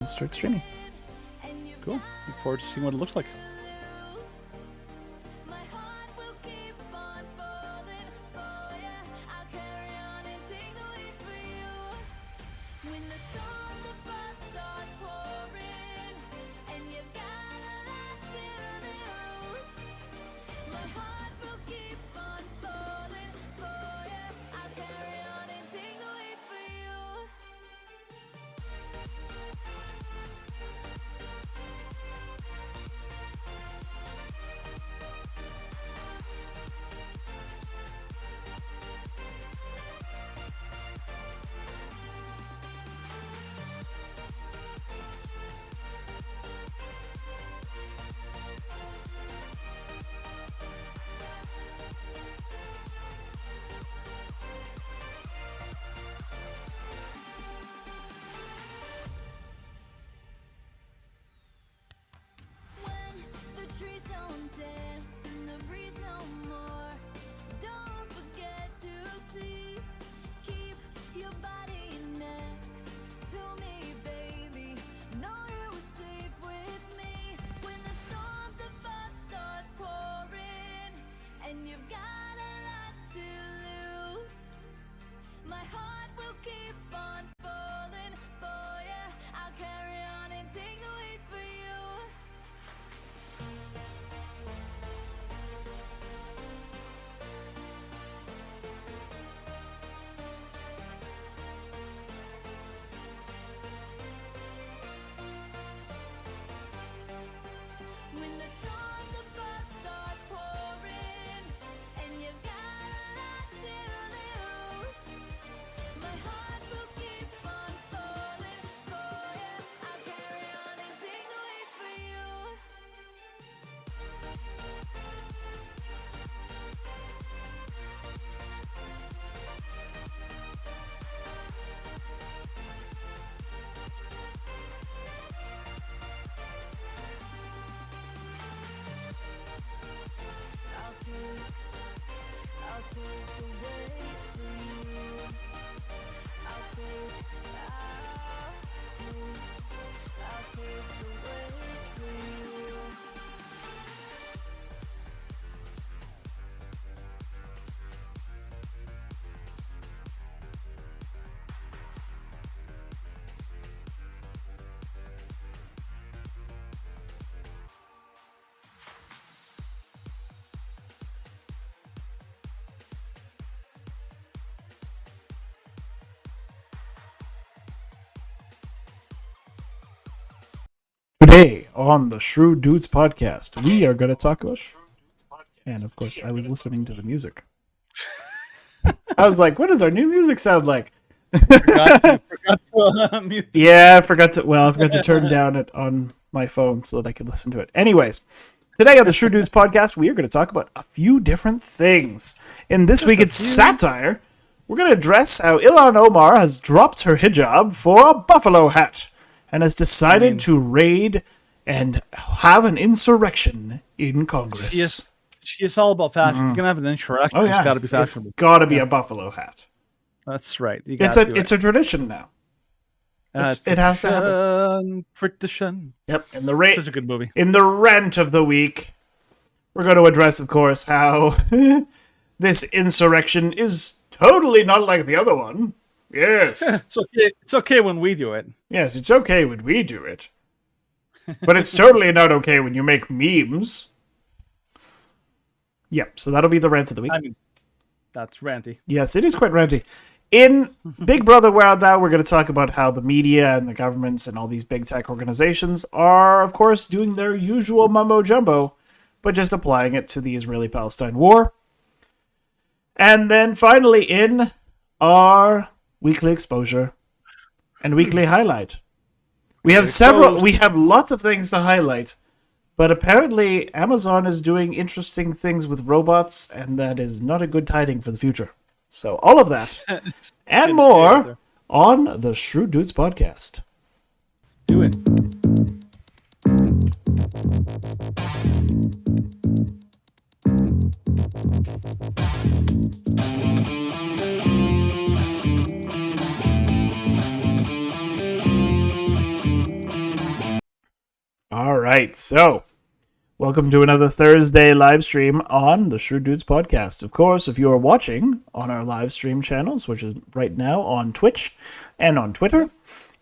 start streaming. Cool. Look forward to seeing what it looks like. Today on the Shrewd Dudes podcast, we are going to talk about... And of course, I was listening to the music. I was like, what does our new music sound like? Forgot to mute. Yeah, I forgot to turn down it on my phone so that I could listen to it. Anyways, today on the Shrewd Dudes podcast, we are going to talk about a few different things. In this week, it's satire. We're going to address how Ilhan Omar has dropped her hijab for a buffalo hat and has decided to raid and have an insurrection in Congress. She is all about fashion. You're going to have an insurrection. Oh, yeah. It's got to be fashionable. It's got to be a buffalo hat. That's right. It's a tradition now. It has to happen. Tradition. Yep. And Such a good movie. In the rant of the week, we're going to address, of course, how this insurrection is totally not like the other one. Yes. It's okay when we do it. Yes, it's okay when we do it. But it's totally not okay when you make memes. Yep, so that'll be the rant of the week. I mean, that's ranty. Yes, it is quite ranty. In Big Brother World now, we're going to talk about how the media and the governments and all these big tech organizations are, of course, doing their usual mumbo-jumbo, but just applying it to the Israeli-Palestine war. And then finally in our weekly exposure and weekly highlight. We have lots of things to highlight, but apparently Amazon is doing interesting things with robots, and that is not a good tiding for the future. So all of that and more on the Shrewd Dudes podcast. Do it. right, so welcome to another Thursday live stream on the Shrewd Dudes podcast. Of course, if you are watching on our live stream channels, which is right now on Twitch and on Twitter,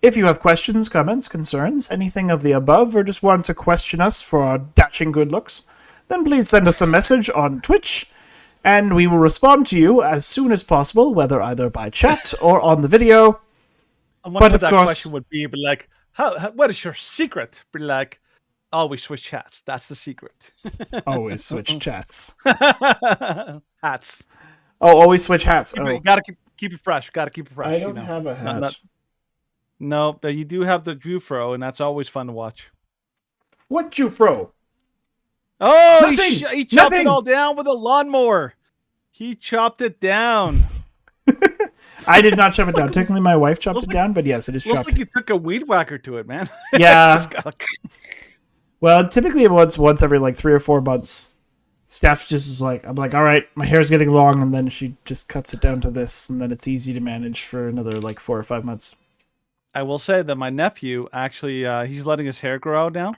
if you have questions, comments, concerns, anything of the above, or just want to question us for our dashing good looks, then please send us a message on Twitch, and we will respond to you as soon as possible, whether either by chat or on the video. I wonder what that question would be, but like, what is your secret? Be like, always switch chats. That's the secret. Always switch chats. Hats. Oh, always switch hats. You gotta keep it fresh. Gotta keep it fresh. I don't have a hat. No, but you do have the Jufro, and that's always fun to watch. What Jufro? Oh, Nothing. He chopped it all down with a lawnmower. He chopped it down. I did not chop it down. Technically, my wife chopped it down, but yes, it is chopped. Looks like you took a weed whacker to it, man. Yeah. Well, typically once every like 3 or 4 months. Steph just is like, I'm like, all right, my hair's getting long, and then she just cuts it down to this, and then it's easy to manage for another like 4 or 5 months. I will say that my nephew actually, he's letting his hair grow out now,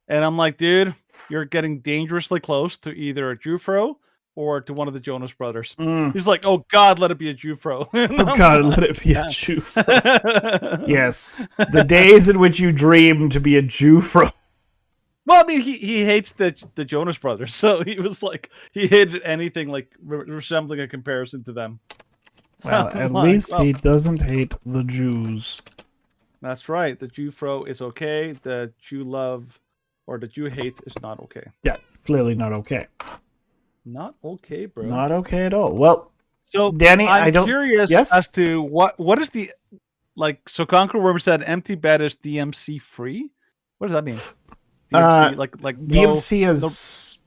and I'm like, dude, you're getting dangerously close to either a Jufro or to one of the Jonas Brothers. He's like, oh God, let it be a Jufro. Oh God, let it be a Jufro. Yes, the days in which you dream to be a Jufro. Well, I mean, he hates the Jonas Brothers, so he was like, he hated anything like resembling a comparison to them. Well, at least he doesn't hate the Jews. That's right. The Jufro is okay. The Jew love or the Jew hate is not okay. Yeah, clearly not okay. Not okay, bro. Not okay at all. Well, so Danny, I'm curious as to what is the like. So Conquer Worm said empty bed is DMC free. What does that mean? DMC, like DMC is.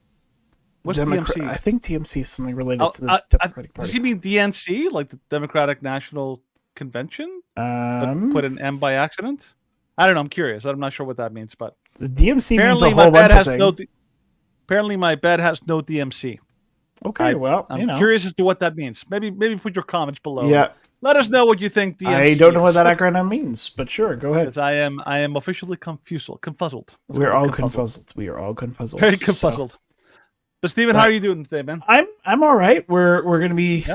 What's DMC? I think DMC is something related to the Democratic Party. Does he mean DNC, like the Democratic National Convention? But put an M by accident. I don't know. I'm curious. I'm not sure what that means, but the DMC means a whole bunch of things. Apparently, my bed has no DMC. Okay, I'm curious as to what that means. Maybe put your comments below. Yeah, let us know what you think. DMC I don't know what that acronym means, but sure, go ahead. I am officially confuzzled. We're all confuzzled. We are all confuzzled. Very confuzzled. So. But Steven, how are you doing today, man? I'm all right. We're going to be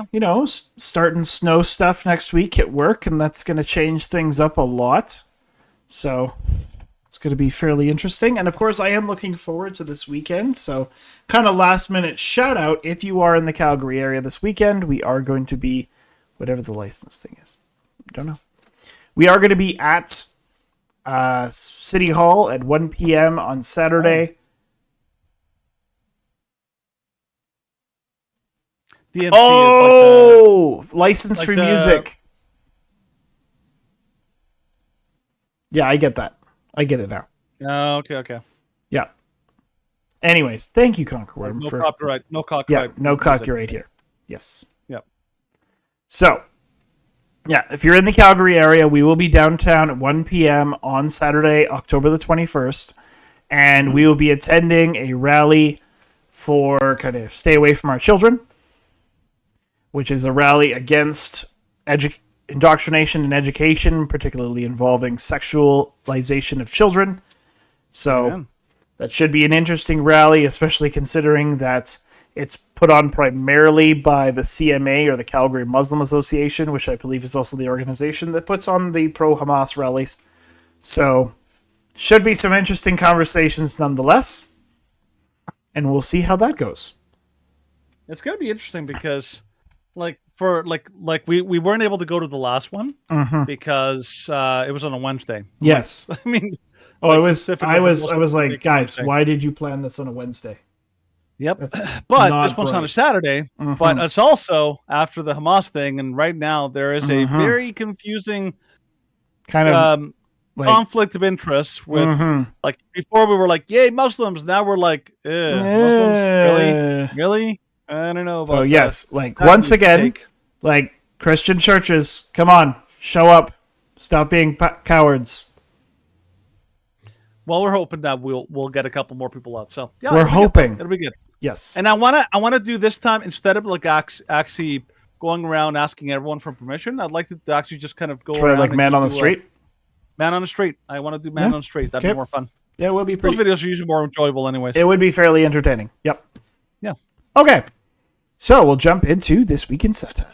starting snow stuff next week at work, and that's going to change things up a lot. So it's going to be fairly interesting. And of course, I am looking forward to this weekend. So kind of last minute shout out. If you are in the Calgary area this weekend, we are going to be, whatever the license thing is. I don't know. We are going to be at City Hall at 1 p.m. on Saturday. DMC license free music. Yeah, I get that. I get it now. Oh, okay. Yeah. Anyways, thank you, Conqueror. No copyright. No copyright. Yeah, no copyright here. Yes. Yep. So, yeah, if you're in the Calgary area, we will be downtown at 1 p.m. on Saturday, October the 21st, and we will be attending a rally for kind of Stay Away From Our Children, which is a rally against indoctrination in education, particularly involving sexualization of children. So that should be an interesting rally, especially considering that it's put on primarily by the CMA, or the Calgary Muslim Association, which I believe is also the organization that puts on the pro-Hamas rallies. So should be some interesting conversations nonetheless, and we'll see how that goes. It's going to be interesting because we weren't able to go to the last one because it was on a Wednesday. Yes. I mean, I was like, guys, why did you plan this on a Wednesday? Yep. But this one's on a Saturday, but it's also after the Hamas thing, and right now there is a very confusing kind of conflict of interest with like before we were like, yay, Muslims, now we're like, Muslims? Really? I don't know about so yes, that. Like once again, like Christian churches, come on, show up, stop being cowards. Well, we're hoping that we'll get a couple more people out. So yeah, we're hoping it'll be good. Yes, and I wanna do this time, instead of like actually going around asking everyone for permission, I'd like to actually just kind of go try around like man on the street. Man on the street. I want to do man on the street. That'd be more fun. Yeah, it would be pretty. Those videos are usually more enjoyable, anyways. It would be fairly entertaining. Yep. Yeah. Okay. So we'll jump into This Week in Satire.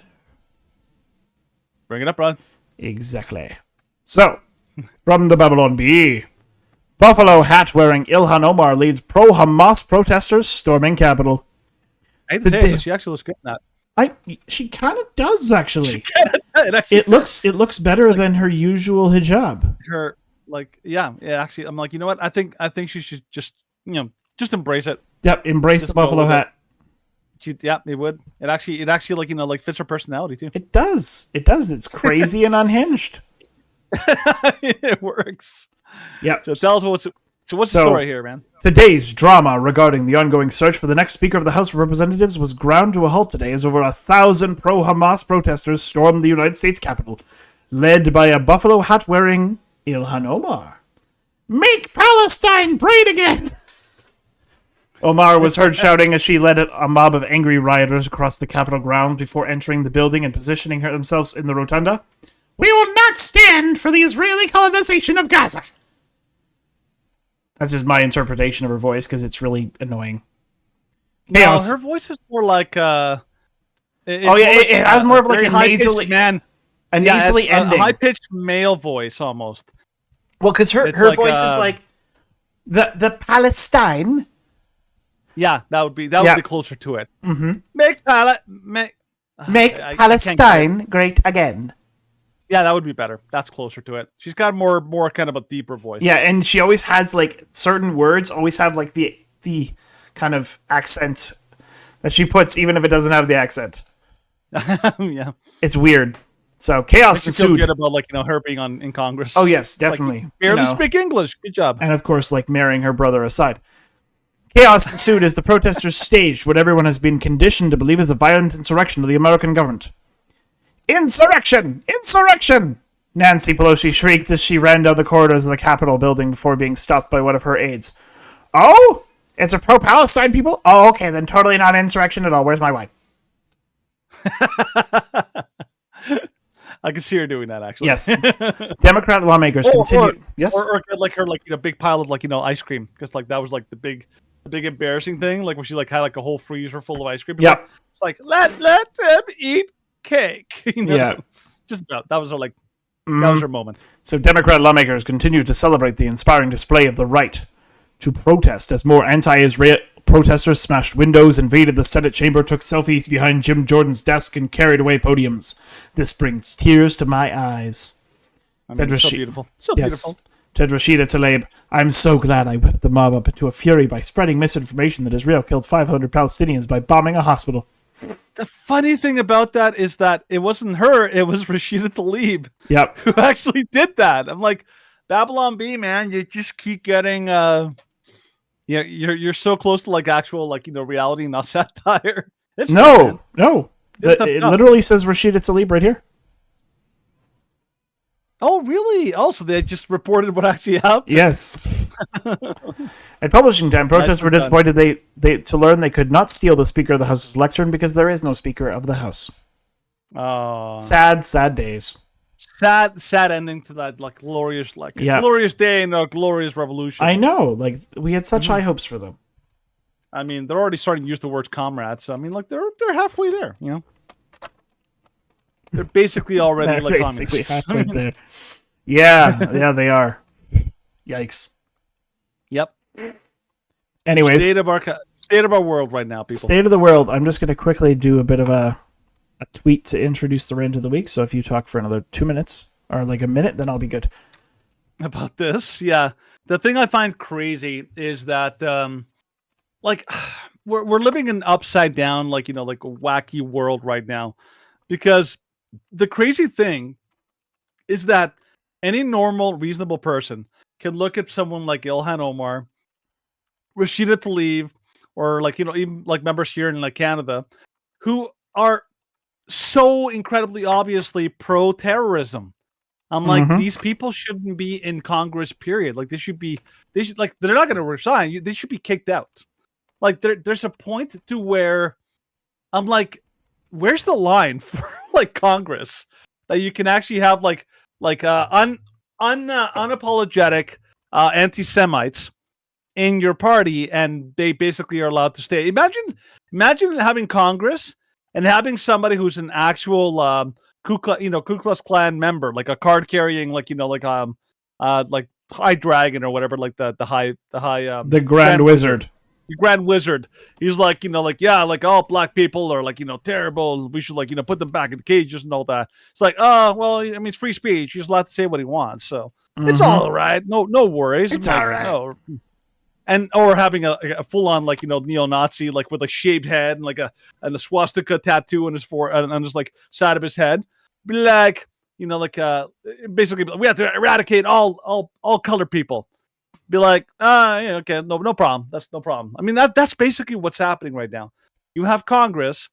Bring it up, Ron. Exactly. So, from the Babylon Bee, buffalo hat-wearing Ilhan Omar leads pro-Hamas protesters storming Capitol. I hate to say it, but she actually looks good in that. She kind of does, actually. It looks better than her usual hijab. Actually, I'm like, you know what? I think she should just embrace it. Yep, embrace the buffalo hat. It would. It actually fits her personality too. It does. It's crazy and unhinged. It works. Yeah. So tell us what's the story here, man? Today's drama regarding the ongoing search for the next Speaker of the House of Representatives was ground to a halt today as over 1,000 pro-Hamas protesters stormed the United States Capitol, led by a buffalo hat-wearing Ilhan Omar. Make Palestine great again! Omar was heard shouting as she led a mob of angry rioters across the Capitol grounds before entering the building and positioning themselves in the rotunda. We will not stand for the Israeli colonization of Gaza. That's just my interpretation of her voice because it's really annoying. Chaos. No, her voice is more like it has more of like a nasally ending. A high-pitched male voice almost. Well, because her voice is like the Palestine. Yeah, that would be closer to it. Mm-hmm. Make Palestine great again. Yeah, that would be better. That's closer to it. She's got more kind of a deeper voice. Yeah, and she always has like certain words always have like the kind of accent that she puts, even if it doesn't have the accent. Yeah, it's weird. So chaos ensued. Feel good about her being in Congress. Oh yes, definitely. Like, barely speak English. Good job. And of course, like marrying her brother aside. Chaos ensued as the protesters staged what everyone has been conditioned to believe is a violent insurrection of the American government. Insurrection! Insurrection! Nancy Pelosi shrieked as she ran down the corridors of the Capitol building before being stopped by one of her aides. Oh? It's a pro-Palestine people? Oh, okay, then totally not insurrection at all. Where's my wine? I can see her doing that, actually. Yes. Democrat lawmakers continue. Yes? Or like her, big pile of, ice cream. Because, that was, the big embarrassing thing. Like, when she, had, a whole freezer full of ice cream. Yeah. It's like, let them eat cake. Yeah. Just about. That was her, that was her moment. So Democrat lawmakers continue to celebrate the inspiring display of the right to protest as more anti-Israel protesters smashed windows, invaded the Senate chamber, took selfies behind Jim Jordan's desk, and carried away podiums. This brings tears to my eyes. It's so beautiful. So beautiful. Said Rashida Tlaib, I'm so glad I whipped the mob up into a fury by spreading misinformation that Israel killed 500 Palestinians by bombing a hospital. The funny thing about that is that it wasn't her, it was Rashida Tlaib. Yep. Who actually did that. I'm like, Babylon Bee, man, you just keep getting you're so close to actual reality, not satire. No. It literally says Rashida Tlaib right here. Oh, really? Also, they just reported what actually happened. Yes. At publishing time, protesters were disappointed they to learn they could not steal the Speaker of the House's lectern because there is no Speaker of the House. Oh, sad days. Sad ending to that glorious glorious day and a glorious revolution. I know, we had such high hopes for them. I mean, they're already starting to use the words comrades. So, I mean, they're halfway there. They're basically already basically communists. halfway there. Yeah, they are. Yikes. Yep. Anyways, state of our world right now, people. State of the world. I'm just going to quickly do a bit of a tweet to introduce the rant of the week. So if you talk for another 2 minutes or a minute, then I'll be good. About this, yeah. The thing I find crazy is that, we're living in upside down, a wacky world right now, because the crazy thing is that any normal, reasonable person can look at someone like Ilhan Omar, Rashida Tlaib, or even members here in Canada, who are so incredibly obviously pro-terrorism. I'm like, these people shouldn't be in Congress, period. They're not going to resign. They should be kicked out. There's a point to where I'm like, where's the line for Congress that you can actually have unapologetic anti-Semites in your party, and they basically are allowed to stay. Imagine having Congress and having somebody who's an actual Ku Klux Klan member, like a card carrying, like High Dragon or whatever, like the Grand Wizard. The Grand Wizard. He's like, yeah, like all black people are like, terrible. We should put them back in cages and all that. It's like, oh, well, I mean, it's free speech. He's allowed to say what he wants. So it's all right. No worries. It's all right. No. Or having a full on neo-Nazi, like with a shaved head and a swastika tattoo on his on his like side of his head. Be like, basically we have to eradicate all colored people. Be like, yeah, okay, no problem. That's no problem. I mean, that's basically what's happening right now. You have Congress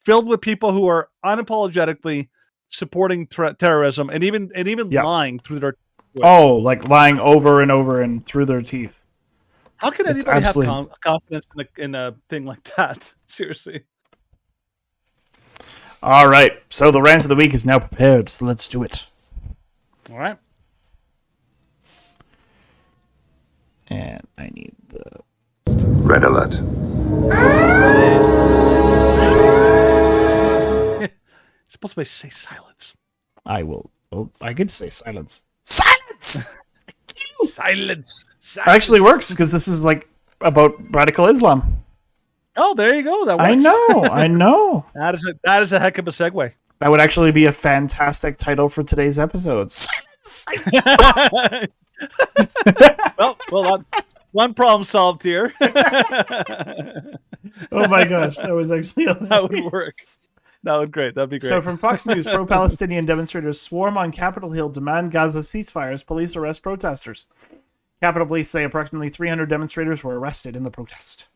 filled with people who are unapologetically supporting terrorism and even lying through their like lying over and over and through their teeth. How can anybody have confidence in a thing like that? Seriously. All right, so the rant of the week is now prepared, so let's do it. All right. And I need the... Red alert. You're supposed to say silence. I will... Oh, I could say silence. Silence! Silence. Actually works, because this is like about radical Islam. Oh, there you go. That works. I know. That is a heck of a segue. That would actually be a fantastic title for today's episode. Silence! well, one problem solved here. Oh my gosh, that was actually hilarious. That would work. That'd be great. So from Fox News, pro-Palestinian demonstrators swarm on Capitol Hill, demand Gaza ceasefires, police arrest protesters. Capitol Police say approximately 300 demonstrators were arrested in the protest.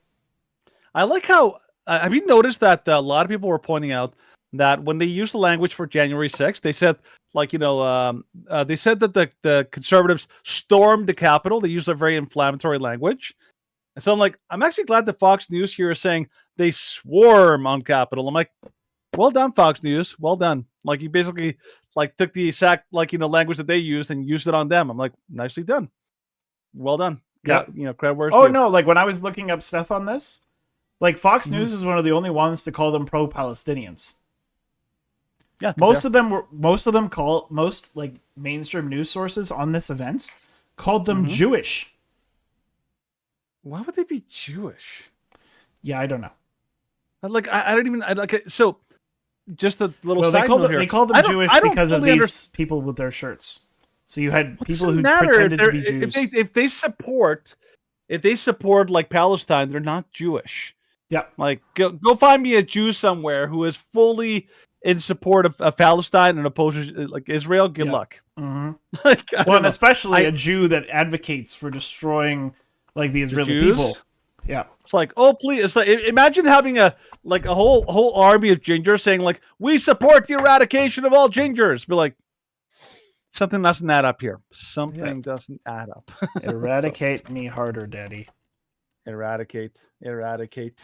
I like how, have you noticed that a lot of people were pointing out that when they used the language for January 6th, they said, they said that the conservatives stormed the Capitol. They used a very inflammatory language. And so I'm actually glad that Fox News here is saying they swarm on Capitol. I'm like, well done, Fox News. Well done. Like, you basically took the exact language that they used and used it on them. I'm like, nicely done. Well done. Yeah. Credit where it's due. No, when I was looking up stuff on this, Fox News is one of the only ones to call them pro-Palestinians. Yeah. Most mainstream news sources on this event called them Jewish. Why would they be Jewish? Yeah, I don't know. I don't even so. Just a little side note here. They call them Jewish because of these people with their shirts. So you had people who pretended to be Jews. If they support Palestine, they're not Jewish. Yeah. Go find me a Jew somewhere who is fully in support of Palestine and opposes Israel. Good luck. Mm-hmm. And especially a Jew that advocates for destroying the Israeli people. Yeah. It's oh please! It's imagine having a whole army of gingers saying we support the eradication of all gingers. Be something doesn't add up here. Something doesn't add up. Eradicate me harder, Daddy. Eradicate. Eradicate.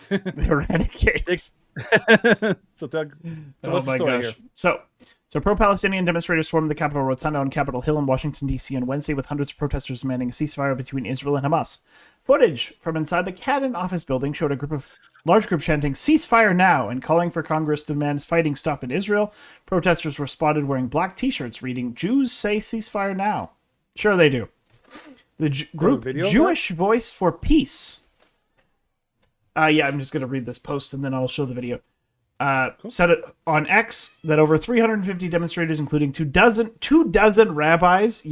So oh my gosh. Here? So pro-Palestinian demonstrators swarmed the Capitol Rotunda on Capitol Hill in Washington, D.C. on Wednesday with hundreds of protesters demanding a ceasefire between Israel and Hamas. Footage from inside the Cannon office building showed a large group chanting, "Ceasefire now," and calling for Congress to demand fighting stop in Israel. Protesters were spotted wearing black t-shirts reading, "Jews say ceasefire now." Sure they do. The group Jewish Voice for Peace. I'm just going to read this post and then I'll show the video. Said it on X that over 350 demonstrators, including two dozen rabbis,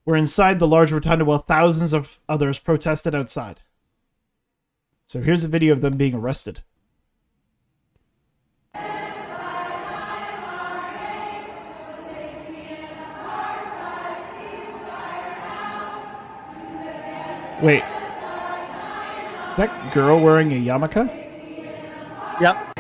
were inside the large rotunda while thousands of others protested outside. So here's a video of them being arrested. Wait. Is that girl wearing a yarmulke? Yep.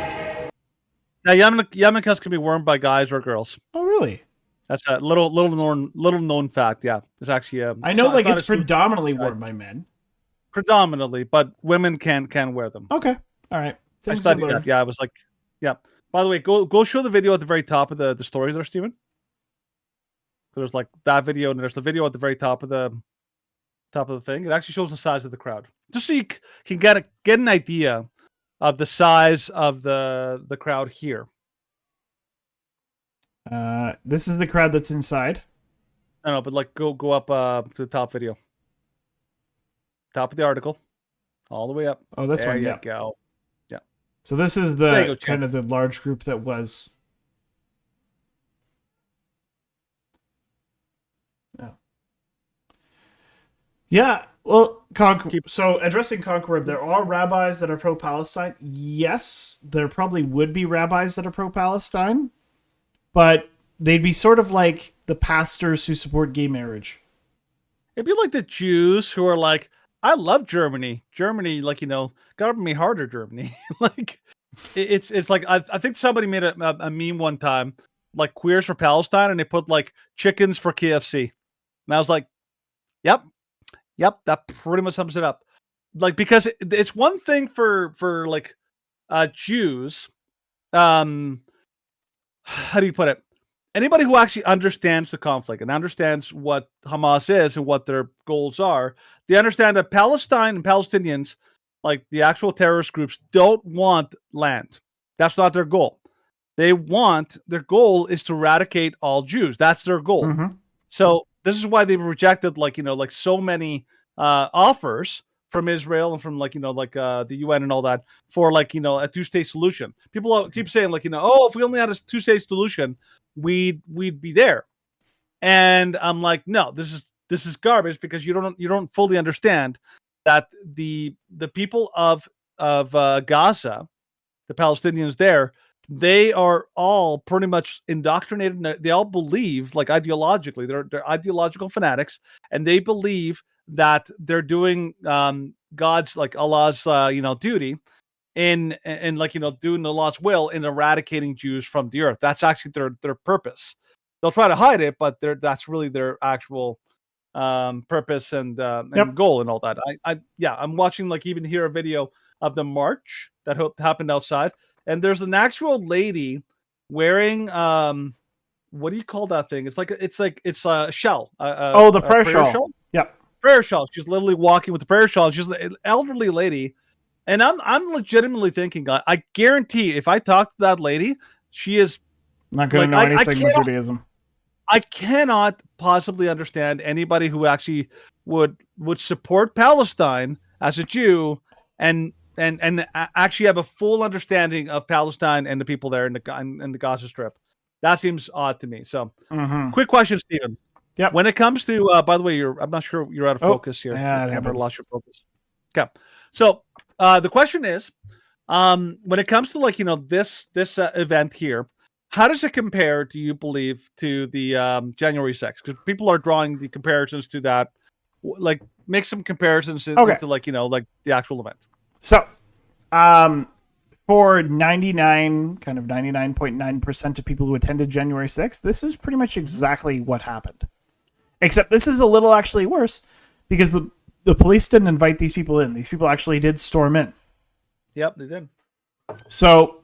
Now, yarmulkes can be worn by guys or girls. Oh, really? That's a little known fact. Yeah, it's actually. I know, it's predominantly worn by men. Predominantly, but women can wear them. Okay, all right. I studied that. Yeah, I was By the way, go show the video at the very top of the stories there, Steven. So there's that video, and there's the video at the very top of the top of the thing. It actually shows the size of the crowd, just so you can get an idea of the size of the crowd here. This is the crowd that's inside. I know, but like go up to the top video, top of the article, all the way up. Oh, this one. There you go. Yeah. So this is the kind of the large group that was. Yeah, well, so addressing Conqueror, there are rabbis that are pro-Palestine. Yes, there probably would be rabbis that are pro-Palestine, but they'd be sort of like the pastors who support gay marriage. It'd be like the Jews who are like, I love Germany. Germany, like, got me harder, Germany. Like, it's like, I think somebody made a meme one time, like queers for Palestine, and they put like chickens for KFC. And I was like, yep, that pretty much sums it up. Like, because it's one thing for like Jews, how do you put it? Anybody who actually understands the conflict and understands what Hamas is and what their goals are, they understand that Palestine and Palestinians, like the actual terrorist groups, don't want land. That's not their goal. Their goal is to eradicate all Jews. That's their goal. Mm-hmm. So this is why they've rejected like so many offers from Israel and from the UN and all that for a 2-state solution. People keep saying if we only had a 2-state solution, we'd be there. And I'm like, no, this is garbage, because you don't fully understand that the people of Gaza, the Palestinians there, they are all pretty much indoctrinated. They all believe, like, ideologically, they're ideological fanatics, and they believe that they're doing God's, like Allah's duty in doing Allah's will in eradicating Jews from the earth. That's actually their purpose. They'll try to hide it, but that's really their actual purpose and goal and all that. I'm watching even here a video of the march that happened outside, and there's an actual lady wearing what do you call that thing? It's a shell. The prayer shawl. Yep. Prayer shawl. She's literally walking with the prayer shawl. She's an elderly lady, and I'm legitimately thinking, I guarantee if I talk to that lady, she is not going to know anything with Judaism. I cannot possibly understand anybody who actually would support Palestine as a Jew and actually have a full understanding of Palestine and the people there in the Gaza Strip. That seems odd to me. So, Quick question, Stephen. Yep. When it comes to, by the way, I'm not sure you're out of focus here. Yeah, I never lost your focus. Okay. So the question is, when it comes to this event here, how does it compare, do you believe, to the January 6th? Because people are drawing the comparisons to that. Like, make some comparisons into the actual event. So, for 99.9% of people who attended January 6th, this is pretty much exactly what happened. Except this is a little actually worse, because the police didn't invite these people in. These people actually did storm in. Yep, they did. So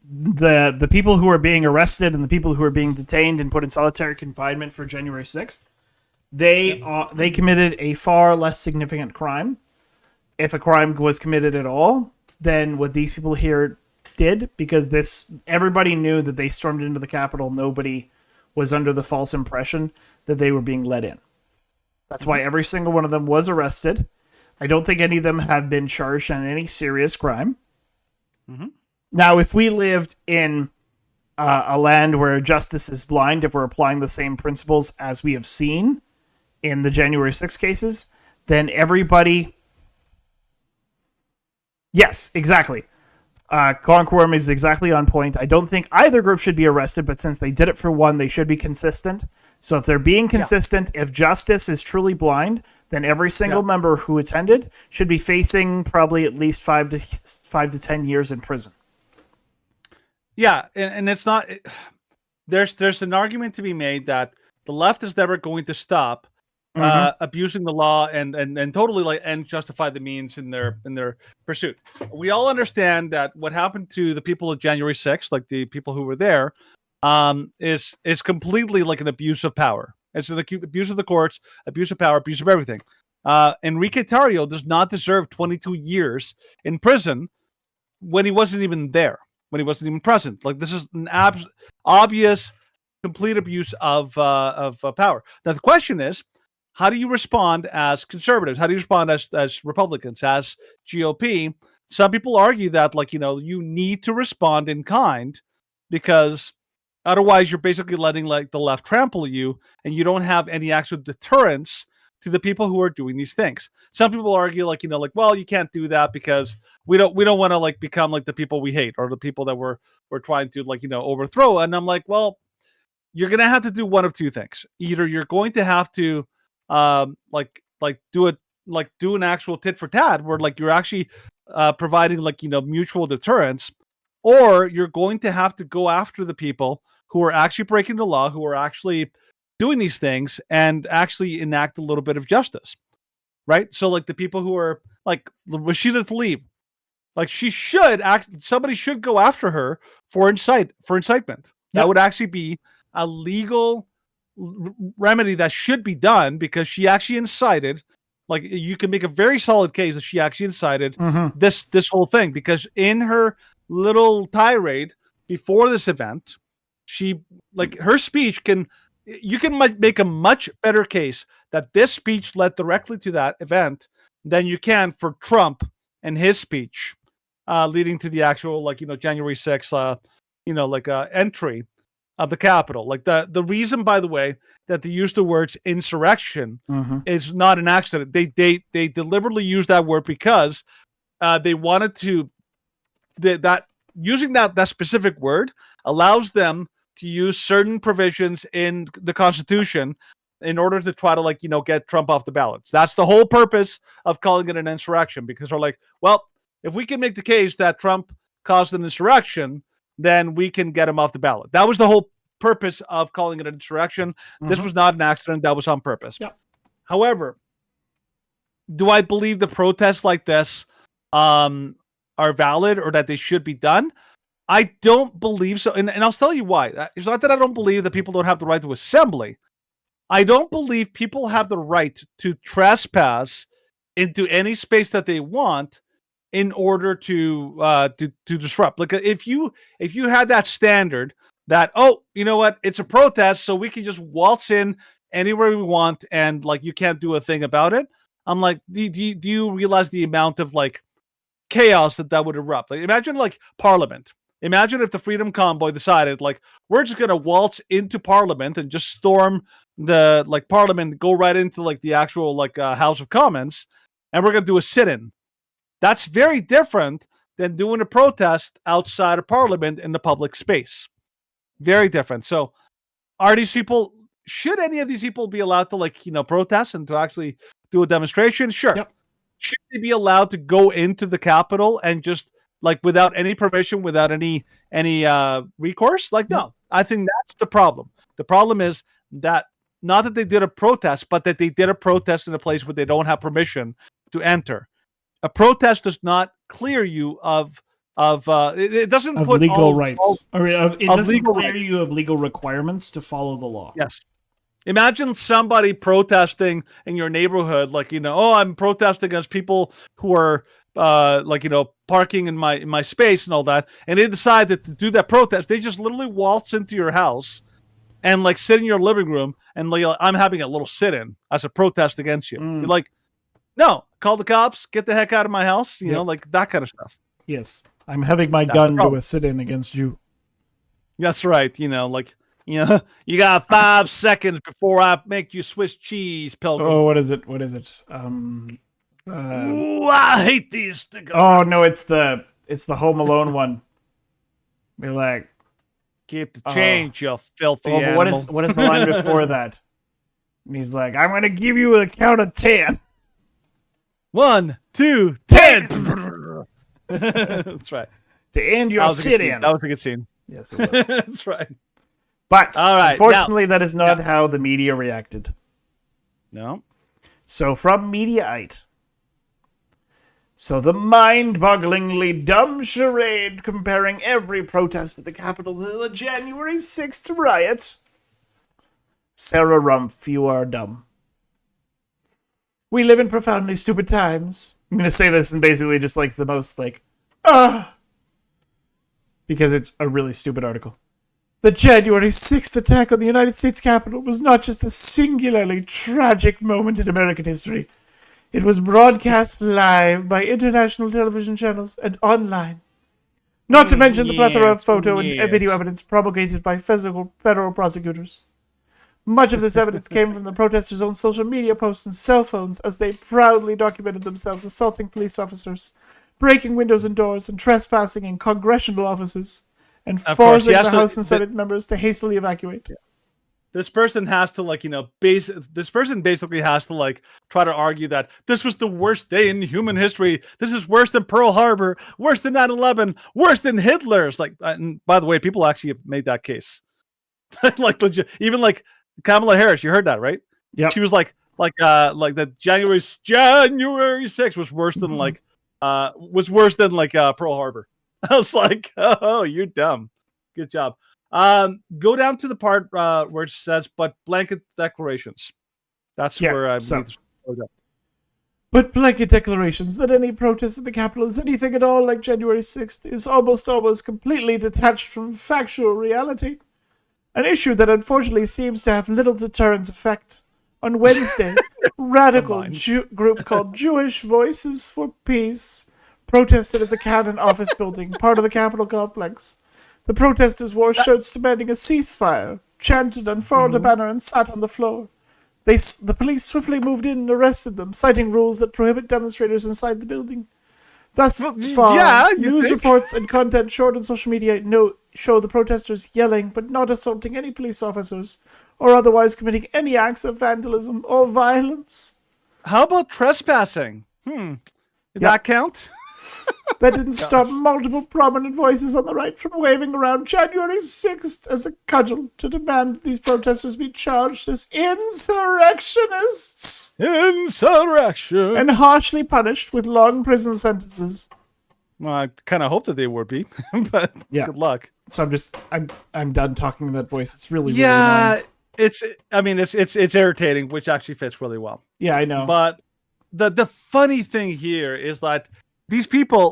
the people who are being arrested and the people who are being detained and put in solitary confinement for January 6th, they committed a far less significant crime, if a crime was committed at all, than what these people here did, because everybody knew that they stormed into the Capitol. Nobody was under the false impression that they were being let in. That's why every single one of them was arrested. I don't think any of them have been charged on any serious crime. Mm-hmm. Now, if we lived in a land where justice is blind, if we're applying the same principles as we have seen in the January 6 cases, then everybody... Yes, exactly. Conqueror is exactly on point. I don't think either group should be arrested, but since they did it for one, they should be consistent. So if they're being consistent, if justice is truly blind, then every single member who attended should be facing probably at least 5 to 10 years in prison. Yeah, and it's not... There's an argument to be made that the left is never going to stop abusing the law and totally and justify the means in their pursuit. We all understand that what happened to the people of January 6th, like the people who were there, is completely like an abuse of power. It's an abuse of the courts, abuse of power, abuse of everything. Enrique Tarrio does not deserve 22 years in prison when he wasn't even there, when he wasn't even present. Like, this is an obvious, complete abuse of power. Now, the question is, how do you respond as conservatives? How do you respond as Republicans, as GOP? Some people argue that, like, you need to respond in kind because otherwise you're basically letting, like, the left trample you, and you don't have any actual deterrence to the people who are doing these things. Some people argue, like, well, you can't do that because we don't want to, like, become like the people we hate or the people that we're trying to, like, overthrow. And I'm like, well, you're gonna have to do one of two things. Either you're going to have to do an actual tit for tat where, like, you're actually providing, like, mutual deterrence, or you're going to have to go after the people who are actually breaking the law, who are actually doing these things, and actually enact a little bit of justice, right? So, like, the people who are like Rashida Tlaib, like, somebody should go after her for incitement. Yep. That would actually be a legal remedy that should be done because she actually incited. Like, you can make a very solid case that she actually incited this whole thing, because in her little tirade before this event, she, like, her speech you can make a much better case that this speech led directly to that event than you can for Trump and his speech leading to the actual, like, January 6th, entry of the Capitol. Like, the reason, by the way, that they use the words insurrection is not an accident. They deliberately use that word because they wanted to using that specific word allows them to use certain provisions in the Constitution in order to try to, like, get Trump off the ballots. That's the whole purpose of calling it an insurrection, because they're like, well, if we can make the case that Trump caused an insurrection, then we can get him off the ballot. That was the whole purpose of calling it an insurrection. This was not an accident. That was on purpose. Yep. However, do I believe the protests like this are valid or that they should be done? I don't believe so. And I'll tell you why. It's not that I don't believe that people don't have the right to assembly. I don't believe people have the right to trespass into any space that they want in order to disrupt. Like, if you had that standard that, oh, you know what, it's a protest, so we can just waltz in anywhere we want, and, like, you can't do a thing about it. I'm like, do you realize the amount of, like, chaos that would erupt? Like, imagine, like, Parliament. Imagine if the Freedom Convoy decided, like, we're just gonna waltz into Parliament and just storm the, like, Parliament, go right into, like, the actual, like, House of Commons, and we're gonna do a sit-in. That's very different than doing a protest outside of Parliament in the public space. Very different. So, should any of these people be allowed to, like, protest and to actually do a demonstration? Sure. Yep. Should they be allowed to go into the Capitol and just, like, without any permission, without any recourse? Like, no. I think that's the problem. The problem is that not that they did a protest, but that they did a protest in a place where they don't have permission to enter. A protest does not clear you of it doesn't put legal rights. It doesn't clear you of legal requirements to follow the law. Yes. Imagine somebody protesting in your neighborhood, like, oh, I'm protesting against people who are parking in my space and all that, and they decide that to do that protest, they just literally waltz into your house and, like, sit in your living room and, like, I'm having a little sit-in as a protest against you. You're like, no, call the cops, get the heck out of my house, you know, like that kind of stuff. Yes, I'm having my gun do a sit-in against you. That's right. You got 5 seconds before I make you Swiss cheese, Pilgrim. Oh, what is it? Ooh, I hate these stickers. Oh no, it's the Home Alone one. Be like, keep the change, you filthy animal. What is the line before that? And he's like, I'm gonna give you a count of 10. 1, 2, 10. That's right. To end your sit-in. That was a good scene. Yes, it was. That's right. But unfortunately, that is not how the media reacted. No. So from Mediaite. So the mind-bogglingly dumb charade comparing every protest at the Capitol to the January 6th riot Sarah Rumpf, you are dumb. We live in profoundly stupid times. I'm going to say this in basically just like the most like, because it's a really stupid article. The January 6th attack on the United States Capitol was not just a singularly tragic moment in American history. It was broadcast live by international television channels and online. Not to mention the plethora of photo and video evidence promulgated by federal prosecutors. Much of this evidence came from the protesters' own social media posts and cell phones as they proudly documented themselves assaulting police officers, breaking windows and doors, and trespassing in congressional offices, and forcing the House and Senate members to hastily evacuate. This person has to, like, this person basically has to, like, try to argue that this was the worst day in human history. This is worse than Pearl Harbor, worse than 9/11, worse than Hitler's. Like, and by the way, people actually have made that case. Like, legit, even like Kamala Harris, you heard that, right? Yeah. She was like the January 6th was worse than Pearl Harbor. I was like, oh, you're dumb. Good job. Go down to the part where it says, but blanket declarations. That's where I believe. But blanket declarations that any protest at the Capitol is anything at all like January 6th is almost completely detached from factual reality. An issue that unfortunately seems to have little deterrent effect. On Wednesday, radical group called Jewish Voices for Peace protested at the Cannon office building, part of the Capitol complex. The protesters wore shirts demanding a ceasefire, chanted, unfurled a banner, and sat on the floor. The police swiftly moved in and arrested them, citing rules that prohibit demonstrators inside the building. Thus far, news reports and content shared on social media show the protesters yelling but not assaulting any police officers or otherwise committing any acts of vandalism or violence. How about trespassing? Did that count? That didn't stop multiple prominent voices on the right from waving around January 6th as a cudgel to demand that these protesters be charged as insurrectionists. Insurrection. And harshly punished with long prison sentences. Well, I kind of hope that they would be, but good luck. So I'm done talking in that voice. It's really annoying. It's irritating, which actually fits really well. Yeah, I know. But the funny thing here is that these people,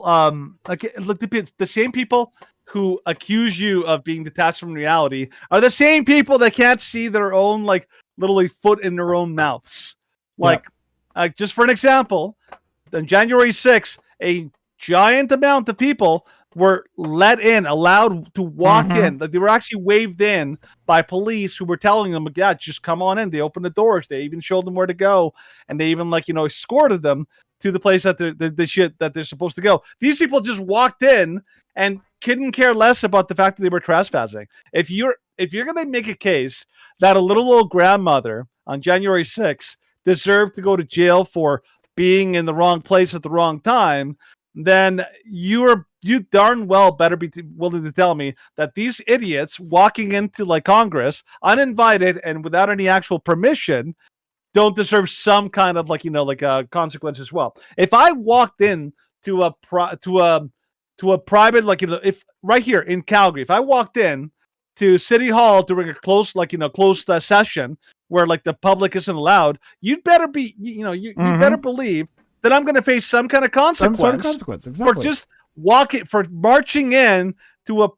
the same people who accuse you of being detached from reality are the same people that can't see their own, like, literally foot in their own mouths. Like, just for an example, on January 6th, a giant amount of people were allowed to walk in. Like, they were actually waved in by police who were telling them, yeah, just come on in. They opened the doors. They even showed them where to go. And they even, escorted them to the place that they're supposed to go. These people just walked in and couldn't care less about the fact that they were trespassing. If you're going to make a case that a little old grandmother on January 6th deserved to go to jail for being in the wrong place at the wrong time, then you darn well better be willing to tell me that these idiots walking into Congress uninvited and without any actual permission don't deserve some kind of consequence as well. If I walked in to a private, if right here in Calgary, if I walked in to City Hall during a closed session where the public isn't allowed, you'd better be, you better believe that I'm going to face some kind of consequence. Some sort of consequence, exactly. For just marching in to a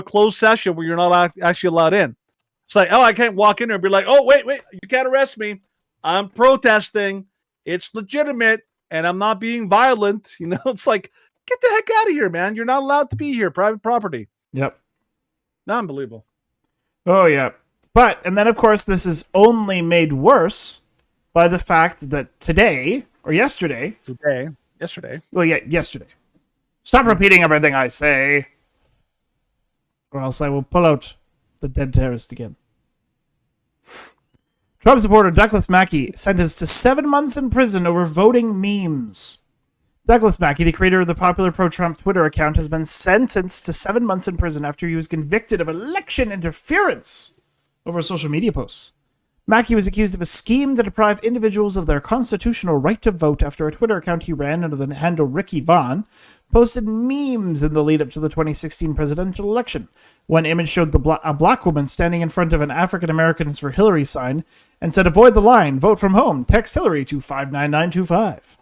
closed session where you're not actually allowed in. It's like, oh, I can't walk in there and be like, oh, wait, you can't arrest me. I'm protesting. It's legitimate, and I'm not being violent. It's like, get the heck out of here, man. You're not allowed to be here. Private property. Yep. Unbelievable. Oh, yeah. And then, of course, this is only made worse by the fact that yesterday. Well, yeah, yesterday. Stop repeating everything I say, or else I will pull out the dead terrorist again. Trump supporter Douglas Mackey sentenced to 7 months in prison over voting memes. Douglas Mackey, the creator of the popular pro-Trump Twitter account, has been sentenced to 7 months in prison after he was convicted of election interference over social media posts. Mackey was accused of a scheme to deprive individuals of their constitutional right to vote after a Twitter account he ran under the handle Ricky Vaughn posted memes in the lead up to the 2016 presidential election. One image showed a black woman standing in front of an African Americans for Hillary sign and said, "Avoid the line, vote from home, text Hillary to 59925.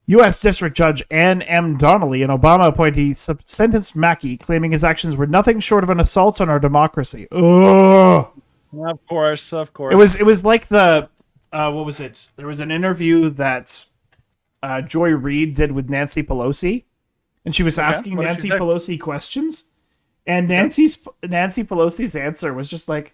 U.S. District Judge Ann M. Donnelly, an Obama appointee, sentenced Mackey, claiming his actions were nothing short of an assault on our democracy. Ugh. Of course. It was like the what was it? There was an interview that Joy Reid did with Nancy Pelosi, and she was asking Nancy Pelosi questions, and Nancy Pelosi's answer was just like,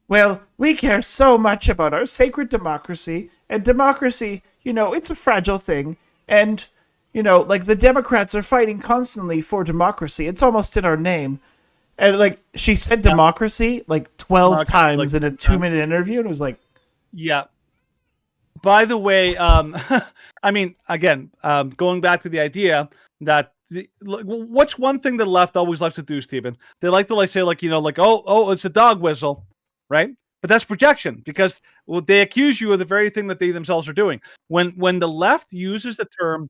"Well, we care so much about our sacred democracy, and democracy, it's a fragile thing, and like the Democrats are fighting constantly for democracy. It's almost in our name." And like she said democracy like 12 times in a 2-minute interview, and it was like, yeah. By the way, I mean, again, going back to the idea that what's one thing the left always likes to do, Stephen? They like to say oh, it's a dog whistle, right? But that's projection, because they accuse you of the very thing that they themselves are doing. When the left uses the term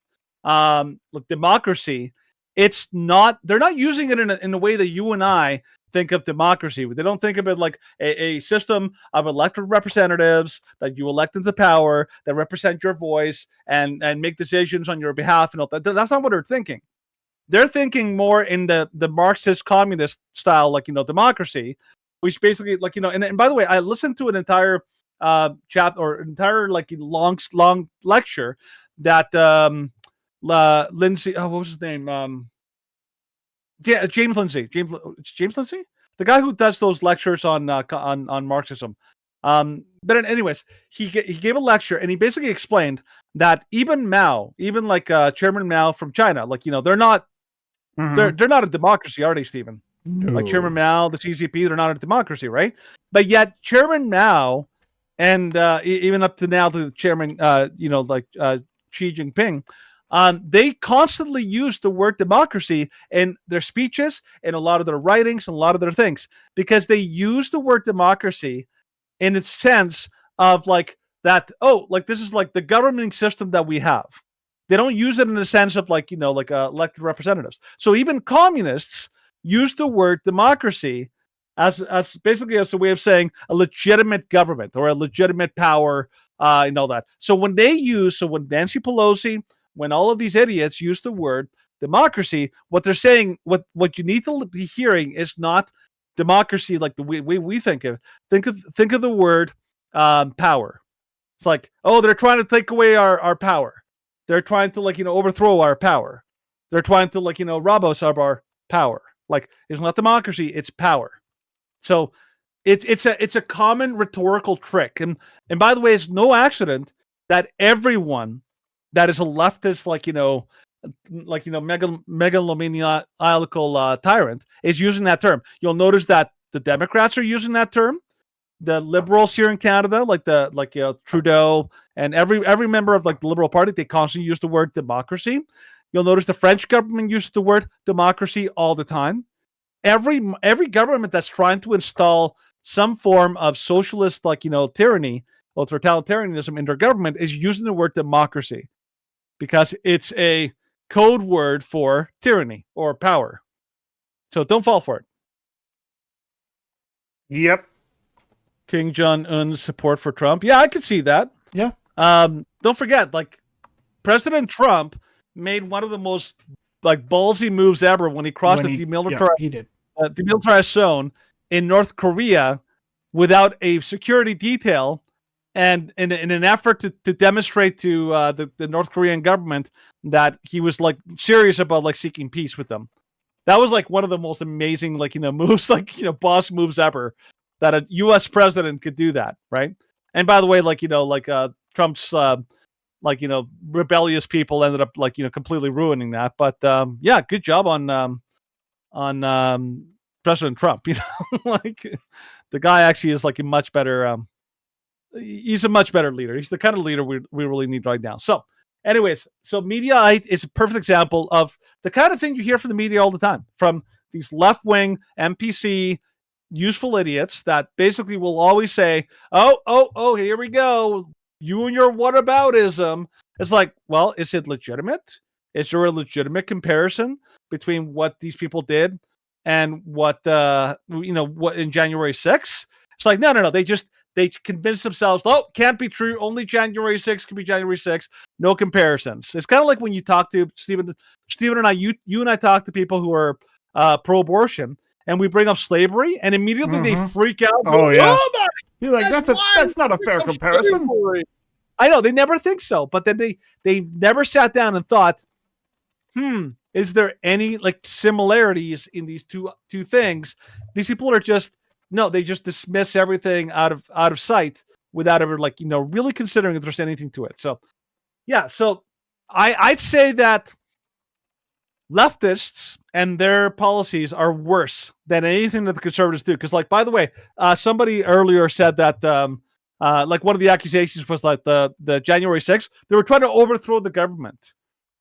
democracy, they're not using it in a way that you and I think of democracy. They don't think of it like a system of elected representatives that you elect into power that represent your voice and make decisions on your behalf and all that. That's not what they're thinking. They're thinking more in the Marxist communist style, democracy, which basically and by the way, I listened to an entire chapter or entire long lecture that Lindsay, what was his name? James Lindsay. James Lindsay? The guy who does those lectures on Marxism. But anyways, he gave a lecture and he basically explained that even Mao, even Chairman Mao from China, they're not they're not a democracy, are they, Stephen? No. Like Chairman Mao, the CCP, they're not a democracy, right? But yet Chairman Mao and even up to now the Chairman Xi Jinping, they constantly use the word democracy in their speeches, in a lot of their writings, and a lot of their things, because they use the word democracy in its sense of this is like the governing system that we have. They don't use it in the sense of elected representatives. So even communists use the word democracy as basically as a way of saying a legitimate government or a legitimate power and all that. So when Nancy Pelosi, when all of these idiots use the word democracy, what they're saying, what you need to be hearing is not democracy like the way we think of it. Think of the word power. It's like, oh, they're trying to take away our power. They're trying to overthrow our power. They're trying to rob us of our power. It's not democracy, it's power. So it's a common rhetorical trick. And by the way, it's no accident that everyone that is a leftist, megalomaniacal tyrant is using that term. You'll notice that the Democrats are using that term. The liberals here in Canada, Trudeau and every member of the Liberal Party, they constantly use the word democracy. You'll notice the French government uses the word democracy all the time. Every government that's trying to install some form of socialist, tyranny or totalitarianism in their government is using the word democracy, because it's a code word for tyranny or power. So don't fall for it. Yep. King Jong-un's support for Trump. Yeah, I could see that. Yeah. Don't forget, President Trump made one of the most ballsy moves ever when he crossed the demilitarized zone in North Korea without a security detail, and in an effort to demonstrate to the North Korean government that he was serious about seeking peace with them. That was one of the most amazing moves, boss moves ever, that a U.S. president could do that, right? And by the way, Trump's rebellious people ended up completely ruining that. But yeah, good job on President Trump. The guy actually is a much better. He's a much better leader. He's the kind of leader we really need right now. So, anyways, Mediaite is a perfect example of the kind of thing you hear from the media all the time, from these left-wing NPC useful idiots that basically will always say, oh, here we go. You and your whataboutism. It's well, is it legitimate? Is there a legitimate comparison between what these people did and what what in January 6th? It's like, no. They convince themselves, oh, can't be true. Only January 6th can be January 6th. No comparisons. It's kind of like when you talk to Stephen and I, you and I talk to people who are pro-abortion, and we bring up slavery, and immediately they freak out. Oh, yeah. You're like, that's not a fair comparison. Slavery. I know, they never think so, but then they never sat down and thought, is there any like similarities in these two things? These people are just they just dismiss everything out of sight without ever really considering if there's anything to it. So yeah, so I'd say that leftists and their policies are worse than anything that the conservatives do. Because, like, by the way, somebody earlier said that like one of the accusations was like the January 6th, they were trying to overthrow the government.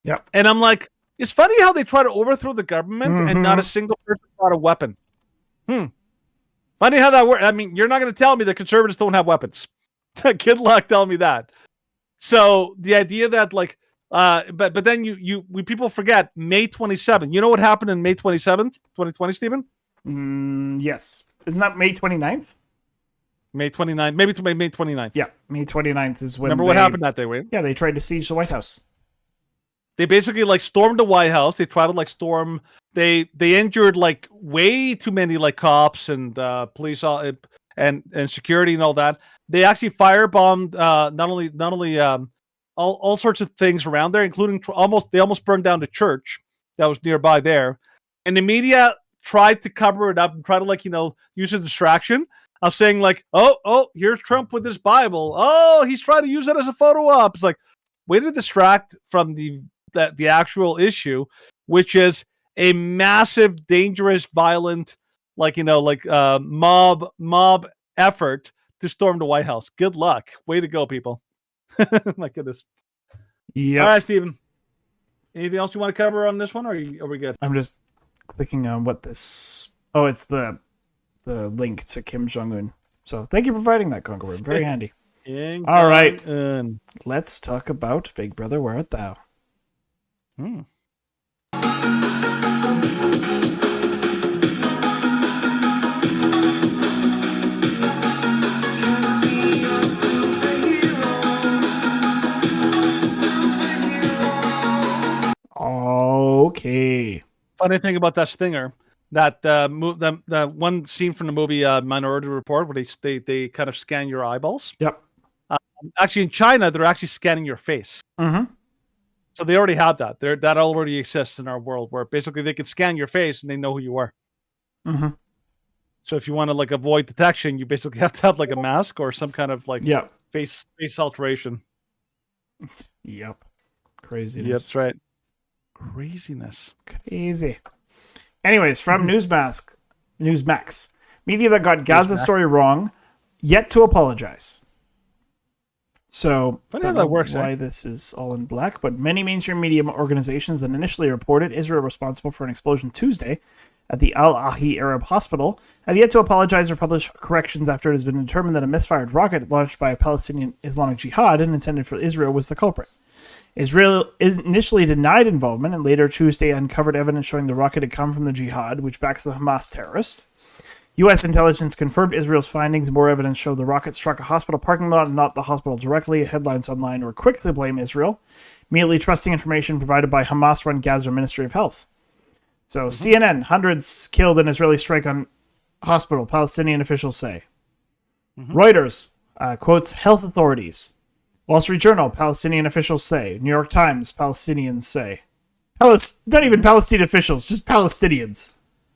Yeah, and I'm like, it's funny how they try to overthrow the government and not a single person got a weapon. Funny how that works. I mean, you're not going to tell me the conservatives don't have weapons. Good luck telling me that. So the idea that but then we people forget May 27th. You know what happened in May 27th, 2020, Stephen? Yes. Isn't that May 29th? May 29th. Maybe it's May 29th. Yeah, May 29th is when. Remember what happened that day, Wayne? Yeah, they tried to siege the White House. They basically stormed the White House. They tried to storm. They injured way too many cops and police and security and all that. They actually firebombed not only all sorts of things around there, including they almost burned down the church that was nearby there. And the media tried to cover it up and try to use a distraction of saying oh, here's Trump with his Bible. Oh, he's trying to use it as a photo op. It's way to distract from the actual issue, which is a massive, dangerous, violent, mob effort to storm the White House. Good luck. Way to go, people. My goodness. Yeah. All right, Stephen. Anything else you want to cover on this one, or are we good? I'm just clicking on what this. Oh, it's the link to Kim Jong-un. So thank you for providing that, Conqueror. Very handy. All right. Let's talk about Big Brother, Where Art Thou? Okay. Funny thing about that stinger, that the one scene from the movie Minority Report, where they kind of scan your eyeballs. Yep. Actually, in China, they're actually scanning your face. Mm-hmm. So they already have that. That already exists in our world, where basically they can scan your face and they know who you are. Mm-hmm. So if you want to avoid detection, you basically have to have a mask or some kind of face alteration. Yep. Craziness. Yep, that's right. Craziness. Crazy. Anyways, from Newsmax. Media that got Gaza story wrong, yet to apologize. So, I don't know why this is all in black, but many mainstream media organizations that initially reported Israel responsible for an explosion Tuesday at the Al-Ahi Arab Hospital have yet to apologize or publish corrections after it has been determined that a misfired rocket launched by a Palestinian Islamic Jihad and intended for Israel was the culprit. Israel initially denied involvement and later Tuesday uncovered evidence showing the rocket had come from the Jihad, which backs the Hamas terrorist. U.S. intelligence confirmed Israel's findings. More evidence showed the rocket struck a hospital parking lot and not the hospital directly. Headlines online were quick to blame Israel, immediately trusting information provided by Hamas-run Gaza Ministry of Health. So CNN, hundreds killed in Israeli strike on hospital, Palestinian officials say. Reuters quotes health authorities. Wall Street Journal, Palestinian officials say. New York Times, Palestinians say. Not even Palestinian officials, just Palestinians.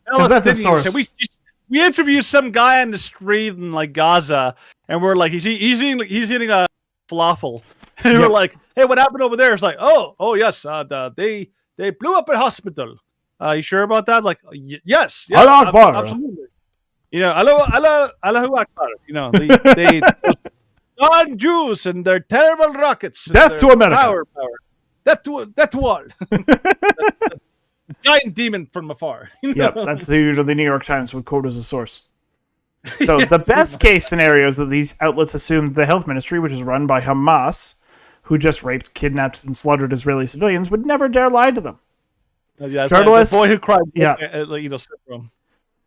Because that's a source. We interviewed some guy on the street in Gaza, and we're like, he's eating a falafel, and we're like, hey, what happened over there? It's like, oh yes, they blew up a hospital. You sure about that? Like, yes, Allah Akbar. Absolutely. Allahu Akbar. They non-Jews and their terrible rockets. Death to America. Power. Death to all. Giant demon from afar. Yep, that's the New York Times would quote as a source. So the best case scenario is that these outlets assume the health ministry, which is run by Hamas, who just raped, kidnapped, and slaughtered Israeli civilians would never dare lie to them. Journalists, the boy who cried, syndrome.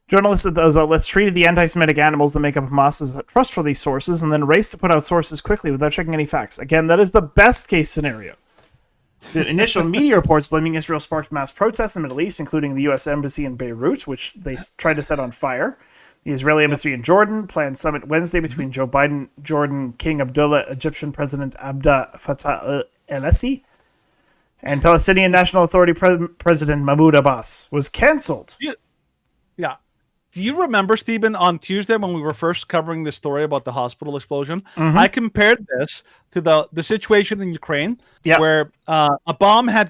Journalists at those outlets treated the anti-Semitic animals that make up Hamas as trustworthy sources and then raced to put out sources quickly without checking any facts. Again, that is the best case scenario. The initial media reports blaming Israel sparked mass protests in the Middle East, including the U.S. Embassy in Beirut, which they tried to set on fire. The Israeli embassy in Jordan planned summit Wednesday between Joe Biden, Jordan King Abdullah, Egyptian President Abdel Fattah el-Sisi, and Palestinian National Authority President Mahmoud Abbas was canceled. Yeah. Do you remember, Stephen, on Tuesday when we were first covering this story about the hospital explosion? Mm-hmm. I compared this to the situation in Ukraine where a bomb had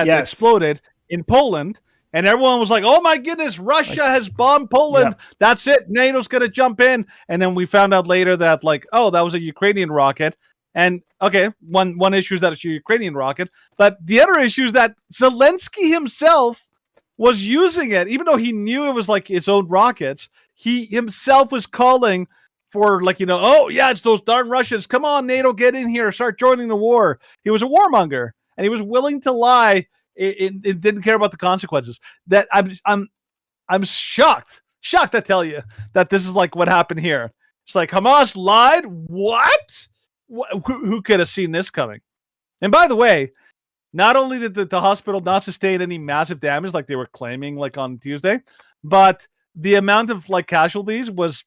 exploded in Poland, and everyone was like, oh my goodness, Russia has bombed Poland. Yeah. That's it. NATO's going to jump in. And then we found out later that, like, oh, that was a Ukrainian rocket. And, okay, one issue is that it's a Ukrainian rocket. But the other issue is that Zelensky himself was using it, even though he knew it was, like, its own rockets. He himself was calling for, like, oh, yeah, it's those darn Russians. Come on, NATO, get in here. Start joining the war. He was a warmonger, and he was willing to lie. It didn't care about the consequences. That I'm shocked, I tell you, that this is like what happened here. It's like Hamas lied. What? Who could have seen this coming? And by the way, not only did the hospital not sustain any massive damage like they were claiming, like on Tuesday, but the amount of like casualties was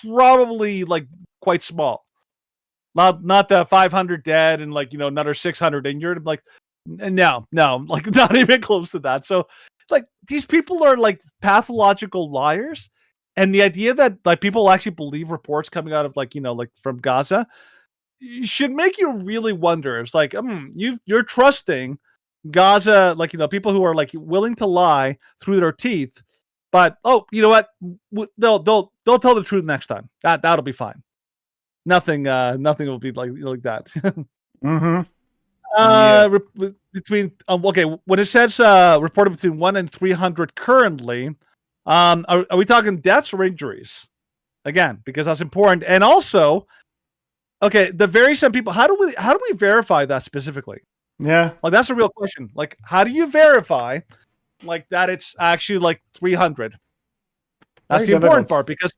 probably like quite small. Not the 500 dead and like another 600 injured. Like. No, like not even close to that. So, like, these people are like pathological liars, and the idea that like people actually believe reports coming out of like from Gaza should make you really wonder. It's like, you're trusting Gaza, like people who are like willing to lie through their teeth, but you know what? They'll tell the truth next time. That'll be fine. Nothing will be like that. Mm-hmm. When it says reported between 1 and 300 currently, are we talking deaths or injuries? Again, because that's important. And also, the very same people. How do we verify that specifically? Yeah, like that's a real question. Like, how do you verify like that it's actually like 300? That's the important part, because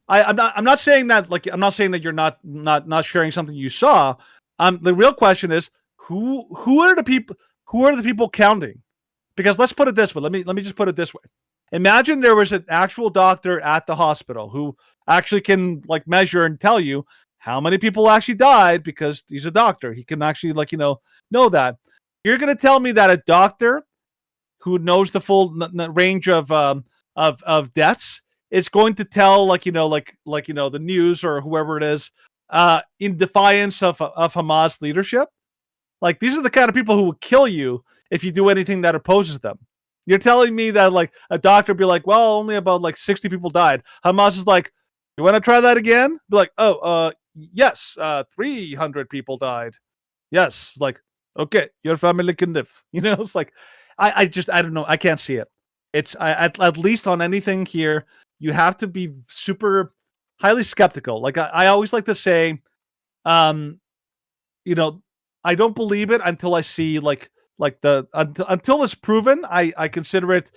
I'm not saying that you're not sharing something you saw. The real question is, Who are the people counting? Because let's put it this way. Let me just put it this way. Imagine there was an actual doctor at the hospital who actually can like measure and tell you how many people actually died, because he's a doctor. He can actually know that. You're going to tell me that a doctor who knows the full range of deaths is going to tell the news or whoever it is in defiance of Hamas leadership? Like, these are the kind of people who will kill you if you do anything that opposes them. You're telling me that, like, a doctor be like, well, only about, like, 60 people died. Hamas is like, you want to try that again? Be like, yes, 300 people died. Yes, like, okay, your family can live. It's like, I don't know. I can't see it. It's, at least on anything here, you have to be super highly skeptical. Like, I always like to say, I don't believe it until I see until it's proven. I consider it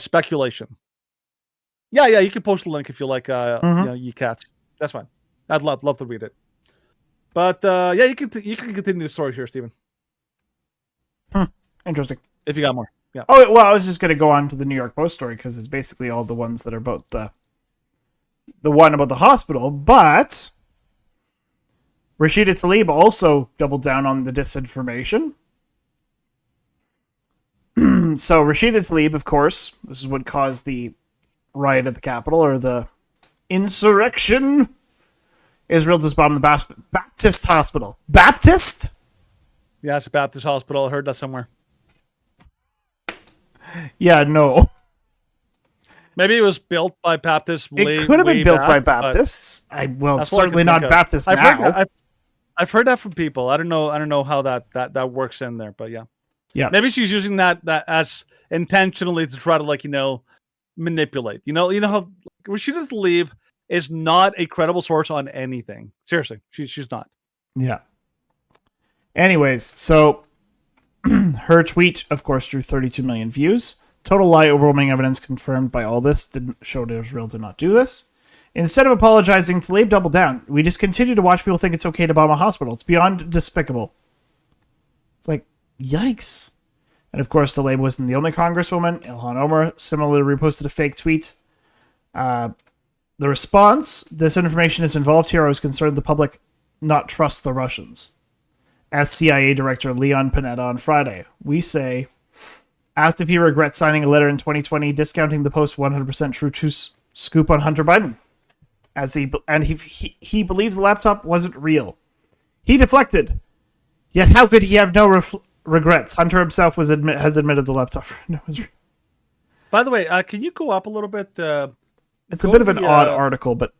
speculation. Yeah, you can post a link if you like. You cats. That's fine. I'd love to read it. But you can continue the story here, Stephen. Interesting. If you got more, yeah. Oh well, I was just going to go on to the New York Post story because it's basically all the ones that are about the one about the hospital, but Rashida Tlaib also doubled down on the disinformation. So Rashida Tlaib, of course, this is what caused the riot at the Capitol, or the insurrection. Israel just bombed the Baptist hospital. Baptist? Yeah, it's a Baptist hospital. I heard that somewhere. Yeah, no. Maybe it was built by Baptists. It could have been built by Baptists. Certainly not Baptists now. I've heard that from people. I don't know how that works in there, but yeah. Yeah. Maybe she's using that as intentionally to try to manipulate. You know how Rashida Tlaib is not a credible source on anything. Seriously, she's not. Yeah. Anyways, so her tweet, of course, drew 32 million views. Total lie, overwhelming evidence confirmed by all this. Didn't show Israel did not do this. Instead of apologizing, Tlaib doubled down. We just continue to watch people think it's okay to bomb a hospital. It's beyond despicable. It's like, yikes. And of course, Tlaib wasn't the only congresswoman. Ilhan Omar similarly reposted a fake tweet. The response, this information is involved here. I was concerned the public not trust the Russians. As CIA Director Leon Panetta on Friday. We say, asked if he regrets signing a letter in 2020 discounting the post 100% true scoop on Hunter Biden. He believes the laptop wasn't real. He deflected. Yet how could he have no regrets? Hunter himself has admitted the laptop was real. By the way, can you go up a little bit? It's a bit of an odd article, but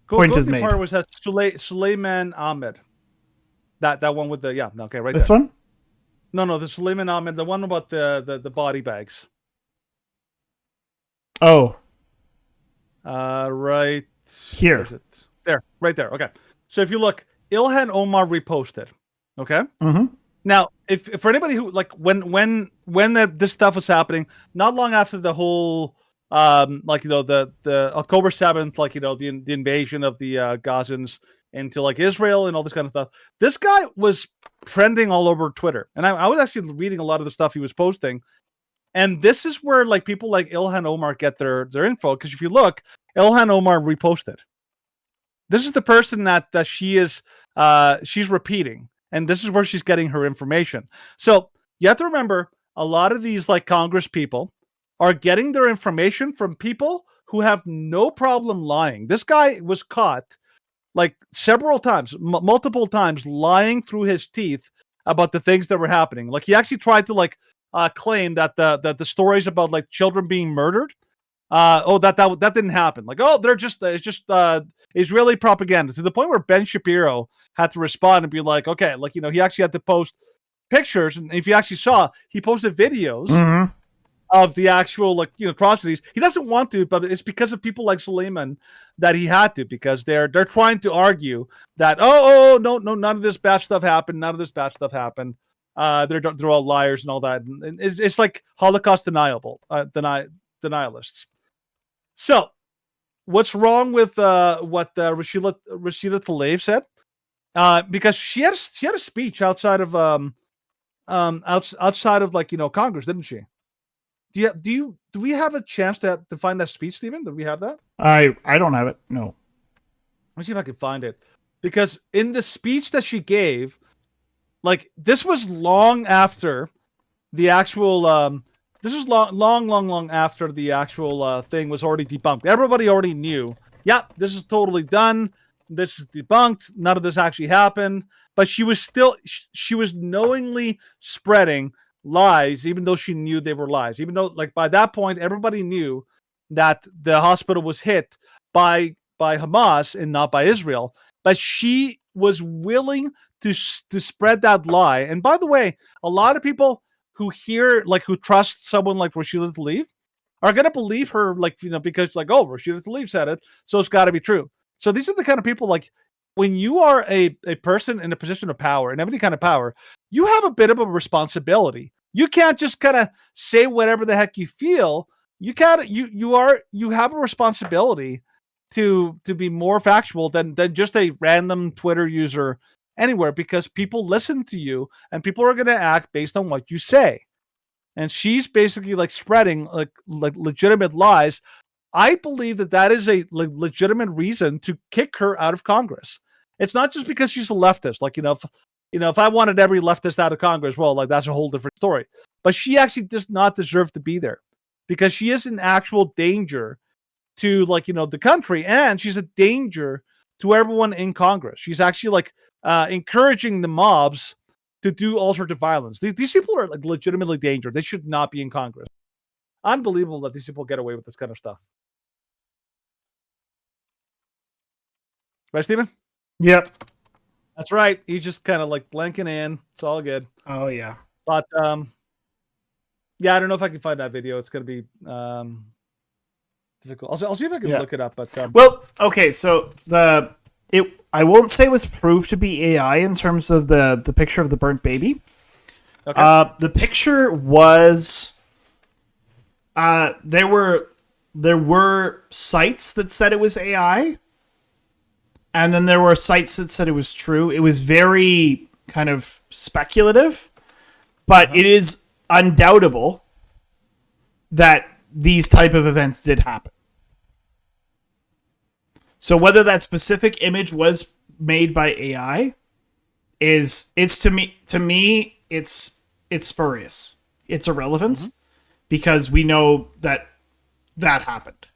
point is made. Part was Suleiman Ahmed. That one with the right. This there. One? No, the Suleiman Ahmed, the one about the body bags. Oh. Right here. There, right there. Okay. So if you look, Ilhan Omar reposted. Okay. Mm-hmm. Now, if for anybody who when this stuff was happening, not long after the whole the October 7th, the invasion of the Gazans into Israel and all this kind of stuff. This guy was trending all over Twitter. And I was actually reading a lot of the stuff he was posting. And this is where people like Ilhan Omar get their info. Because if you look, Ilhan Omar reposted. This is the person that she is she's repeating. And this is where she's getting her information. So you have to remember, a lot of these Congress people are getting their information from people who have no problem lying. This guy was caught several times, multiple times, lying through his teeth about the things that were happening. He actually tried to claim that the stories about children being murdered, that didn't happen. It's just Israeli propaganda, to the point where Ben Shapiro had to respond and be like, okay, he actually had to post pictures, and if you actually saw, he posted videos. Mm-hmm. Of the actual atrocities. He doesn't want to, but it's because of people like Suleiman that he had to, because they're trying to argue that no, none of this bad stuff happened. They're all liars and all that. And it's like Holocaust denialists. So what's wrong with what Rashida Tlaib said? Because she had a speech outside of Congress, didn't she? Do we have a chance to find that speech, Stephen? Do we have that? I don't have it. No. Let's see if I can find it. Because in the speech that she gave, this was long after the actual this was long after the actual thing was already debunked. Everybody already knew, this is totally done. This is debunked. None of this actually happened. But she was knowingly spreading lies, even though she knew they were lies, even though by that point everybody knew that the hospital was hit by Hamas and not by Israel, but she was willing to spread that lie. And by the way, a lot of people who who trust someone like Rashida Tlaib are going to believe her because Rashida Tlaib said it, so it's got to be true. So these are the kind of people, when you are a person in a position of power, and any kind of power, you have a bit of a responsibility. You can't just kind of say whatever the heck you feel. You have a responsibility to be more factual than just a random Twitter user anywhere, because people listen to you and people are going to act based on what you say. And she's basically spreading legitimate lies. I believe that is a legitimate reason to kick her out of Congress. It's not just because she's a leftist. If I wanted every leftist out of Congress, well, that's a whole different story. But she actually does not deserve to be there, because she is an actual danger to the country, and she's a danger to everyone in Congress. She's actually encouraging the mobs to do all sorts of violence. These people are legitimately dangerous. They should not be in Congress. Unbelievable that these people get away with this kind of stuff. Right, Stephen? Yep. That's right. He's just kind of blanking in. It's all good. Oh, yeah. But, I don't know if I can find that video. It's going to be difficult. I'll see if I can look it up. But well, okay. So I won't say it was proved to be AI in terms of the picture of the burnt baby. Okay. The picture was there were sites that said it was AI, and then there were sites that said it was true. It was very kind of speculative, but it is undoubtable that these type of events did happen. So whether that specific image was made by AI it's to me it's spurious. It's irrelevant because we know that happened.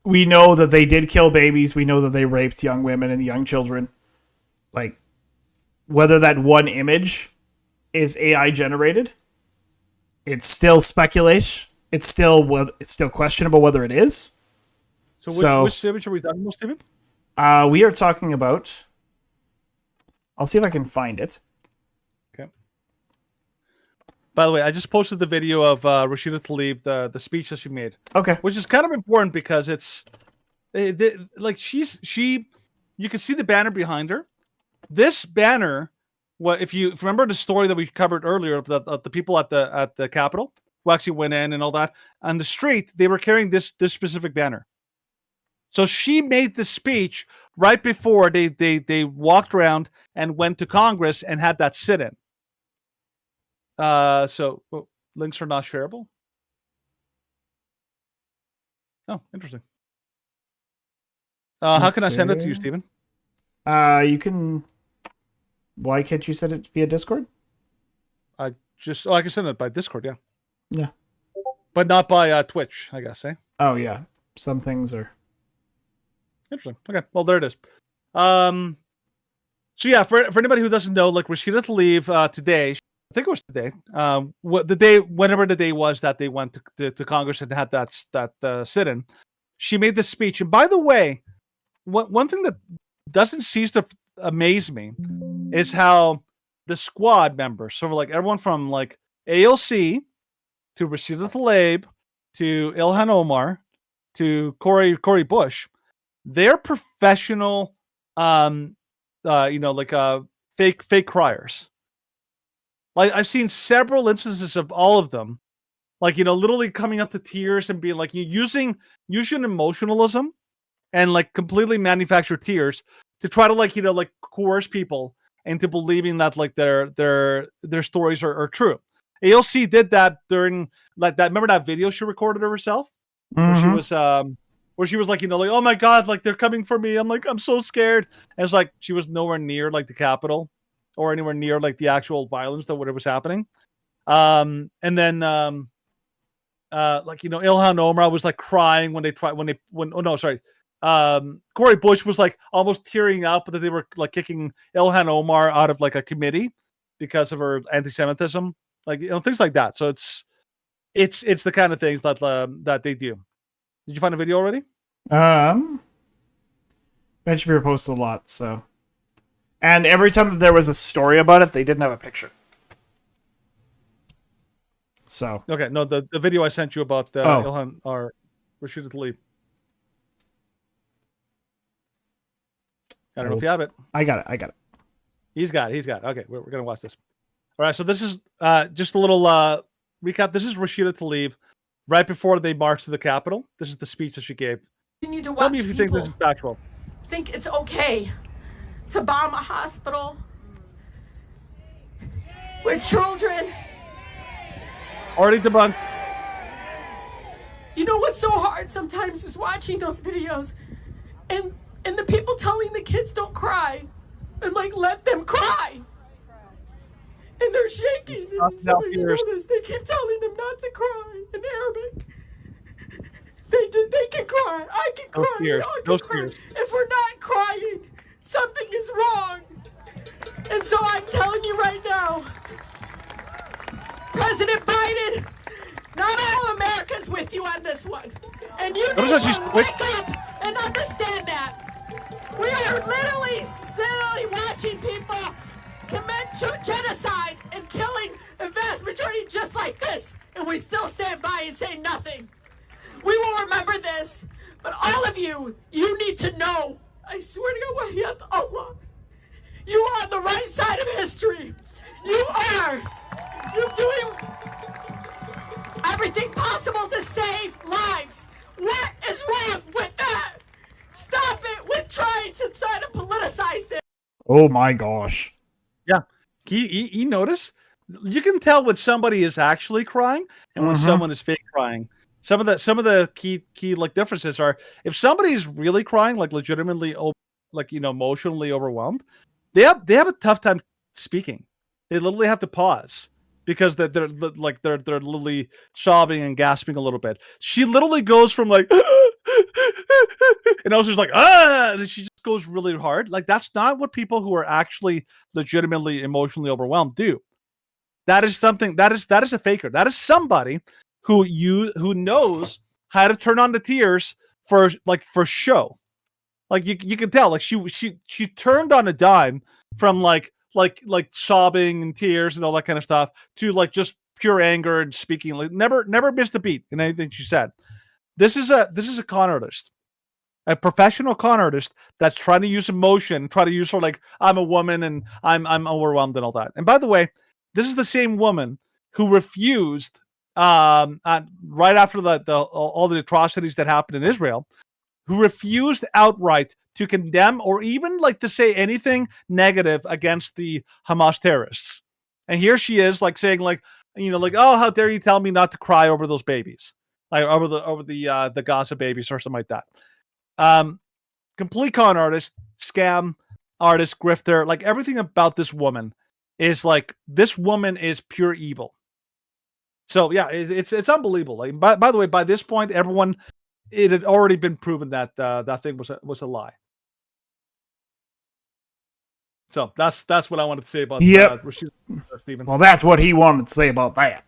We know that they did kill babies. We know that they raped young women and young children. Like, whether that one image is AI generated, it's still speculation. It's still questionable whether it is. So which image are we talking about, Stephen? We are talking about... I'll see if I can find it. Okay. By the way, I just posted the video of Rashida Tlaib, the speech that she made. Okay. Which is kind of important because it's... like, you can see the banner behind her. This banner... if you remember the story that we covered earlier, the people at the Capitol who actually went in and all that, on the street, they were carrying this specific banner. So she made the speech right before they walked around and went to Congress and had that sit-in. Links are not shareable? Oh, interesting. How can I send it to you, Stephen? You can... Why can't you send it via Discord? I can send it by Discord, yeah. Yeah. But not by Twitch, I guess, eh? Oh, yeah. Some things are... Interesting. Okay, well, there it is. So yeah, for anybody who doesn't know, like Rashida Tlaib today, I think it was today, whenever the day was that they went to Congress and had that sit-in, she made this speech. And by the way, one thing that doesn't cease to amaze me is how the squad members, so like everyone from like AOC to Rashida Tlaib to Ilhan Omar to Cori Bush, they're professional, fake criers. Like, I've seen several instances of all of them, like, literally coming up to tears and being like, using emotionalism and like completely manufactured tears to try to coerce people into believing that like their stories are true. AOC did that during like that. Remember that video she recorded of herself where she was like, oh my God, like they're coming for me. I'm like, I'm so scared. And it's like she was nowhere near like the Capitol or anywhere near like the actual violence that whatever was happening. And then Ilhan Omar was like crying Cori Bush was like almost tearing up that they were like kicking Ilhan Omar out of like a committee because of her anti-Semitism, like things like that. So it's the kind of things that they do. Did you find a video already? Ben Shapiro posted a lot, so. And every time that there was a story about it, they didn't have a picture. So. Okay, no, the video I sent you about Ilhan or Rashida Tlaib. I don't know if you have it. I got it. He's got it. Okay, we're going to watch this. All right, so this is just a little recap. This is Rashida Tlaib right before they marched to the Capitol. This is the speech that she gave. Tell me if you think this is factual. Think it's okay to bomb a hospital with children. Already debunked. You know what's so hard sometimes is watching those videos and the people telling the kids don't cry and like let them cry. And they're shaking. And somebody knows this. They keep telling them not to cry in Arabic. They can cry. I can cry. We all can cry. If we're not crying, something is wrong. And so I'm telling you right now, President Biden, not all America's with you on this one. And you need to wake up and understand that. We are literally watching people commit genocide and killing a vast majority just like this. And we still stand by and say nothing. We will remember this, But all of you, you need to know, I swear to God, Wahiyat Allah, you are on the right side of history. You are. You're doing everything possible to save lives. What is wrong with that? Stop it with trying to politicize this. Oh my gosh. Yeah. You notice? You can tell when somebody is actually crying and when someone is fake crying. Some of the key like differences are if somebody's really crying, like legitimately, like emotionally overwhelmed, they have a tough time speaking. They literally have to pause because they're literally sobbing and gasping a little bit. She literally goes from like, and I was just like, and she just goes really hard. Like that's not what people who are actually legitimately emotionally overwhelmed do. That is something that is a faker. That is somebody who knows how to turn on the tears for show. Like you can tell, like she turned on a dime from like sobbing and tears and all that kind of stuff to like just pure anger and speaking. Like never missed a beat in anything she said. This is a con artist, a professional con artist that's trying to use emotion, try to use her like I'm a woman and I'm overwhelmed and all that. And by the way, this is the same woman who refused right after all the atrocities that happened in Israel, who refused outright to condemn or even like to say anything negative against the Hamas terrorists. And here she is like saying like, oh, how dare you tell me not to cry over those babies, like over the Gaza babies or something like that. Complete con artist, scam artist, grifter, like everything about this woman is like, this woman is pure evil. So yeah, it's unbelievable. Like by the way, by this point, it had already been proven that that thing was a lie. So that's what I wanted to say about Stephen. Well, that's what he wanted to say about that.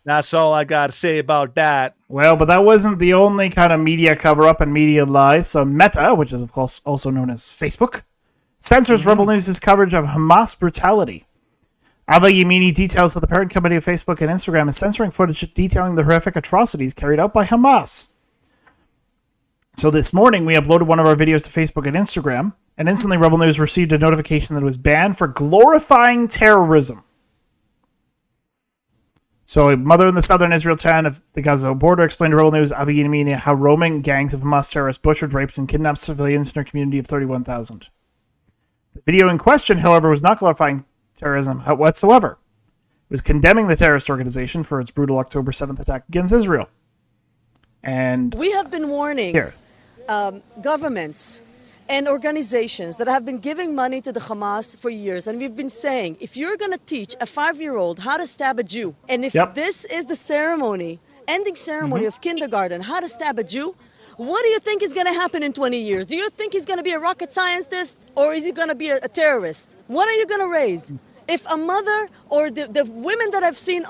That's all I got to say about that. Well, but that wasn't the only kind of media cover-up and media lies. So Meta, which is of course also known as Facebook, censors Rebel News' coverage of Hamas brutality. Ava Yemini details that the parent company of Facebook and Instagram is censoring footage detailing the horrific atrocities carried out by Hamas. So this morning, we uploaded one of our videos to Facebook and Instagram, and instantly Rebel News received a notification that it was banned for glorifying terrorism. So a mother in the southern Israel town of the Gaza border explained to Rebel News, Ava Yemini, how roaming gangs of Hamas terrorists butchered, raped, and kidnapped civilians in her community of 31,000. The video in question, however, was not glorifying terrorism whatsoever. It was condemning the terrorist organization for its brutal October 7th attack against Israel. And we have been warning governments and organizations that have been giving money to the Hamas for years, and we've been saying, if you're going to teach a 5-year-old how to stab a Jew, and if this is the ceremony, ending ceremony of kindergarten, how to stab a Jew, what do you think is going to happen in 20 years? Do you think he's going to be a rocket scientist, or is he going to be a terrorist? What are you going to raise? If a mother or the women that I've seen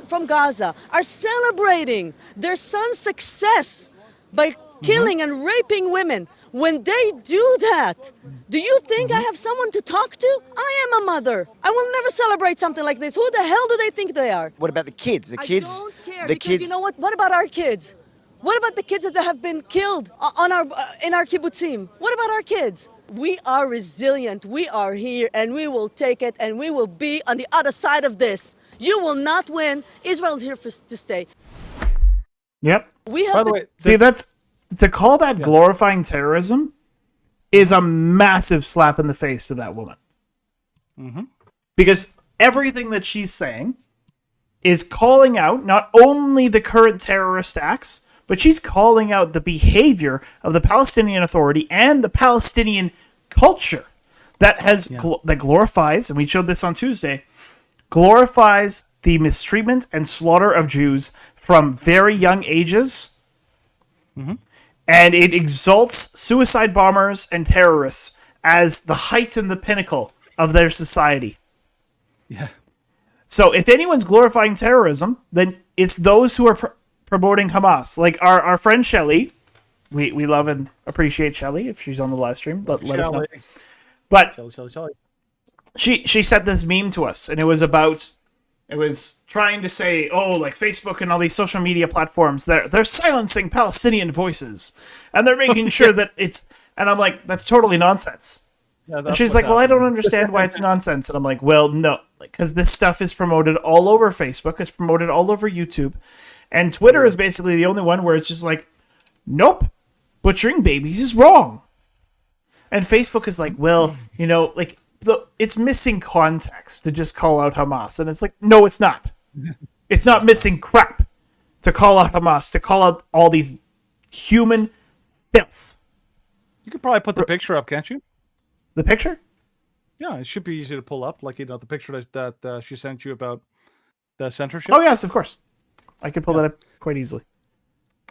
from Gaza are celebrating their son's success by killing and raping women, when they do that, do you think I have someone to talk to? I am a mother. I will never celebrate something like this. Who the hell do they think they are? What about the kids? The kids? I don't care, because you know what? What about our kids? What about the kids that have been killed in our kibbutzim? What about our kids? We are resilient. We are here, and we will take it, and we will be on the other side of this. You will not win. Israel's here to stay. Yep. We have. By the way, see, that's to call that glorifying terrorism is a massive slap in the face to that woman. Because everything that she's saying is calling out not only the current terrorist acts, but she's calling out the behavior of the Palestinian Authority and the Palestinian culture that has that glorifies, and we showed this on Tuesday, glorifies the mistreatment and slaughter of Jews from very young ages, and it exalts suicide bombers and terrorists as the height and the pinnacle of their society. Yeah. So if anyone's glorifying terrorism, then it's those who are promoting Hamas. Like our friend Shelly, we love and appreciate Shelly. If she's on the live stream, let us know. But Shelly. she sent this meme to us, and it was about It was trying to say, oh, like Facebook and all these social media platforms, they're silencing Palestinian voices, and they're making sure that it's. And I'm like, that's totally nonsense. Yeah, and she's like, well, I don't understand why it's nonsense. And I'm like, well, no, because this stuff is promoted all over Facebook. It's promoted all over YouTube. And Twitter is basically the only one where it's just like, nope, butchering babies is wrong. And Facebook is like, well, you know, like, it's missing context to just call out Hamas. And it's like, no, it's not. It's not missing crap to call out Hamas, to call out all these human filth. You could probably put the picture up, can't you? The picture? Yeah, it should be easy to pull up. Like, you know, the picture that she sent you about the censorship. Oh, yes, of course. I could pull that up quite easily.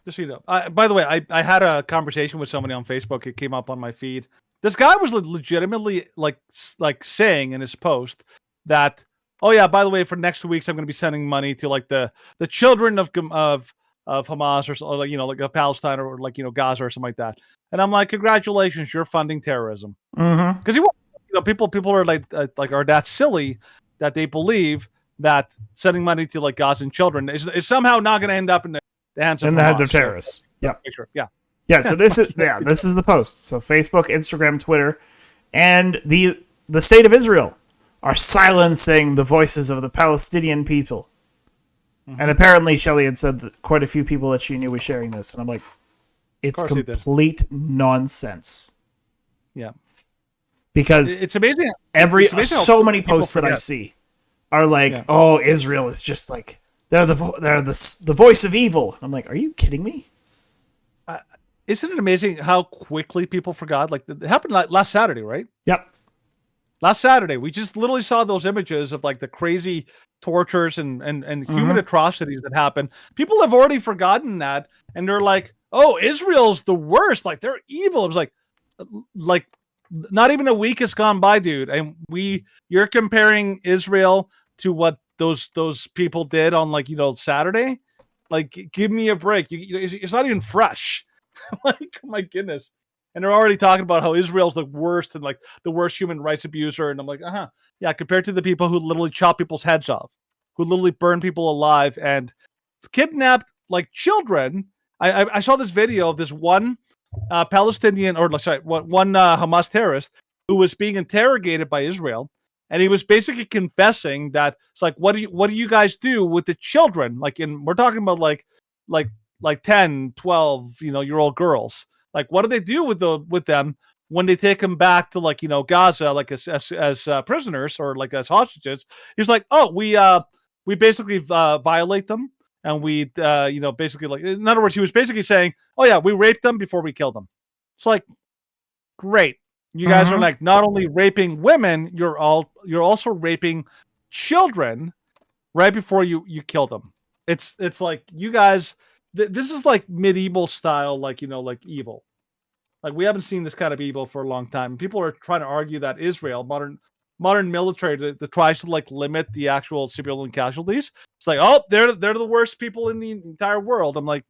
Just so you know. By the way, I had a conversation with somebody on Facebook. It came up on my feed. This guy was legitimately like saying in his post that, oh yeah, by the way, for next 2 weeks I'm going to be sending money to like the children of Hamas or like, you know, like of Palestine or like, you know, Gaza or something like that. And I'm like, congratulations, you're funding terrorism. Because you know, people are like are that silly that they believe that sending money to like Gazan children is somehow not going to end up in the hands of in Hamas. The hands of terrorists. Yeah. Yeah. Yeah, so this is this is the post. So Facebook, Instagram, Twitter, and the state of Israel are silencing the voices of the Palestinian people. And apparently Shelley had said that quite a few people that she knew were sharing this, and I'm like, it's complete nonsense. Yeah. Because it's amazing. So many posts that I see are like, oh, Israel is just like they're the voice of evil. I'm like, are you kidding me? Isn't it amazing how quickly people forgot? Like, it happened last Saturday, right? Yep. Last Saturday, we just literally saw those images of like the crazy tortures and human atrocities that happened. People have already forgotten that, and they're like, "Oh, Israel's the worst. Like, they're evil." It was like not even a week has gone by, dude, and you're comparing Israel to what those people did on, like, you know, Saturday. Like, give me a break. It's not even fresh. Like, my goodness. And they're already talking about how Israel's the worst and like the worst human rights abuser. And I'm like, yeah, compared to the people who literally chop people's heads off, who literally burn people alive and kidnapped like children. I saw this video of this one Palestinian one Hamas terrorist who was being interrogated by Israel. And he was basically confessing that it's like, what do you guys do with the children? Like, we're talking about like 10, 12, you know, year old girls. Like, what do they do with them when they take them back to, like, you know, Gaza, like as prisoners or like as hostages? He's like, oh, we basically violate them, and we you know, basically, like, in other words, he was basically saying, oh yeah, we raped them before we killed them. It's like, great, you guys are like not only raping women, you're also raping children right before you kill them. It's like, you guys. This is like medieval style, like, you know, like evil. Like, we haven't seen this kind of evil for a long time. People are trying to argue that Israel, modern military, that tries to like limit the actual civilian casualties. It's like, oh, they're the worst people in the entire world. I'm like,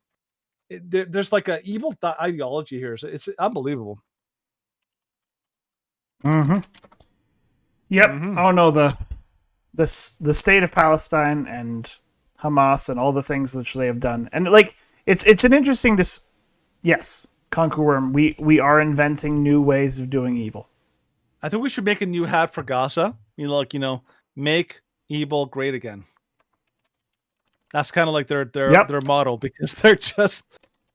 there's like an evil ideology here. So it's unbelievable. Yep. Oh no, the state of Palestine and Hamas and all the things which they have done, and like it's an interesting yes, Conquer Worm, we are inventing new ways of doing evil. I think we should make a new hat for Gaza. You know, like, you know, make evil great again. That's kind of like their motto, because they're just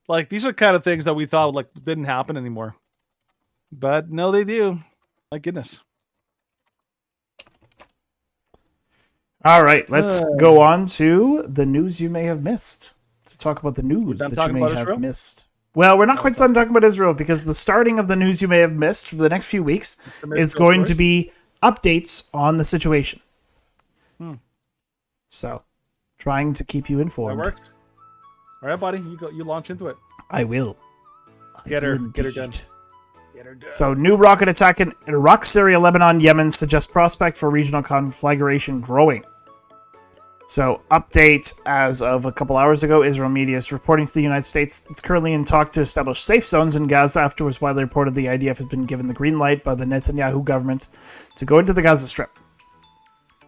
like, these are kind of things that we thought like didn't happen anymore, but no, they do. My goodness. All right, let's go on to the news you may have missed. To talk about the news that you may have missed. Well, we're not quite done talking about Israel, because the starting of the news you may have missed for the next few weeks is going to be updates on the situation. So, trying to keep you informed. That works. All right, buddy, you launch into it. I will. Get her done. So, new rocket attack in Iraq, Syria, Lebanon, Yemen suggests prospect for regional conflagration growing. So, update as of a couple hours ago, Israel media is reporting to the United States it's currently in talk to establish safe zones in Gaza after it was widely reported the IDF has been given the green light by the Netanyahu government to go into the Gaza Strip.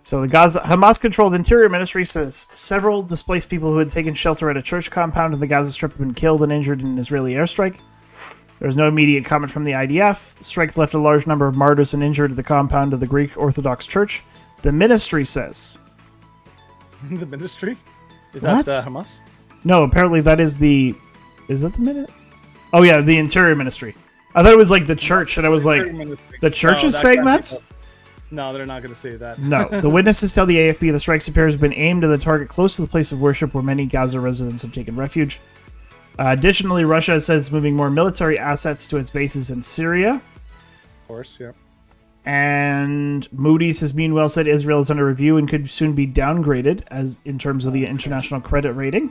So the Gaza Hamas-controlled Interior Ministry says several displaced people who had taken shelter at a church compound in the Gaza Strip have been killed and injured in an Israeli airstrike. There was no immediate comment from the IDF. The strike left a large number of martyrs and injured at the compound of the Greek Orthodox Church. The ministry says. The ministry? Is what? that Hamas? No, apparently that is the... Is that the minute? Oh yeah, the Interior Ministry. I thought it was like the church, and I was like, the church is saying that? No, they're not going to say that. No. The witnesses tell the AFP the strikes appears have been aimed at the target close to the place of worship where many Gaza residents have taken refuge. Additionally, Russia has said it's moving more military assets to its bases in Syria. Of course, yeah. And Moody's has meanwhile said Israel is under review and could soon be downgraded as in terms of the international credit rating.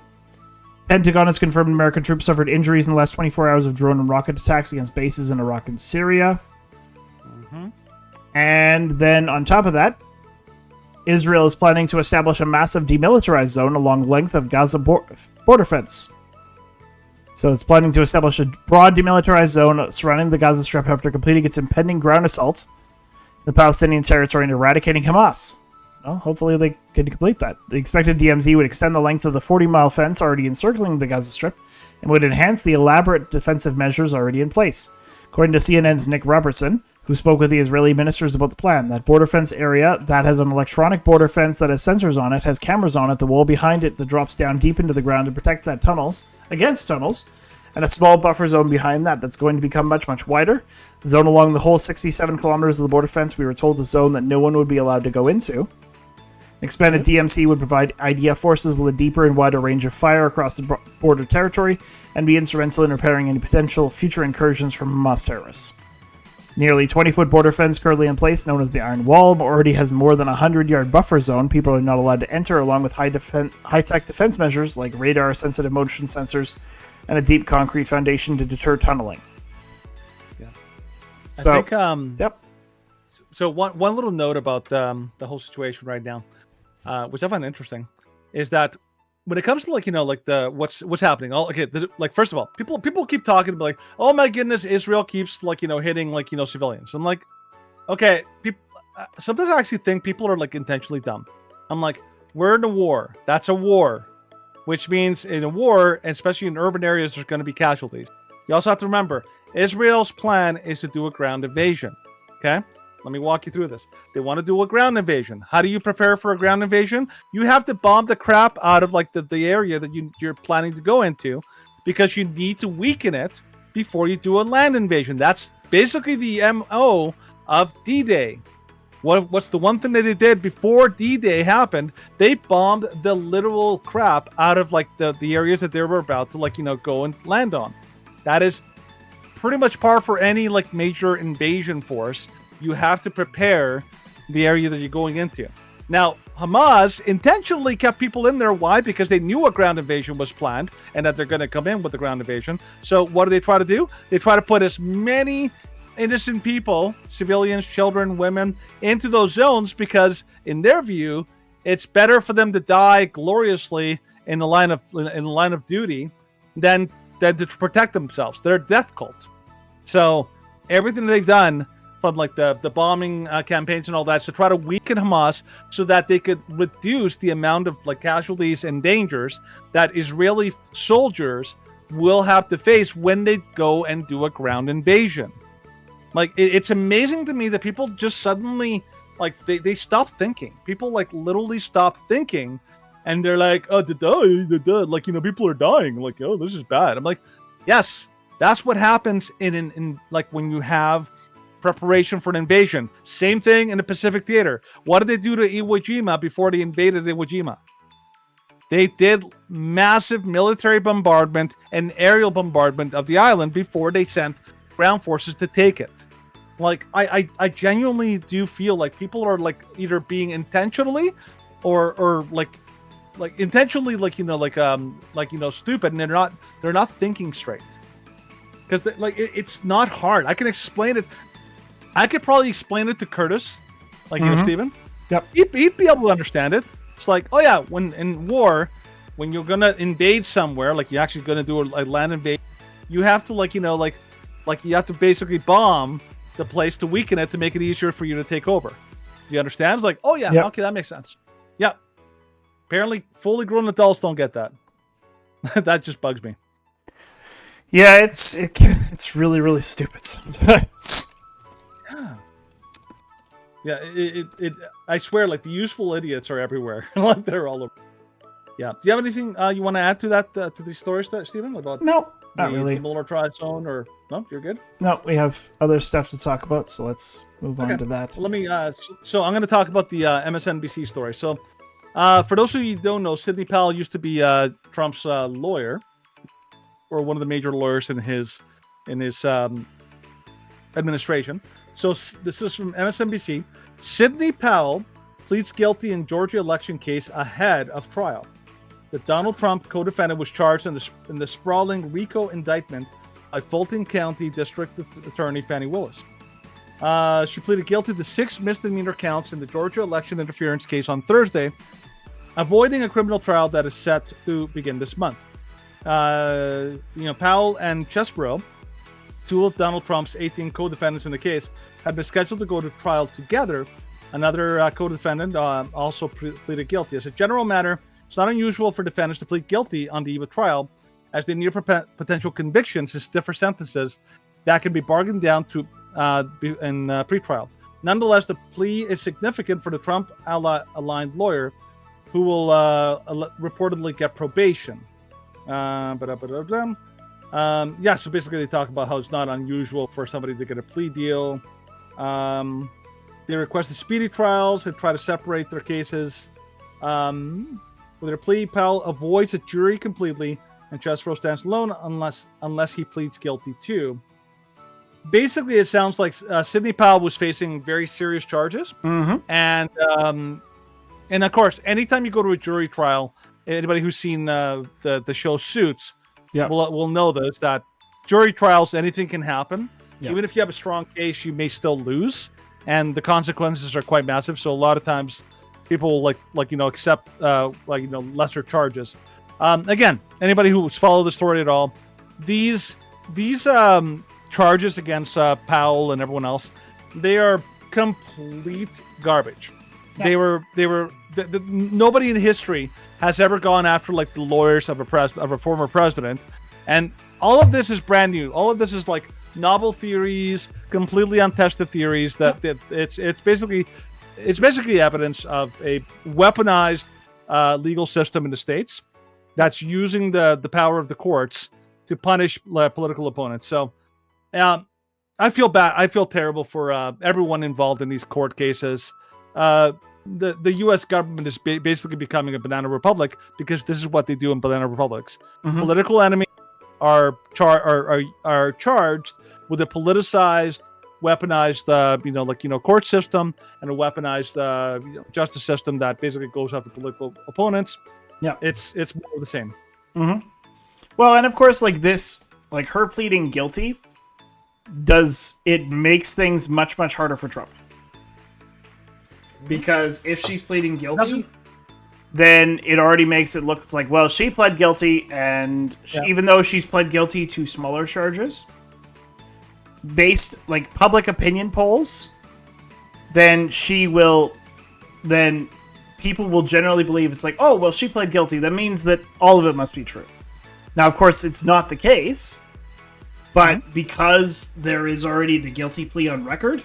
Pentagon has confirmed American troops suffered injuries in the last 24 hours of drone and rocket attacks against bases in Iraq and Syria. Mm-hmm. And then on top of that, Israel is planning to establish a massive demilitarized zone along the length of Gaza border fence. So it's planning to establish a broad demilitarized zone surrounding the Gaza Strip after completing its impending ground assault in the Palestinian territory and eradicating Hamas. Well, hopefully they can complete that. The expected DMZ would extend the length of the 40-mile fence already encircling the Gaza Strip and would enhance the elaborate defensive measures already in place. According to CNN's Nick Robertson, who spoke with the Israeli ministers about the plan, that border fence area that has an electronic border fence that has sensors on it, has cameras on it, the wall behind it that drops down deep into the ground to protect that against tunnels, and a small buffer zone behind that that's going to become much, much wider. The zone along the whole 67 kilometers of the border fence, we were told, a zone that no one would be allowed to go into. An expanded DMC would provide IDF forces with a deeper and wider range of fire across the border territory and be instrumental in repairing any potential future incursions from Hamas terrorists. Nearly 20-foot border fence currently in place, known as the Iron Wall, already has more than a 100-yard buffer zone people are not allowed to enter, along with high-tech defense measures like radar-sensitive motion sensors and a deep concrete foundation to deter tunneling. Yeah. So, I think, yep. So one little note about the whole situation right now, which I find interesting, is that when it comes to what's happening, first of all, people keep talking about like, oh my goodness, Israel keeps hitting civilians. I'm like, okay, sometimes I actually think people are intentionally dumb. I'm like, we're in a war. That's a war, which means in a war, and especially in urban areas, there's going to be casualties. You also have to remember, Israel's plan is to do a ground invasion. Okay. Let me walk you through this. They want to do a ground invasion. How do you prepare for a ground invasion? You have to bomb the crap out of the area that you're planning to go into, because you need to weaken it before you do a land invasion. That's basically the MO of D-Day. What's the one thing that they did before D-Day happened? They bombed the literal crap out of the areas that they were about to go and land on. That is pretty much par for any major invasion force. You have to prepare the area that you're going into. Now, Hamas intentionally kept people in there. Why? Because they knew a ground invasion was planned and that they're going to come in with the ground invasion. So what do they try to do? They try to put as many innocent people, civilians, children, women, into those zones because, in their view, it's better for them to die gloriously in the line of duty than to protect themselves. They're a death cult. So everything they've done from the bombing campaigns and all that, to try to weaken Hamas so that they could reduce the amount of casualties and dangers that Israeli soldiers will have to face when they go and do a ground invasion. It's amazing to me that people just suddenly they stop thinking. People literally stop thinking, and they're like, oh, people are dying. Oh, this is bad. I'm like, yes, that's what happens in when you have preparation for an invasion. Same thing in the Pacific Theater. What did they do to Iwo Jima before they invaded Iwo Jima? They did massive military bombardment and aerial bombardment of the island before they sent ground forces to take it. I genuinely do feel like people are either being intentionally or intentionally stupid, and they're not thinking straight. Because it's not hard. I can explain it. I could probably explain it to Curtis, Steven. Yep. He'd be able to understand it. It's oh yeah, when in war, when you're gonna invade somewhere, you're actually gonna do a land invasion, you have to you have to basically bomb the place to weaken it to make it easier for you to take over. Do you understand? It's like, oh yeah, okay, that makes sense. Yeah. Apparently, fully grown adults don't get that. That just bugs me. Yeah, it's really, really stupid sometimes. Yeah, it I swear, like the useful idiots are everywhere. Like they're all over. Yeah. Do you have anything you want to add to that to these stories, Stephen? About no, not really. The Mueller trial zone, or no? You're good. No, we have other stuff to talk about, so let's move on to that. Well, let me. So I'm going to talk about the MSNBC story. So, for those of you who don't know, Sidney Powell used to be Trump's lawyer, or one of the major lawyers in his administration. So this is from MSNBC. Sidney Powell pleads guilty in Georgia election case ahead of trial. The Donald Trump co-defendant was charged in the sprawling RICO indictment by Fulton County District Attorney Fani Willis. She pleaded guilty to 6 misdemeanor counts in the Georgia election interference case on Thursday, avoiding a criminal trial that is set to begin this month. Powell and Chesbrough, 2 of Donald Trump's 18 co-defendants in the case, had been scheduled to go to trial together. Another co-defendant also pleaded guilty. As a general matter, it's not unusual for defendants to plead guilty on the eve of trial, as they near potential convictions and stiffer sentences that can be bargained down to in pretrial. Nonetheless, the plea is significant for the Trump-aligned lawyer, who will reportedly get probation. So basically they talk about how it's not unusual for somebody to get a plea deal. They requested speedy trials and try to separate their cases. With their plea, Powell avoids a jury completely, and Chesbrough stands alone unless he pleads guilty too. Basically, it sounds like Sidney Powell was facing very serious charges, and of course, anytime you go to a jury trial, anybody who's seen the show Suits, will know this, that jury trials, anything can happen. Even if you have a strong case, you may still lose, and the consequences are quite massive. So a lot of times, people will accept lesser charges. Again, anybody who's followed the story at all, these charges against Powell and everyone else, they are complete garbage. Yeah. Nobody in history has ever gone after like the lawyers of a former president, and all of this is brand new. All of this is like novel theories, completely untested theories. That it's basically evidence of a weaponized legal system in the States that's using the power of the courts to punish political opponents. So I feel bad. I feel terrible for everyone involved in these court cases. The U.S. government is basically becoming a banana republic because this is what they do in banana republics. Political enemies are charged with a politicized, weaponized, court system and a weaponized justice system that basically goes after political opponents. Yeah, it's more of the same. Well, and of course, like this, like her pleading guilty, it makes things much, much harder for Trump. Because if she's pleading guilty, then it already makes it look like, well, she pled guilty, and even though she's pled guilty to smaller charges, based like public opinion polls, then people will generally believe it's like, oh, well, she pled guilty. That means that all of it must be true. Now, of course, it's not the case, but because there is already the guilty plea on record,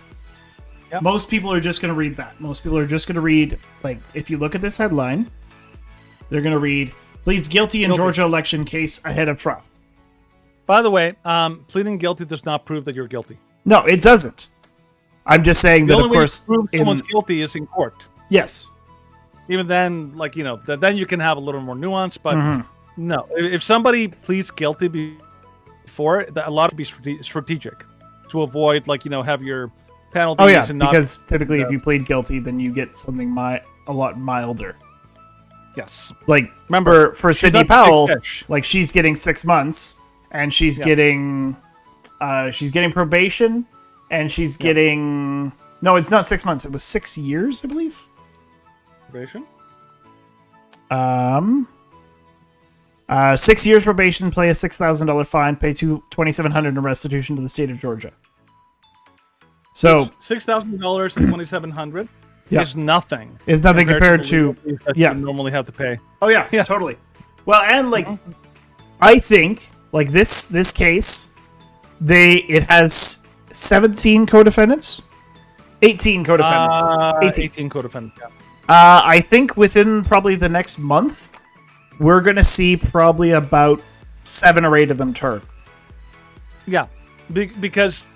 most people are just going to read that. Most people are just going to read, like, if you look at this headline, they're going to read, pleads guilty in Georgia election case ahead of trial. By the way, pleading guilty does not prove that you're guilty. No, it doesn't. I'm just saying that, of course, the only way to prove someone's guilty is in court. Yes. Even then, then you can have a little more nuance, but no. If somebody pleads guilty before, a lot of it be strategic to avoid, have your penalties. Oh yeah, because typically if you plead guilty, then you get something a lot milder. Yes. Like, remember, for Sidney Powell, like, she's getting 6 months, and she's getting probation, and she's getting... No, it's not 6 months. It was 6 years, I believe. Probation? 6 years probation, pay a $6,000 fine, pay $2,700 in restitution to the state of Georgia. So $6,000 and $2,700. is nothing. Is nothing compared to you normally have to pay. Oh yeah, totally. Well, and like I think like this case, it has 17 co-defendants, 18 co-defendants, 18 co-defendants. Yeah. I think within probably the next month, we're gonna see probably about 7 or 8 of them turn. Yeah, because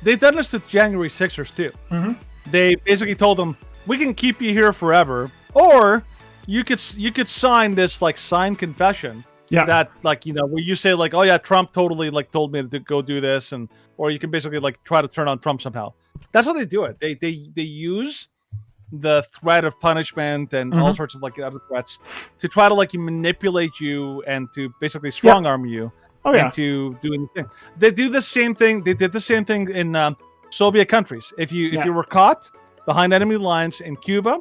they've done this to January 6ers too. Mm-hmm. They basically told them, we can keep you here forever, or you could sign this like signed confession. Yeah. That like where you say like, oh yeah, Trump totally like told me to go do this, and or you can basically like try to turn on Trump somehow. That's how they do it. They use the threat of punishment and all sorts of like other threats to try to like manipulate you and to basically strong arm you into doing the thing. They do the same thing. They did the same thing in Soviet countries. If you were caught behind enemy lines in Cuba,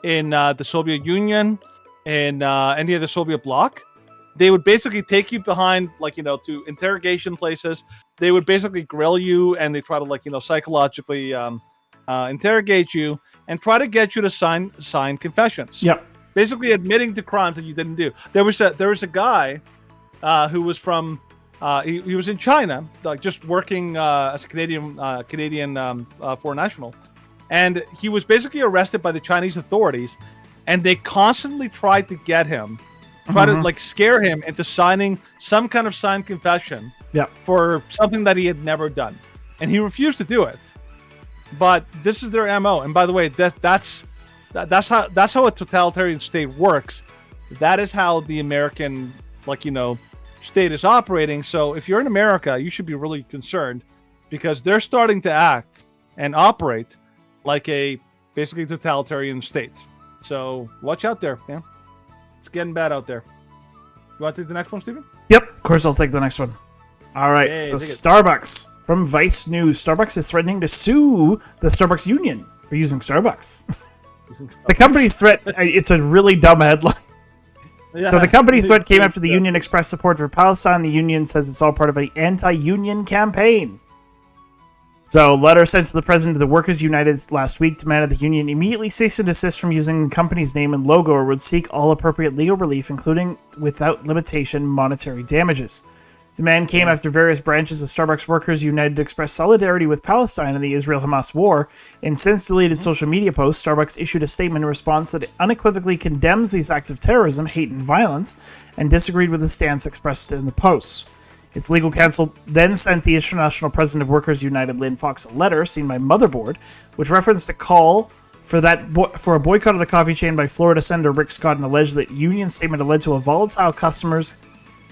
in the Soviet Union, in any of the Soviet bloc, they would basically take you behind, like, to interrogation places. They would basically grill you, and they try to, psychologically interrogate you and try to get you to sign confessions. Yep. Basically admitting to crimes that you didn't do. There was a guy who was from he was in China, like just working as a Canadian foreign national, and he was basically arrested by the Chinese authorities, and they constantly tried to get him. Try to like scare him into signing some kind of signed confession for something that he had never done, and he refused to do it. But this is their MO, and by the way, that's how a totalitarian state works. That is how the American state is operating. So if you're in America, you should be really concerned, because they're starting to act and operate like a basically totalitarian state. So watch out there, man. It's getting bad out there. You want to take the next one, Steven? Yep, of course I'll take the next one. All right, so Starbucks. From Vice News, Starbucks is threatening to sue the Starbucks union for using Starbucks. The company's threat, it's a really dumb headline. Yeah, so the company's threat came after the union expressed support for Palestine. The union says it's all part of an anti-union campaign. So, a letter sent to the president of the Workers United last week demanded the union immediately cease and desist from using the company's name and logo, or would seek all appropriate legal relief, including, without limitation, monetary damages. Demand came after various branches of Starbucks Workers United expressed solidarity with Palestine in the Israel-Hamas war. In since-deleted social media posts, Starbucks issued a statement in response that unequivocally condemns these acts of terrorism, hate, and violence, and disagreed with the stance expressed in the posts. Its legal counsel then sent the international president of Workers United, Lynn Fox, a letter seen by Motherboard, which referenced a call for a boycott of the coffee chain by Florida Senator Rick Scott, and alleged that union statement had led to volatile customers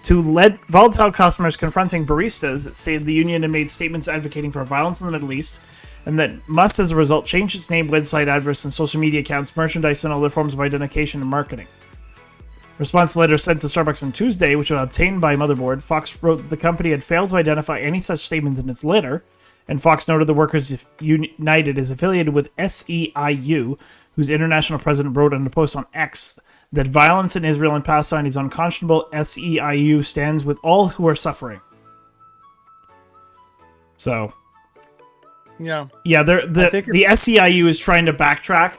confronting baristas. It stated the union had made statements advocating for violence in the Middle East, and that must, as a result, change its name, website address, and social media accounts, merchandise, and other forms of identification and marketing. Response letter sent to Starbucks on Tuesday, which was obtained by Motherboard. Fox wrote that the company had failed to identify any such statements in its letter, and Fox noted the Workers United is affiliated with SEIU, whose international president wrote on a post on X that violence in Israel and Palestine is unconscionable. SEIU stands with all who are suffering. So, the SEIU is trying to backtrack,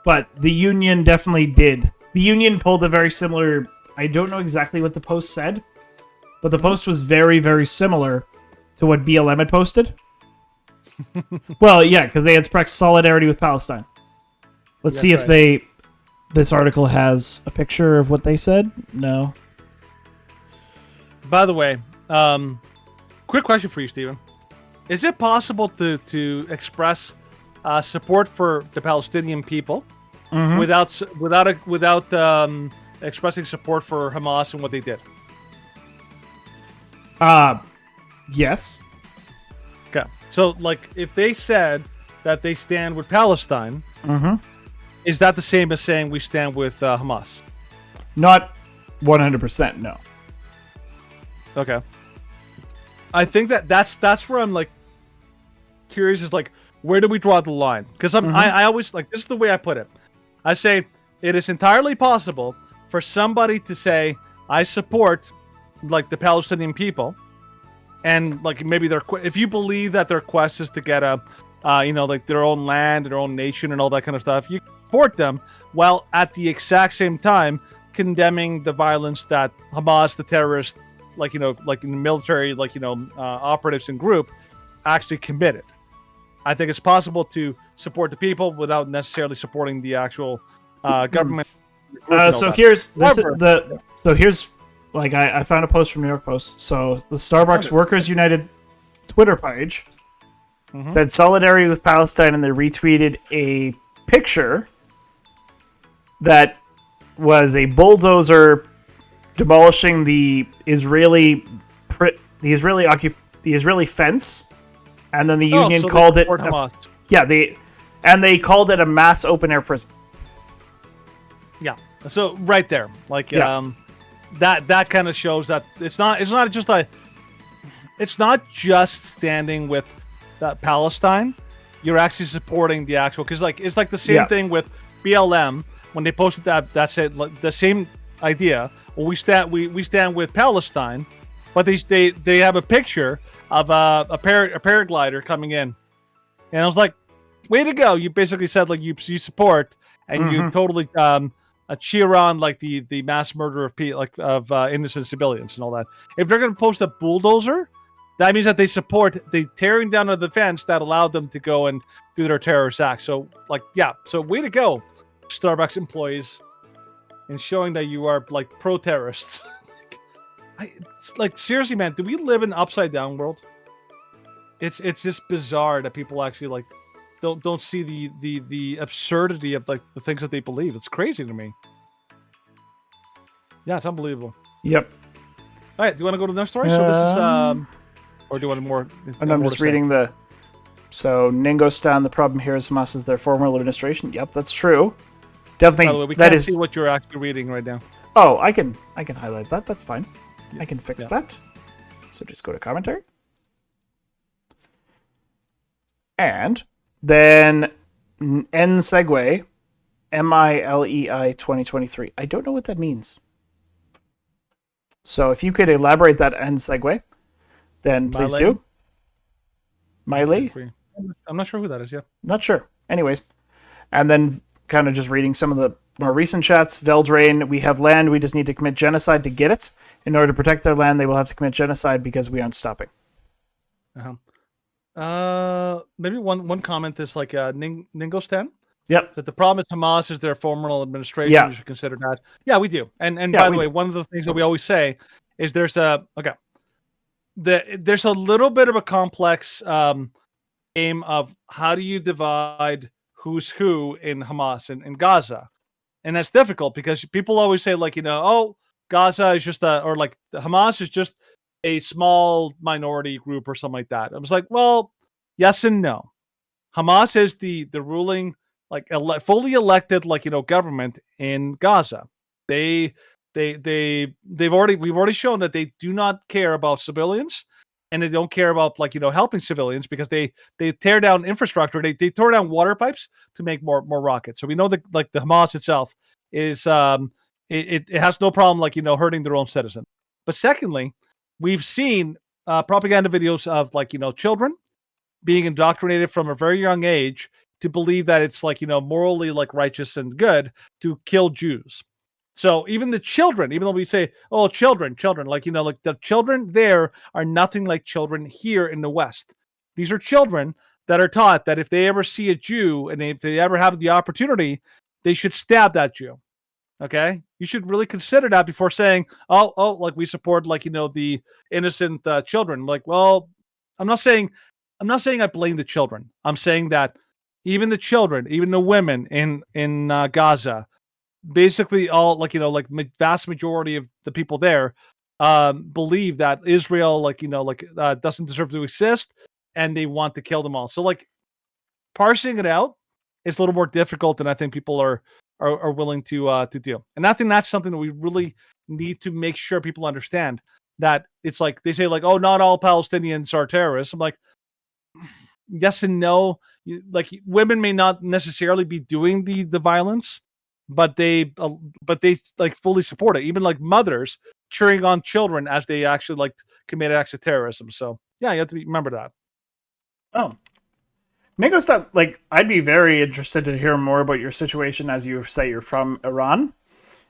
but the union definitely did. The union pulled a very similar... I don't know exactly what the post said, but the post was very, very similar to what BLM had posted. Well, yeah, because they had expressed solidarity with Palestine. Let's see if this article has a picture of what they said. No. By the way, quick question for you, Steven. Is it possible to express support for the Palestinian people without expressing support for Hamas and what they did? Yes. Okay. So, like, if they said that they stand with Palestine, is that the same as saying we stand with Hamas? Not 100%, no. Okay. I think that's where I'm, like, curious, is, like, where do we draw the line? Because I always, like, this is the way I put it. I say it is entirely possible for somebody to say, I support, like, the Palestinian people, and, like, maybe if you believe that their quest is to get a like their own land, their own nation, and all that kind of stuff. You support them while at the exact same time condemning the violence that Hamas, the terrorist, like in the military, operatives and group, actually committed. I think it's possible to support the people without necessarily supporting the actual government. Here's I found a post from New York Post. So the Starbucks Workers United Twitter page said solidarity with Palestine, and they retweeted a picture that was a bulldozer demolishing the Israeli fence, and then the union called it they called it a mass open air prison. Yeah. So right there, that kind of shows that it's not just standing with Palestine. You're actually supporting the actual, because it's like the same thing with BLM when they posted that said the same idea. Well, we stand with Palestine, but they have a picture of a paraglider coming in, and I was like, way to go! You basically said you support and you totally cheer on the mass murder of innocent civilians and all that. If they're going to post a bulldozer, that means that they support the tearing down of the fence that allowed them to go and do their terrorist acts. So so way to go, Starbucks employees, in showing that you are pro-terrorists. Seriously, man, do we live in an upside down world? It's just bizarre that people actually don't see the absurdity of the things that they believe. It's crazy to me. Yeah, it's unbelievable. Yep. All right, do you want to go to the next story? So this is or do you want more? And I'm just reading so Ningostan, the problem here is Hamas is their former administration. Yep, that's true. Definitely. By the way, we can't see what you're actually reading right now. Oh, I can highlight that. That's fine. I can fix that. So just go to commentary. And then N segue, MILEI 2023. I don't know what that means. So if you could elaborate that N segue, then please do. Miley? I'm not sure who that is, yeah. Not sure. Anyways. And then kind of just reading some of the more recent chats. Veldrain, we have land, we just need to commit genocide to get it. In order to protect their land, they will have to commit genocide because we aren't stopping. Maybe one comment is Ningostan. Yep. That the problem is Hamas is their formal administration. Yeah. You should consider that. Yeah, we do. And by the way, one of the things that we always say is there's a little bit of a complex game of how do you divide who's who in Hamas and in Gaza. And that's difficult because people always say Gaza is just Hamas is just a small minority group or something like that. I was like, well, yes and no. Hamas is the ruling fully elected government in Gaza. We've already shown that they do not care about civilians, and they don't care about helping civilians because they tear down infrastructure. They tore down water pipes to make more rockets. So we know that the Hamas itself is it has no problem hurting their own citizens. But secondly, we've seen propaganda videos of children being indoctrinated from a very young age to believe that it's morally righteous and good to kill Jews. So even the children, even though we say, oh, children, the children there are nothing like children here in the West. These are children that are taught that if they ever see a Jew and if they ever have the opportunity, they should stab that Jew. Okay, you should really consider that before saying, oh, we support the innocent children. Well, I'm not saying I blame the children. I'm saying that even the children, even the women in Gaza, basically all vast majority of the people there believe that Israel doesn't deserve to exist, and they want to kill them all. So parsing it out is a little more difficult than I think people are willing to do. And I think that's something that we really need to make sure people understand, that it's they say oh, not all Palestinians are terrorists. I'm like, yes and no. Women may not necessarily be doing the violence, but they fully support it. Even mothers cheering on children as they actually commit acts of terrorism. So yeah, you have to remember that. Oh, Mingo's not like. I'd be very interested to hear more about your situation as you say you're from Iran.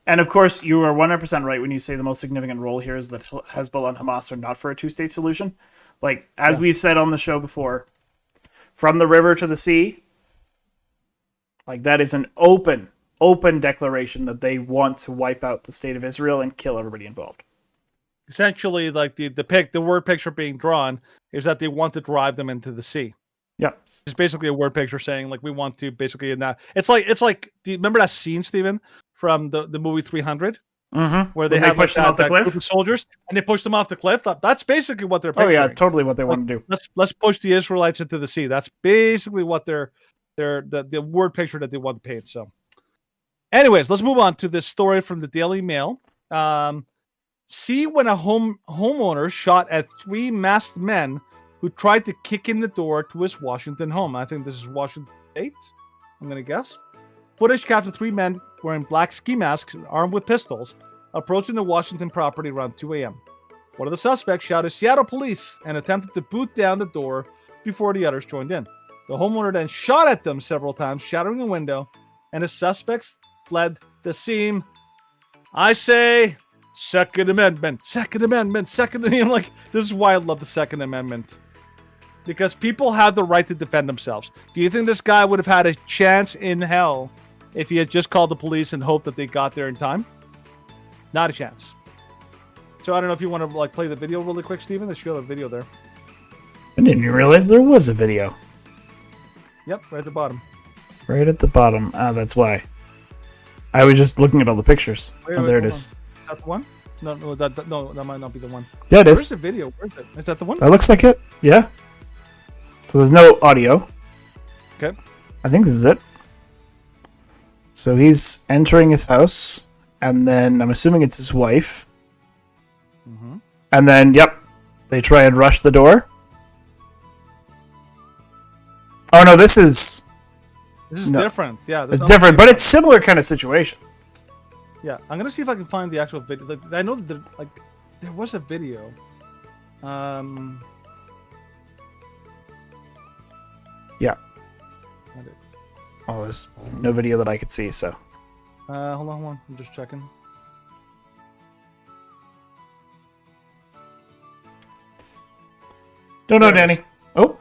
And of course, you are 100% right when you say the most significant role here is that Hezbollah and Hamas are not for a two-state solution. Like, as we've said on the show before, from the river to the sea, like that is an open declaration that they want to wipe out the state of Israel and kill everybody involved. Essentially, like the word picture being drawn is that they want to drive them into the sea. Yeah. It's basically a word picture saying like we want to basically it's like do you remember that scene, Steven, from the movie 300? Mm-hmm. Where they have pushed them off the cliff? Group of soldiers and they push them off the cliff. That's basically what they're picturing. Oh yeah, totally what they want to do. Let's push the Israelites into the sea. That's basically what the word picture that they want to paint. So anyways, let's move on to this story from the Daily Mail. See when a homeowner shot at 3 masked men who tried to kick in the door to his Washington home. I think this is Washington State, I'm going to guess. Footage captured 3 men wearing black ski masks armed with pistols approaching the Washington property around 2 a.m. One of the suspects shouted Seattle police and attempted to boot down the door before the others joined in. The homeowner then shot at them several times, shattering a window, and the suspects fled the scene. I say, Second Amendment, Second Amendment, Second Amendment. Like, this is why I love the Second Amendment. Because people have the right to defend themselves. Do you think this guy would have had a chance in hell if he had just called the police and hoped that they got there in time? Not a chance. So I don't know if you want to like play the video really quick, Steven. They show a video there. I didn't even realize there was a video. Yep, right at the bottom. Right at the bottom. Ah, that's why. I was just looking at all the pictures. Wait, there it is. Is that the one? No, that might not be the one. Yeah, it is. Where's the video? Where is it? Is that the one? That looks like it. Yeah. So there's no audio. Okay. I think this is it. So he's entering his house, and then I'm assuming it's his wife. Mm-hmm. And then, yep, they try and rush the door. Oh no, this is different. Yeah, it's different, but it's similar kind of situation. Yeah, I'm gonna see if I can find the actual video. Like, I know that there was a video. Yeah. Oh, there's no video that I could see. So. Hold on. I'm just checking. Don't know, Danny. Oh.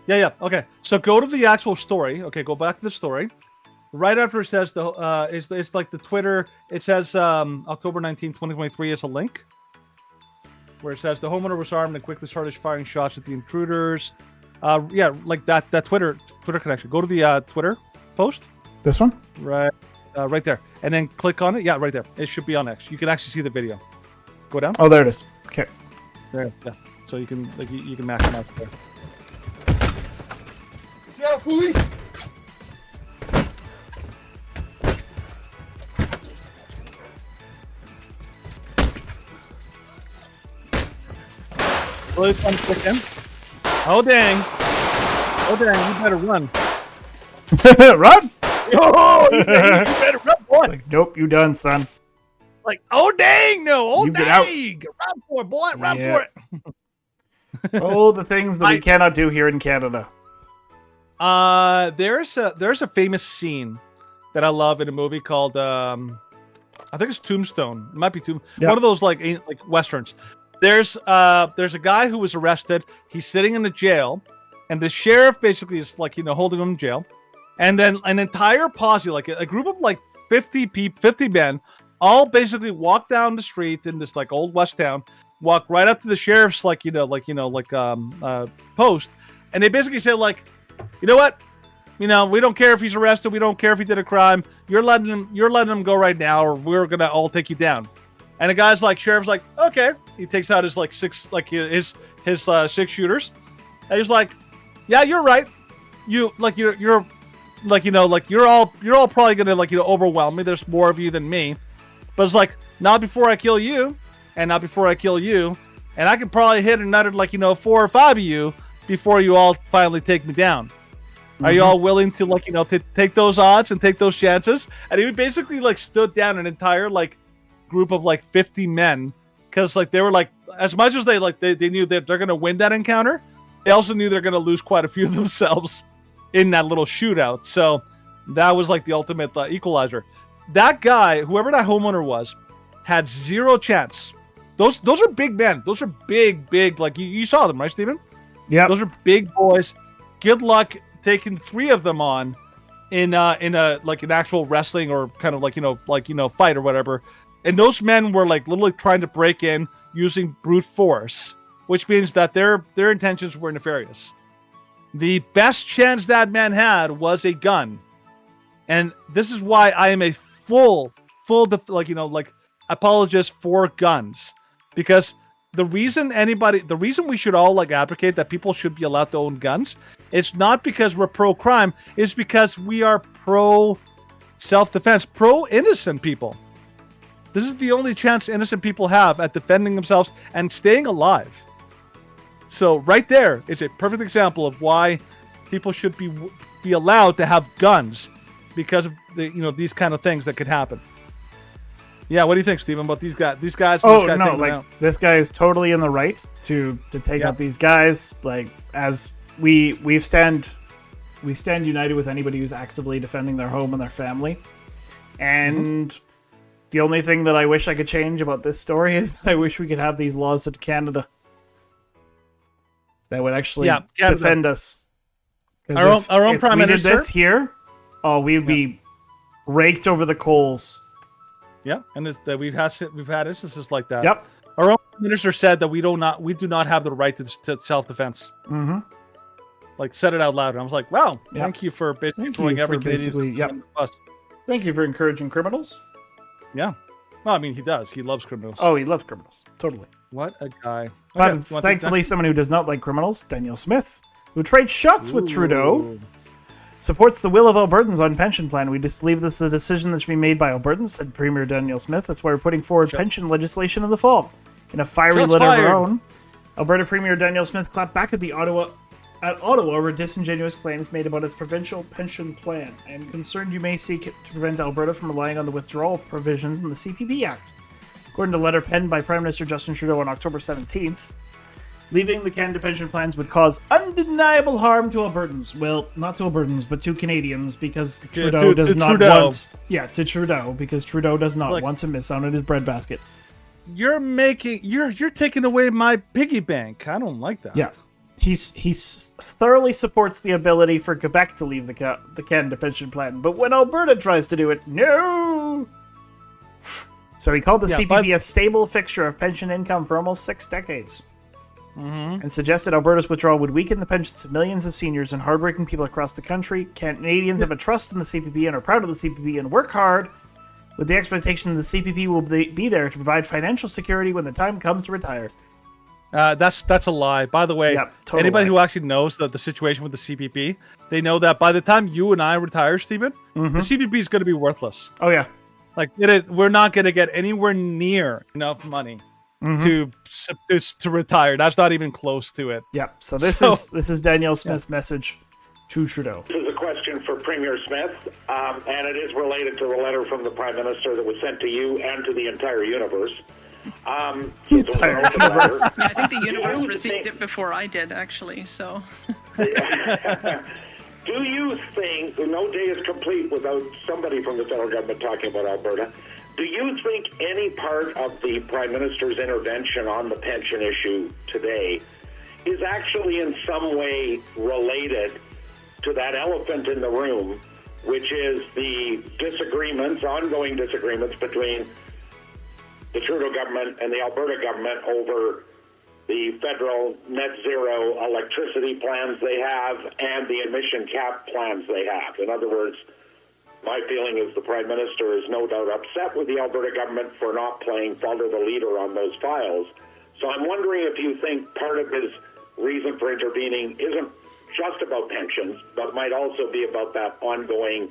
Yeah. Okay. So go to the actual story. Okay, go back to the story. Right after it says it's like the Twitter. It says October 19, 2023 is a link where it says the homeowner was armed and quickly started firing shots at the intruders. Yeah, like that Twitter connection. Go to the Twitter post. This one? Right there, and then click on it. Yeah, right there. It should be on X. You can actually see the video. Go down. Oh, there it is. Okay. There. Yeah. So you can you can match them out there. Seattle police. Really fun to click in. Oh dang! You better run. Run! Oh, you better run, boy. Like, nope, you done, son. Like, oh dang, no, oh you dang, get out. Run for it, boy, run for it. Oh, the things that we cannot do here in Canada. There's a famous scene that I love in a movie called I think it's Tombstone. It might be one of those like westerns. There's a guy who was arrested. He's sitting in the jail, and the sheriff basically is holding him in jail, and then an entire posse, like a group of 50 men, all basically walk down the street in this old west town, walk right up to the sheriff's post, and they basically say you know what, we don't care if he's arrested, we don't care if he did a crime, you're letting him go right now, or we're gonna all take you down. And the guy's sheriff's okay. He takes out his his 6 shooters, and he's like, yeah, you're right. You're all probably gonna overwhelm me. There's more of you than me, but it's not before I kill you, and not before I kill you, and I can probably hit another 4 or 5 of you before you all finally take me down. Mm-hmm. Are you all willing to to take those odds and take those chances? And he basically stood down an entire group of 50 men, because they were as much as they knew that they're gonna win that encounter, they also knew they're gonna lose quite a few of themselves. in that little shootout. So that was like the ultimate equalizer. That guy, whoever that homeowner was, had zero chance. Those are big men. Those are big. Like you saw them, right, Steven? Yeah. Those are big boys. Good luck taking 3 of them on in a like an actual wrestling or kind of like fight or whatever. And those men were like literally trying to break in using brute force, which means that their intentions were nefarious. The best chance that man had was a gun. And this is why I am a full apologist for guns. Because the reason we should all like advocate that people should be allowed to own guns, it's not because we're pro-crime, it's because we are pro-self-defense, pro-innocent people. This is the only chance innocent people have at defending themselves and staying alive. So right there is a perfect example of why people should be allowed to have guns, because of these kind of things that could happen. Yeah, what do you think, Stephen, about these guys? This guy this guy is totally in the right to take out these guys. Like, as we stand united with anybody who's actively defending their home and their family. And the only thing that I wish I could change about this story is that I wish we could have these laws in Canada that would actually defend us. Our own prime minister. If we did this here, we'd be raked over the coals. Yeah, and we've had instances like that. Yep. Our own minister said that we do not have the right to self-defense. Mm-hmm. Like, said it out loud, and I was like, "Wow, thank you for basically throwing every Canadian under the bus." Thank you for encouraging criminals. Yeah. Well, I mean, he does. He loves criminals. Oh, he loves criminals. Totally. What a guy. But thankfully, someone who does not like criminals, Danielle Smith, who trades shots with Trudeau, supports the will of Albertans on pension plan. We just believe this is a decision that should be made by Albertans, said Premier Danielle Smith. That's why we're putting forward pension legislation in the fall. In a fiery letter of her own, Alberta Premier Danielle Smith clapped back at Ottawa over disingenuous claims made about its provincial pension plan. I am concerned you may seek to prevent Alberta from relying on the withdrawal provisions in the CPP Act. According to a letter penned by Prime Minister Justin Trudeau on October 17th, leaving the Canada pension plans would cause undeniable harm to Albertans. Well, not to Albertans, but to Canadians, because Trudeau does not want... Yeah, to Trudeau, because Trudeau does not want to miss out on his breadbasket. You're taking away my piggy bank. I don't like that. Yeah. He thoroughly supports the ability for Quebec to leave the Canada pension plan, but when Alberta tries to do it, no! So he called the CPP a stable fixture of pension income for almost 6 decades. And suggested Alberta's withdrawal would weaken the pensions of millions of seniors and hardworking people across the country. Canadians have a trust in the CPP and are proud of the CPP and work hard with the expectation the CPP will be there to provide financial security when the time comes to retire. That's a lie. By the way, anybody who actually knows the situation with the CPP, they know that by the time you and I retire, Stephen, the CPP is going to be worthless. Oh, yeah. Like, we're not going to get anywhere near enough money to retire. That's not even close to it. Yeah. So this is Danielle Smith's message to Trudeau. This is a question for Premier Smith, and it is related to the letter from the Prime Minister that was sent to you and to the entire universe. The entire universe. I think the universe received it before I did, actually. So. Do you think, no day is complete without somebody from the federal government talking about Alberta, do you think any part of the Prime Minister's intervention on the pension issue today is actually in some way related to that elephant in the room, which is the ongoing disagreements between the Trudeau government and the Alberta government over the federal net zero electricity plans they have and the emission cap plans they have? In other words, my feeling is the Prime Minister is no doubt upset with the Alberta government for not playing follow the leader on those files. So I'm wondering if you think part of his reason for intervening isn't just about pensions, but might also be about that ongoing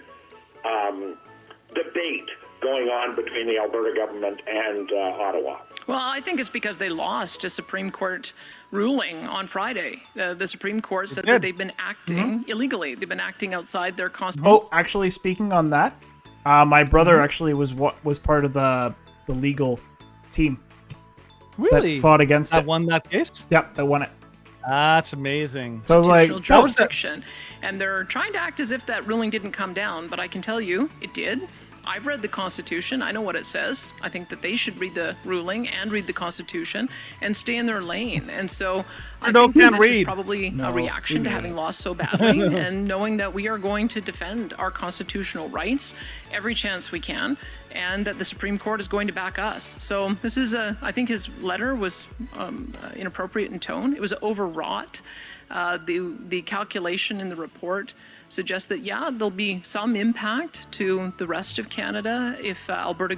debate going on between the Alberta government and Ottawa. Well, I think it's because they lost a Supreme Court ruling on Friday. The Supreme Court said that they've been acting illegally. They've been acting outside their constitution. Oh, actually, speaking on that, my brother actually was part of the legal team. Really? That fought against it. That won that case? Yep, that won it. That's amazing. So I was like, jurisdiction, and they're trying to act as if that ruling didn't come down, but I can tell you it did. I've read the Constitution. I know what it says. I think that they should read the ruling and read the Constitution and stay in their lane. And so I think this is probably a reaction to having lost so badly and knowing that we are going to defend our constitutional rights every chance we can, and that the Supreme Court is going to back us. So this is I think his letter was inappropriate in tone. It was overwrought. The calculation in the report suggests that, yeah, there'll be some impact to the rest of Canada if Alberta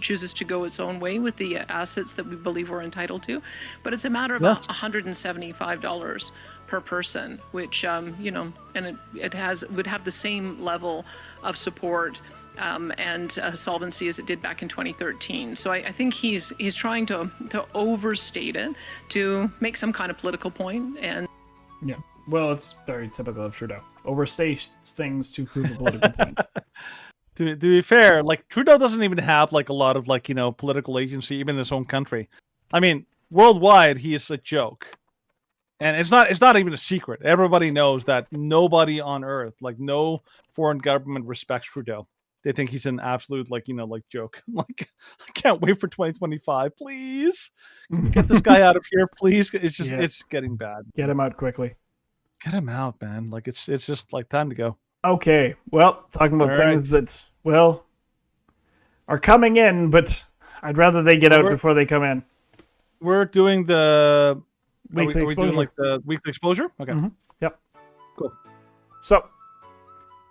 chooses to go its own way with the assets that we believe we're entitled to. But it's a matter of $175 per person, which, and it would have the same level of support and solvency as it did back in 2013. So I think he's trying to overstate it to make some kind of political point. And yeah, well, it's very typical of Trudeau. Overstates things to prove a political point. To be fair, like Trudeau doesn't even have like a lot of political agency even in his own country. I mean, worldwide he is a joke. And it's not even a secret. Everybody knows that nobody on earth, like no foreign government respects Trudeau. They think he's an absolute joke. Like, I can't wait for 2025. Please get this guy out of here, please. It's just it's getting bad. Get him out quickly. Get him out, man. Like it's just like time to go. Okay. Well, talking about things that are coming in, but I'd rather they get out before they come in. We're doing the weekly exposure. Doing, the weekly exposure? Okay. Mm-hmm. Yep. Cool. So,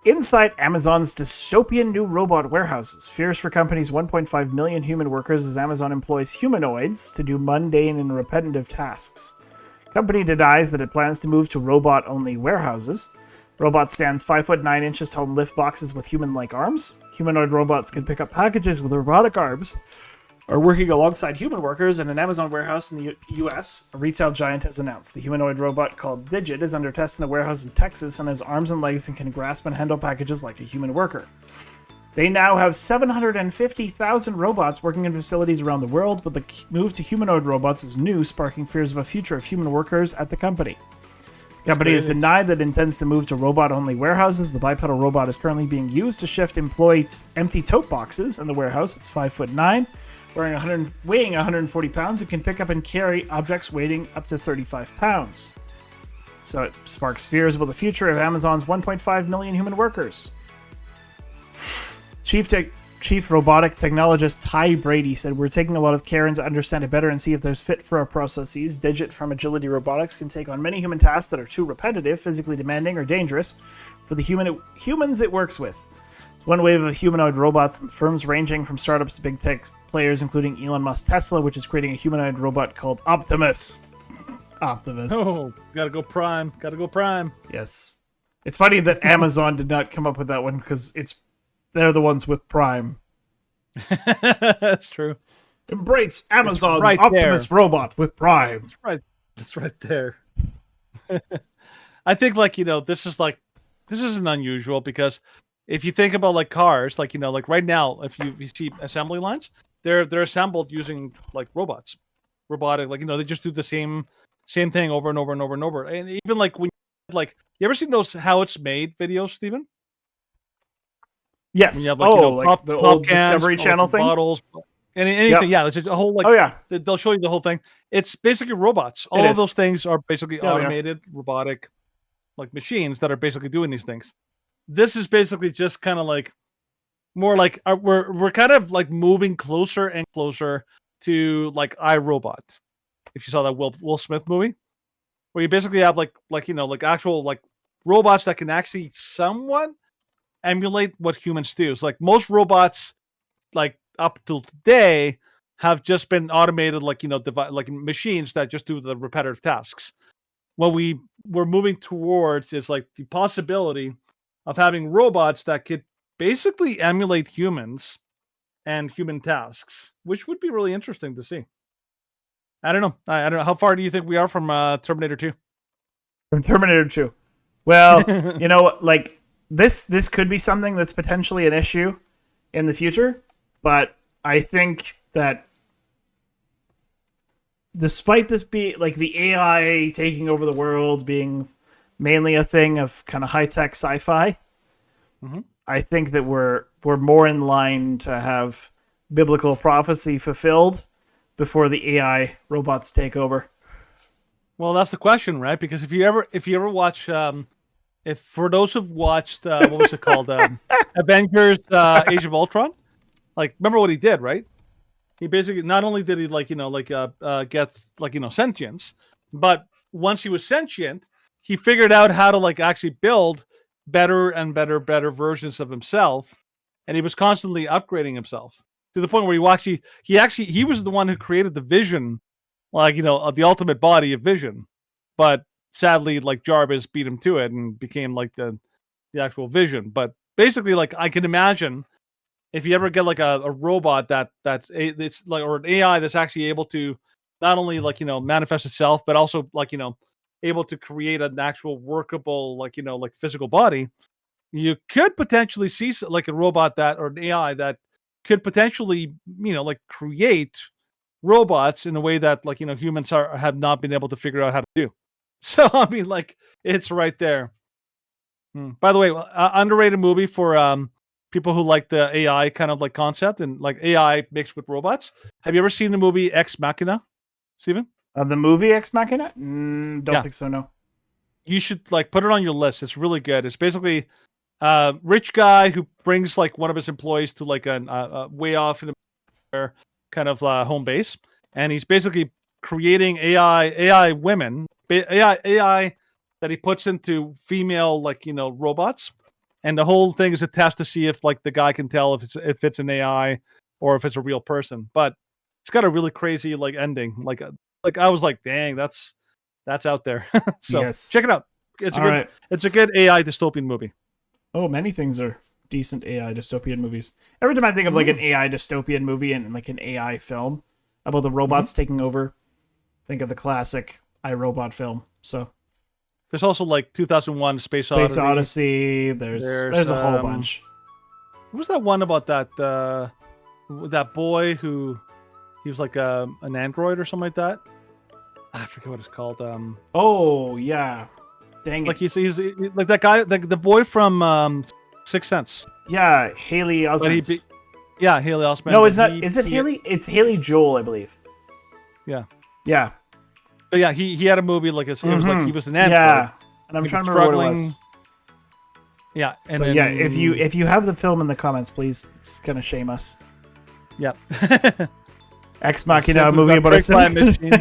inside Amazon's dystopian new robot warehouses, fears for company's 1.5 million human workers as Amazon employs humanoids to do mundane and repetitive tasks. Company denies that it plans to move to robot-only warehouses. Robot stands 5'9" tall and lift boxes with human-like arms. Humanoid robots can pick up packages with robotic arms. Are working alongside human workers in an Amazon warehouse in the U.S., a retail giant has announced. The humanoid robot called Digit is under test in a warehouse in Texas and has arms and legs and can grasp and handle packages like a human worker. They now have 750,000 robots working in facilities around the world, but the move to humanoid robots is new, sparking fears of a future of human workers at the company. The company has denied that it intends to move to robot-only warehouses. The bipedal robot is currently being used to shift empty tote boxes in the warehouse. It's 5'9", weighing 140 pounds, and can pick up and carry objects weighing up to 35 pounds. So it sparks fears about the future of Amazon's 1.5 million human workers. Chief robotic technologist Ty Brady said, "We're taking a lot of care to understand it better and see if there's fit for our processes. Digit from Agility Robotics can take on many human tasks that are too repetitive, physically demanding, or dangerous for the humans it works with. It's one wave of humanoid robots and firms ranging from startups to big tech players, including Elon Musk Tesla, which is creating a humanoid robot called Optimus." Optimus. Oh, gotta go Prime. Gotta go Prime. Yes. It's funny that Amazon did not come up with that one because they're the ones with Prime. That's true. Embrace Amazon's Optimus robot with Prime. That's right there. I think this isn't unusual because if you think about like cars, like right now, if you see assembly lines, they're assembled using like robots, robotic, they just do the same thing over and over and over and over. And even like when you ever seen those how it's made videos, Steven? Yes. You have, the old Discovery Channel thing? Bottles, anything. Yeah, it's just a whole they'll show you the whole thing. It's basically robots. All of those things are basically automated, robotic, like machines that are basically doing these things. This is basically just kind of like more like we're kind of like moving closer and closer to like iRobot. If you saw that Will Smith movie, where you basically have like actual like robots that can actually somewhat emulate what humans do. So like most robots, like up till today, have just been automated, like machines that just do the repetitive tasks. What we're moving towards is like the possibility of having robots that could basically emulate humans and human tasks, which would be really interesting to see. I don't know. I don't know. How far do you think we are from Terminator 2? From Terminator 2. Well, this could be something that's potentially an issue in the future, but I think that despite this being like the AI taking over the world being mainly a thing of kind of high tech sci-fi, I think that we're more in line to have biblical prophecy fulfilled before the AI robots take over. Well, that's the question, right? Because if you ever watch, if for those who've watched, what was it called, Avengers: Age of Ultron, like remember what he did, right? He basically not only did he get sentience, but once he was sentient, he figured out how to like actually build better and better versions of himself, and he was constantly upgrading himself to the point where he was the one who created the Vision, of the ultimate body of Vision, but sadly, like Jarvis beat him to it and became like the actual Vision. But basically, like I can imagine if you ever get like a robot it's like, or an AI that's actually able to not only manifest itself, but also able to create an actual workable physical body, you could potentially see like a robot or an AI that could potentially create robots in a way that humans have not been able to figure out how to do. So I mean, like it's right there. By the way, underrated movie for people who like the AI kind of like concept and like AI mixed with robots. Have you ever seen the movie Ex Machina, Steven? The movie Ex Machina? Don't think so, no. You should like put it on your list. It's really good. It's basically rich guy who brings like one of his employees to like a way off in the kind of home base, and he's basically creating AI women, AI that he puts into female robots, and the whole thing is a test to see if like the guy can tell if it's an AI or if it's a real person. But it's got a really crazy like ending. Like I was like, dang, that's out there. So yes. Check it out. It's a good AI dystopian movie. Oh, many things are decent AI dystopian movies. Every time I think of like an AI dystopian movie and like an AI film about the robots taking over, think of the classic iRobot film. So there's also like 2001 Space Odyssey. There's a whole bunch. What was that one about that boy who he was like an android or something like that? I forget what it's called. Oh yeah, dang it! Like he's like that guy, like the boy from Sixth Sense. Yeah, Haley Osment. Haley Osment. No, it's not. Is it Haley? It's Haley Joel, I believe. Yeah. Yeah. But yeah, he had a movie like it was like he was an android. Yeah, and I'm trying to remember what it was. Yeah. And so then, if you have the film in the comments, please just kind of shame us. Yeah. Ex Machina, movie about a machine.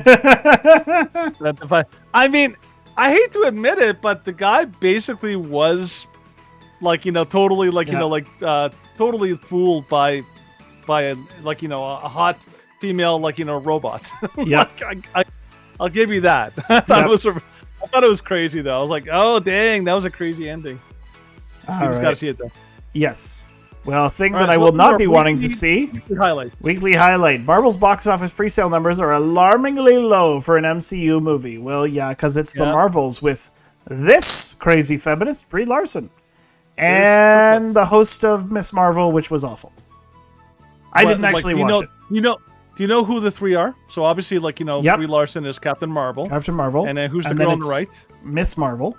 I mean, I hate to admit it, but the guy basically was totally totally fooled by a hot female robot. Yeah. I'll give you that. I thought it was crazy though. I was like, oh dang, that was a crazy ending. Steve's got to see it though. Yes. Well, a thing that I will not be wanting to see. Weekly highlight. Marvel's box office presale numbers are alarmingly low for an MCU movie. Well, yeah, because it's the Marvels with this crazy feminist, Brie Larson, and the host of Miss Marvel, which was awful. I didn't actually watch it. Do you know who the three are? So obviously, Brie Larson is Captain Marvel. Captain Marvel. And then who's the girl on the right? Miss Marvel.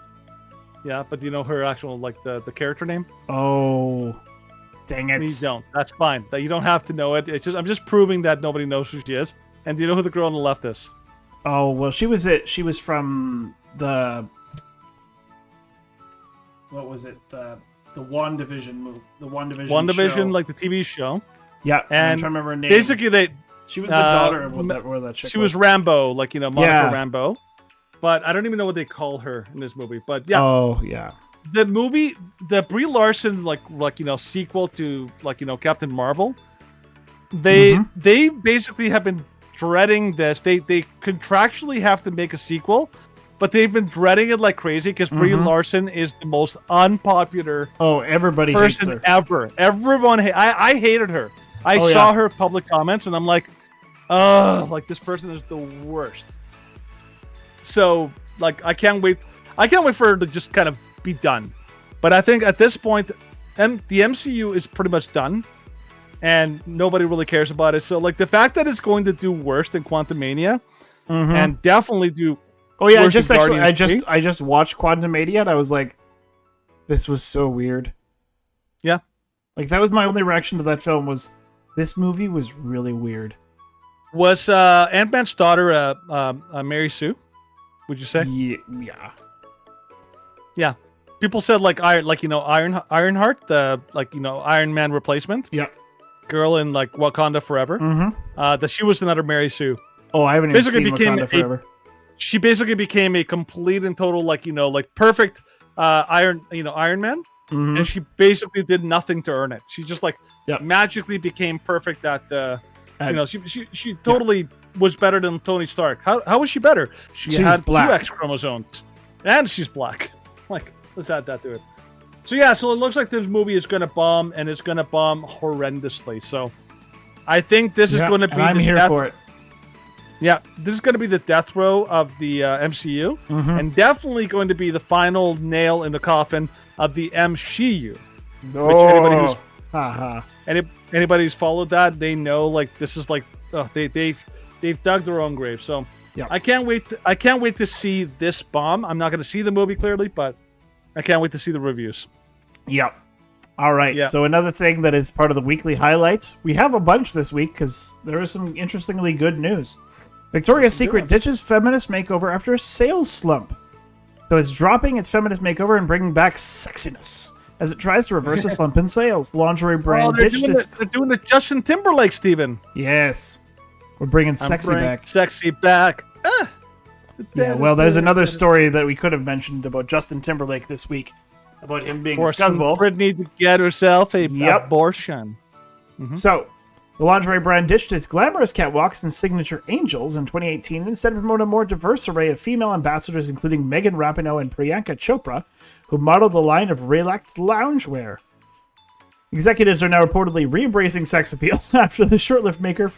Yeah, but do you know her actual the character name? Oh. Dang it. You don't. That's fine. You don't have to know it. It's just I'm just proving that nobody knows who she is. And do you know who the girl on the left is? Oh, well, she was from the... What was it? The WandaVision movie. The WandaVision show. Like the TV show. Yeah, and I'm trying to remember her name. Basically, she was the daughter of where that chick She was Rambo, Monica Rambo. But I don't even know what they call her in this movie. But yeah. Oh, yeah. The movie, the Brie Larson sequel to Captain Marvel, they basically have been dreading this. They contractually have to make a sequel, but they've been dreading it like crazy because Brie Larson is the most unpopular everybody hates her ever. Everyone I hated her. I saw her public comments and I'm like, this person is the worst. So I can't wait for her to just kind of be done. But I think at this point the MCU is pretty much done and nobody really cares about it. So the fact that it's going to do worse than Quantumania and definitely do. Oh yeah, I just watched Quantumania and I was like, this was so weird. Yeah, like that was my only reaction to that film was this movie was really weird. Was Ant-Man's daughter Mary Sue? Would you say? Yeah. Yeah. People said Ironheart, the Iron Man replacement. Yeah. Girl in Wakanda Forever. That she was another Mary Sue. Oh, I haven't even seen Wakanda Forever. She basically became a complete and total perfect Iron Man, and she basically did nothing to earn it. She just magically became perfect at she totally was better than Tony Stark. How was she better? She had black. 2 X chromosomes, and she's black. Let's add that to it. So it looks like this movie is going to bomb, and it's going to bomb horrendously. So I think this is going to be. I'm here for it. Yeah, this is going to be the death row of the MCU, and definitely going to be the final nail in the coffin of the MCU. Oh, anybody who's followed that, they know this is they've dug their own grave. So I can't wait. I can't wait to see this bomb. I'm not going to see the movie clearly, but I can't wait to see the reviews. Yep. All right. Yeah. So another thing that is part of the weekly highlights, we have a bunch this week because there is some interestingly good news. Victoria's Secret ditches feminist makeover after a sales slump. So it's dropping its feminist makeover and bringing back sexiness as it tries to reverse a slump in sales. The lingerie brand ditched its... They're doing the Justin Timberlake, Steven. Yes. We're bringing sexy back. Sexy back. Yeah, well, there's another story that we could have mentioned about Justin Timberlake this week. About him being a scuzzball. Britney to get herself a abortion. So, the lingerie brand ditched its glamorous catwalks and signature angels in 2018 and instead promoted a more diverse array of female ambassadors, including Megan Rapinoe and Priyanka Chopra, who modeled a line of relaxed loungewear. Executives are now reportedly re-embracing sex appeal after the short-lived makeover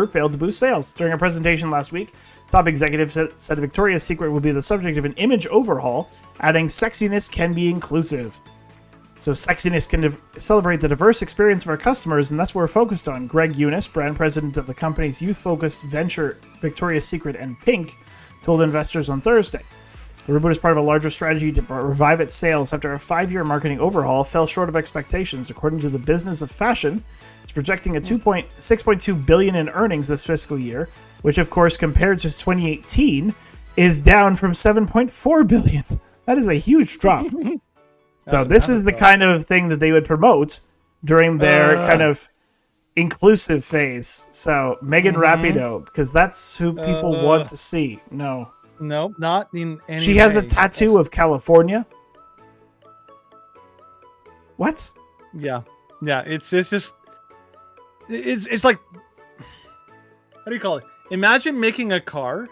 failed to boost sales. During a presentation last week, top executives said Victoria's Secret will be the subject of an image overhaul, adding sexiness can be inclusive. So sexiness can celebrate the diverse experience of our customers, and that's what we're focused on. Greg Eunice, brand president of the company's youth-focused venture Victoria's Secret and Pink, told investors on Thursday. The reboot is part of a larger strategy to revive its sales after a 5-year marketing overhaul fell short of expectations. According to the Business of Fashion, it's projecting a $6.2 billion in earnings this fiscal year, which of course compared to 2018 is down from $7.4 billion. That is a huge drop. So this is the kind of thing that they would promote during their kind of inclusive phase. So Megan Rapinoe, because that's who people want to see. No, not in any She has a tattoo of California. What? Yeah. It's just it's like, how do you call it? Imagine making a car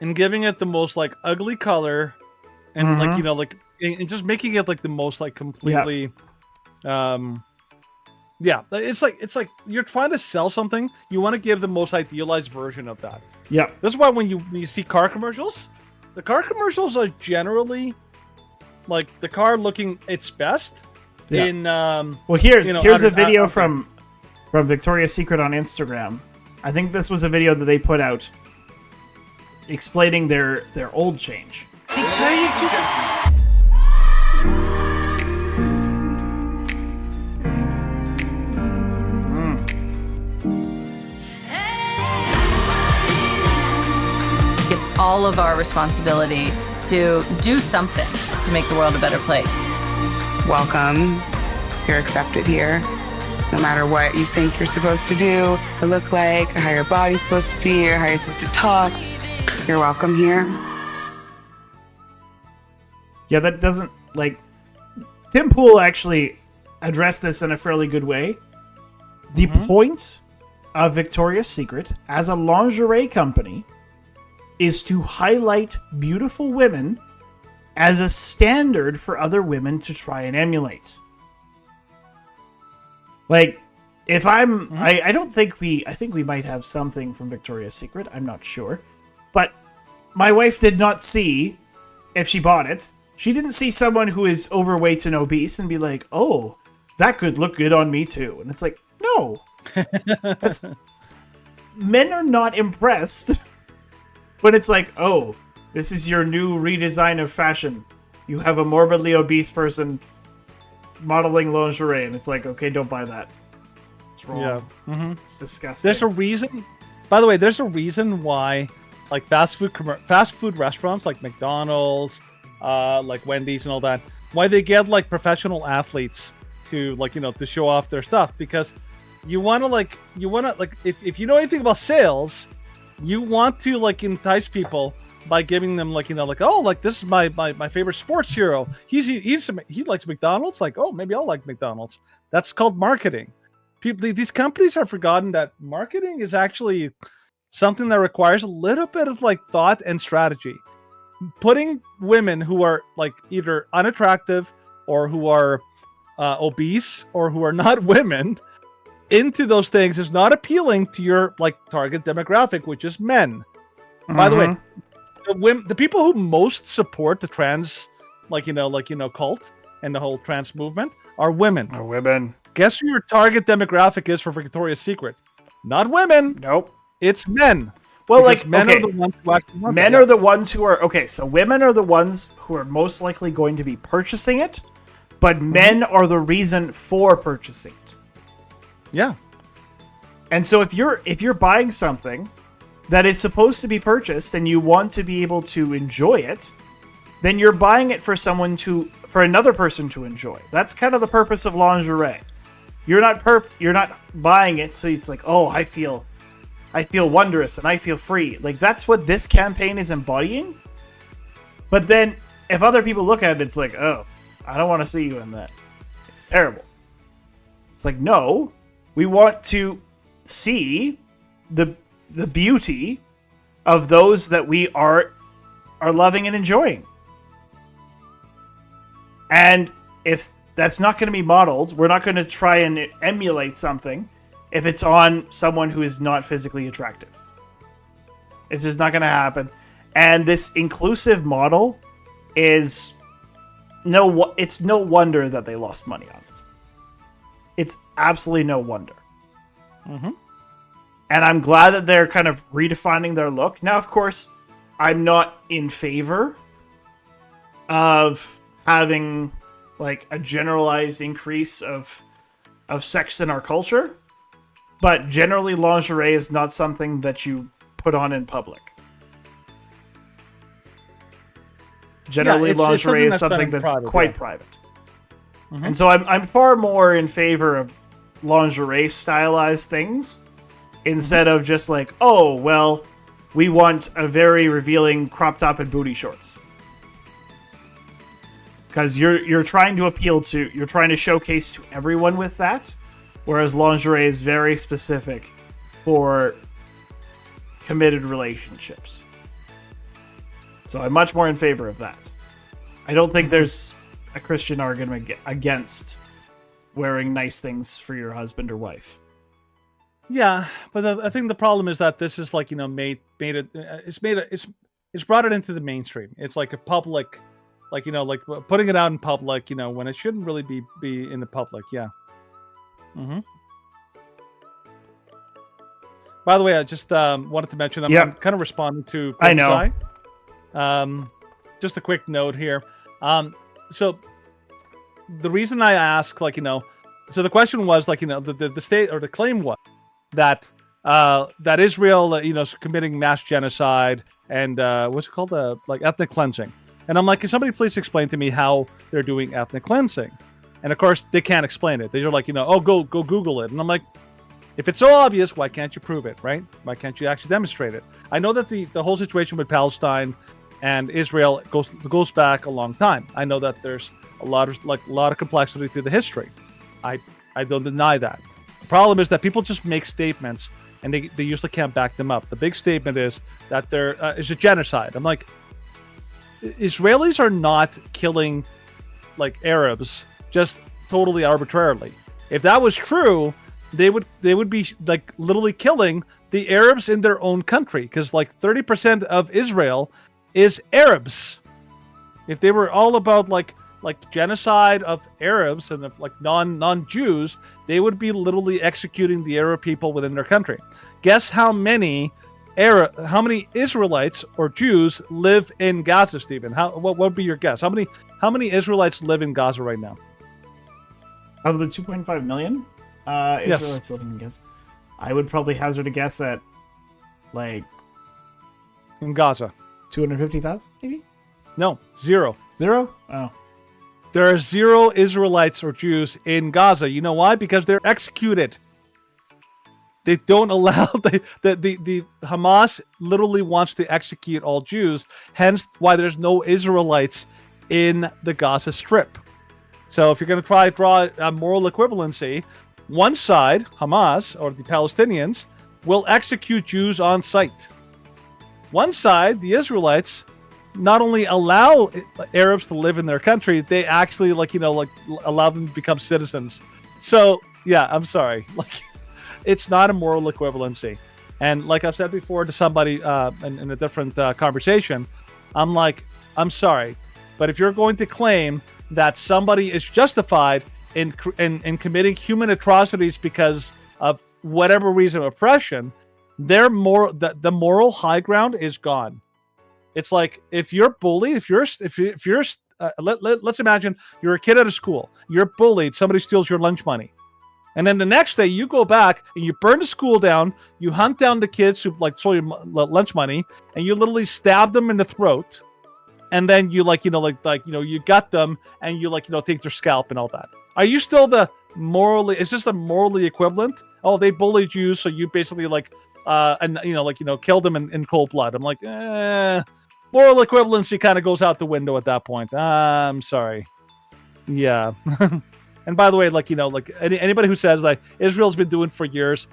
and giving it the most ugly color and and just making it the most completely it's like you're trying to sell something, you want to give the most idealized version of that. That's why when you see car commercials, the car commercials are generally the car looking its best in well, here's a video from Victoria's Secret on Instagram. I think this was a video that they put out explaining their old change. Victoria's Secret. It's all of our responsibility to do something to make the world a better place. Welcome. You're accepted here. No matter what you think you're supposed to do, or look like, or how your body's supposed to be, or how you're supposed to talk, you're welcome here. Yeah, that doesn't, Tim Pool actually addressed this in a fairly good way. The point of Victoria's Secret as a lingerie company is to highlight beautiful women as a standard for other women to try and emulate. If I'm... I don't think I think we might have something from Victoria's Secret. I'm not sure. But my wife did not see, if she bought it, she didn't see someone who is overweight and obese and be like, oh, that could look good on me too. And it's like, no. Men are not impressed But it's like, oh, this is your new redesign of fashion. You have a morbidly obese person modeling lingerie, and it's like, okay, don't buy that. It's wrong. Yeah. Mm-hmm. It's disgusting. There's a reason. By the way, there's a reason why, like fast food restaurants like McDonald's, like Wendy's and all that, why they get like professional athletes to to show off their stuff, because you want to if you know anything about sales, you want to like entice people by giving them this is my favorite sports hero. He likes McDonald's. Like, oh, maybe I'll like McDonald's. That's called marketing. These companies have forgotten that marketing is actually something that requires a little bit of like thought and strategy. Putting women who are like either unattractive or who are obese or who are not women into those things is not appealing to your like target demographic, which is men. Mm-hmm. By the way, the people who most support the trans cult and the whole trans movement are women. Guess who your target demographic is for Victoria's Secret? Not women. Nope. It's men. Well, like, men are the ones who actually want men are the ones who are okay. So women are the ones who are most likely going to be purchasing it, but men are the reason for purchasing it. Yeah. And so if you're buying something that is supposed to be purchased and you want to be able to enjoy it, then you're buying it for another person to enjoy. That's kind of the purpose of lingerie. You're not buying it so it's like, oh, I feel wondrous and I feel free. Like, that's what this campaign is embodying. But then if other people look at it, it's like, oh, I don't want to see you in that. It's terrible. It's like, no, we want to see the beauty of those that we are loving and enjoying. And if that's not going to be modeled, we're not going to try and emulate something if it's on someone who is not physically attractive. It's just not going to happen. And this inclusive model is it's no wonder that they lost money on it. It's absolutely no wonder. Mm-hmm. And I'm glad that they're kind of redefining their look. Now, of course, I'm not in favor of having like a generalized increase of sex in our culture. But generally, lingerie is not something that you put on in public. Generally, lingerie is something that's quite private. Mm-hmm. And so I'm far more in favor of lingerie stylized things instead of just like, oh, well, we want a very revealing crop top and booty shorts. Because you're trying to showcase to everyone with that. Whereas lingerie is very specific for committed relationships. So I'm much more in favor of that. I don't think there's a Christian argument against wearing nice things for your husband or wife. Yeah, but I think the problem is that this is like, it's brought it into the mainstream. It's like a public, like putting it out in public, when it shouldn't really be in the public. Yeah. Mm-hmm. By the way, I just wanted to mention I'm kind of responding to I know. Just a quick note here. So the reason I ask, so the question was the state, or the claim was that that Israel, is committing mass genocide and what's it called, ethnic cleansing. And I'm like, can somebody please explain to me how they're doing ethnic cleansing? And of course, they can't explain it. They're like, oh, go Google it. And I'm like, if it's so obvious, why can't you prove it, right? Why can't you actually demonstrate it? I know that the whole situation with Palestine and Israel goes back a long time. I know that there's a lot of complexity to the history. I don't deny that. The problem is that people just make statements and they usually can't back them up. The big statement is that there is a genocide. I'm like, Israelis are not killing like Arabs just totally arbitrarily. If that was true, they would be like literally killing the Arabs in their own country, because like 30% of Israel is Arabs. If they were all about like genocide of Arabs and of like non-Jews, they would be literally executing the Arab people within their country. Guess how many Israelites or Jews live in Gaza, Stephen? What would be your guess? How many Israelites live in Gaza right now? Out of the 2.5 million Israelites living in Gaza, I would probably hazard a guess at like in Gaza 250,000, maybe. No, zero. Zero? Oh. There are 0 Israelites or Jews in Gaza. You know why? Because they're executed. They don't allow the Hamas literally wants to execute all Jews. Hence, why there's no Israelites in the Gaza Strip. So, if you're going to try to draw a moral equivalency, one side, Hamas or the Palestinians, will execute Jews on sight. One side, the Israelites, not only allow Arabs to live in their country, they actually allow them to become citizens. So yeah, I'm sorry, it's not a moral equivalency. And like I've said before to somebody in a different conversation, I'm sorry, but if you're going to claim that somebody is justified in committing human atrocities because of whatever reason of oppression, the moral high ground is gone. It's like if you're bullied, if you're let's imagine you're a kid at a school, you're bullied, somebody steals your lunch money, and then the next day you go back and you burn the school down, you hunt down the kids who stole your lunch money, and you literally stab them in the throat, and then you you gut them and you take their scalp and all that. Are you still is this the morally equivalent? Oh, they bullied you, so you basically killed them in cold blood. I'm like, moral equivalency kind of goes out the window at that point. I'm sorry. Yeah. And by the way, anybody who says Israel's been doing for years,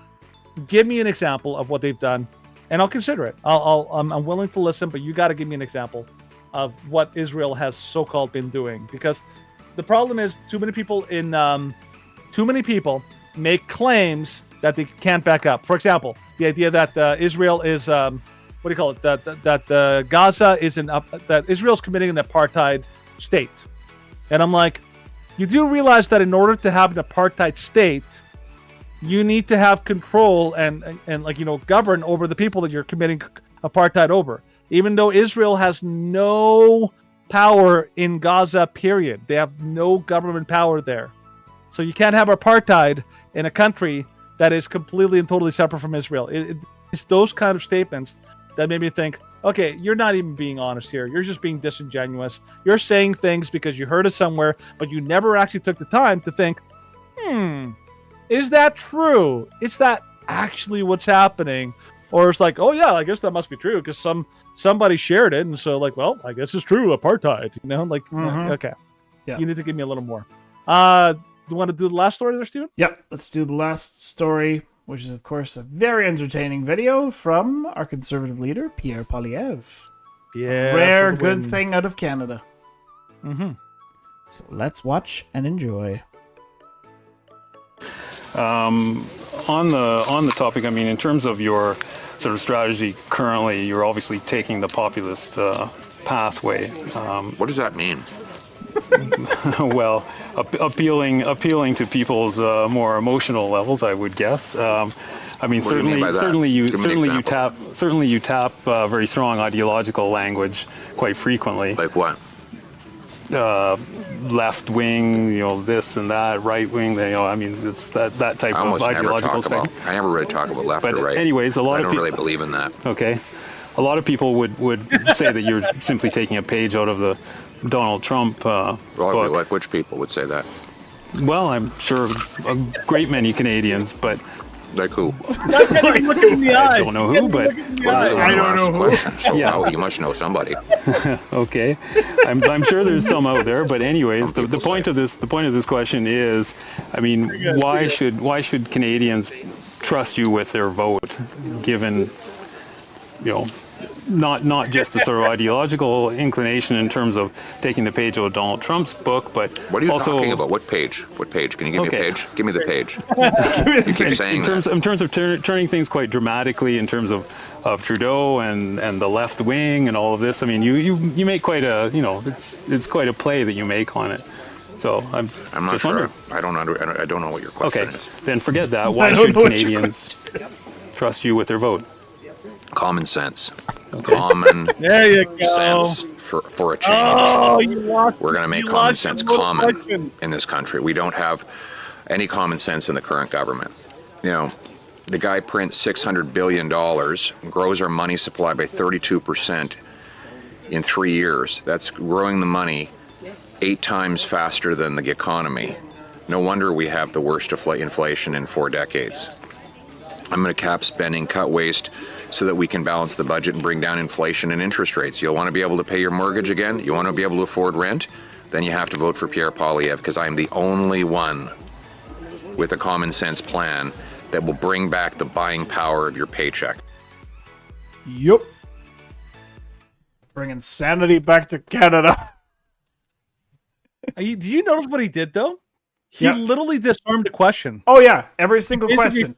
give me an example of what they've done, and I'll consider it. I'm willing to listen, but you got to give me an example of what Israel has so-called been doing, because the problem is too many people make claims that they can't back up. For example, the idea that Israel is what do you call it? That Gaza is that Israel's committing an apartheid state, and I'm like, you do realize that in order to have an apartheid state, you need to have control and govern over the people that you're committing apartheid over. Even though Israel has no power in Gaza, period, they have no government power there, so you can't have apartheid in a country that is completely and totally separate from Israel. It's those kind of statements that made me think, okay, you're not even being honest here. You're just being disingenuous. You're saying things because you heard it somewhere, but you never actually took the time to think, is that true? Is that actually what's happening? Or it's like, oh yeah, I guess that must be true because somebody shared it, and so well, I guess it's true, apartheid. Okay. Yeah. You need to give me a little more. Do you want to do the last story there, Steven? Yep, let's do the last story, which is, of course, a very entertaining video from our conservative leader, Pierre Poilievre. Yeah, a rare good thing out of Canada. Mm-hmm. So let's watch and enjoy. On the topic, I mean, in terms of your sort of strategy currently, you're obviously taking the populist pathway. What does that mean? Well, appealing to people's more emotional levels, I would guess. I mean, certainly you tap very strong ideological language quite frequently. Like what? Left wing, this and that, right wing. I mean, it's that type of ideological thing. I never really talk about left or right. Anyways, a lot of people. I don't really believe in that. Okay, a lot of people would say that you're simply taking a page out of the Donald Trump book. Like which people would say that? Well, I'm sure a great many Canadians, but like who? I don't know who, but I don't know who. So yeah, you must know somebody. Okay, I'm sure there's some out there, but anyways, the point of this question is, I mean, why should Canadians trust you with their vote, given not just the sort of ideological inclination in terms of taking the page out of Donald Trump's book, but what are you also talking about? What page? What page? Can you give me a page? Give me the page. You keep saying in terms of turning things quite dramatically in terms of Trudeau and the left wing and all of this. I mean, you make quite a it's quite a play that you make on it. So I'm not sure. I don't know what your question is. Then forget that. Why should Canadians trust you with their vote? Common sense. Common there you go. sense for a change. Oh, we're going to make common sense common in this country. We don't have any common sense in the current government. You know, the guy prints $600 billion, grows our money supply by 32% in 3 years. That's growing the money 8 times faster than the economy. No wonder we have the worst inflation in 4 decades. I'm going to cap spending, cut waste, so that we can balance the budget and bring down inflation and interest rates. You'll want to be able to pay your mortgage again? You want to be able to afford rent? Then you have to vote for Pierre Poilievre, because I'm the only one with a common sense plan that will bring back the buying power of your paycheck. Yup. Bringing sanity back to Canada. Do you notice what he did, though? He literally disarmed the question. Oh, yeah. Every single question.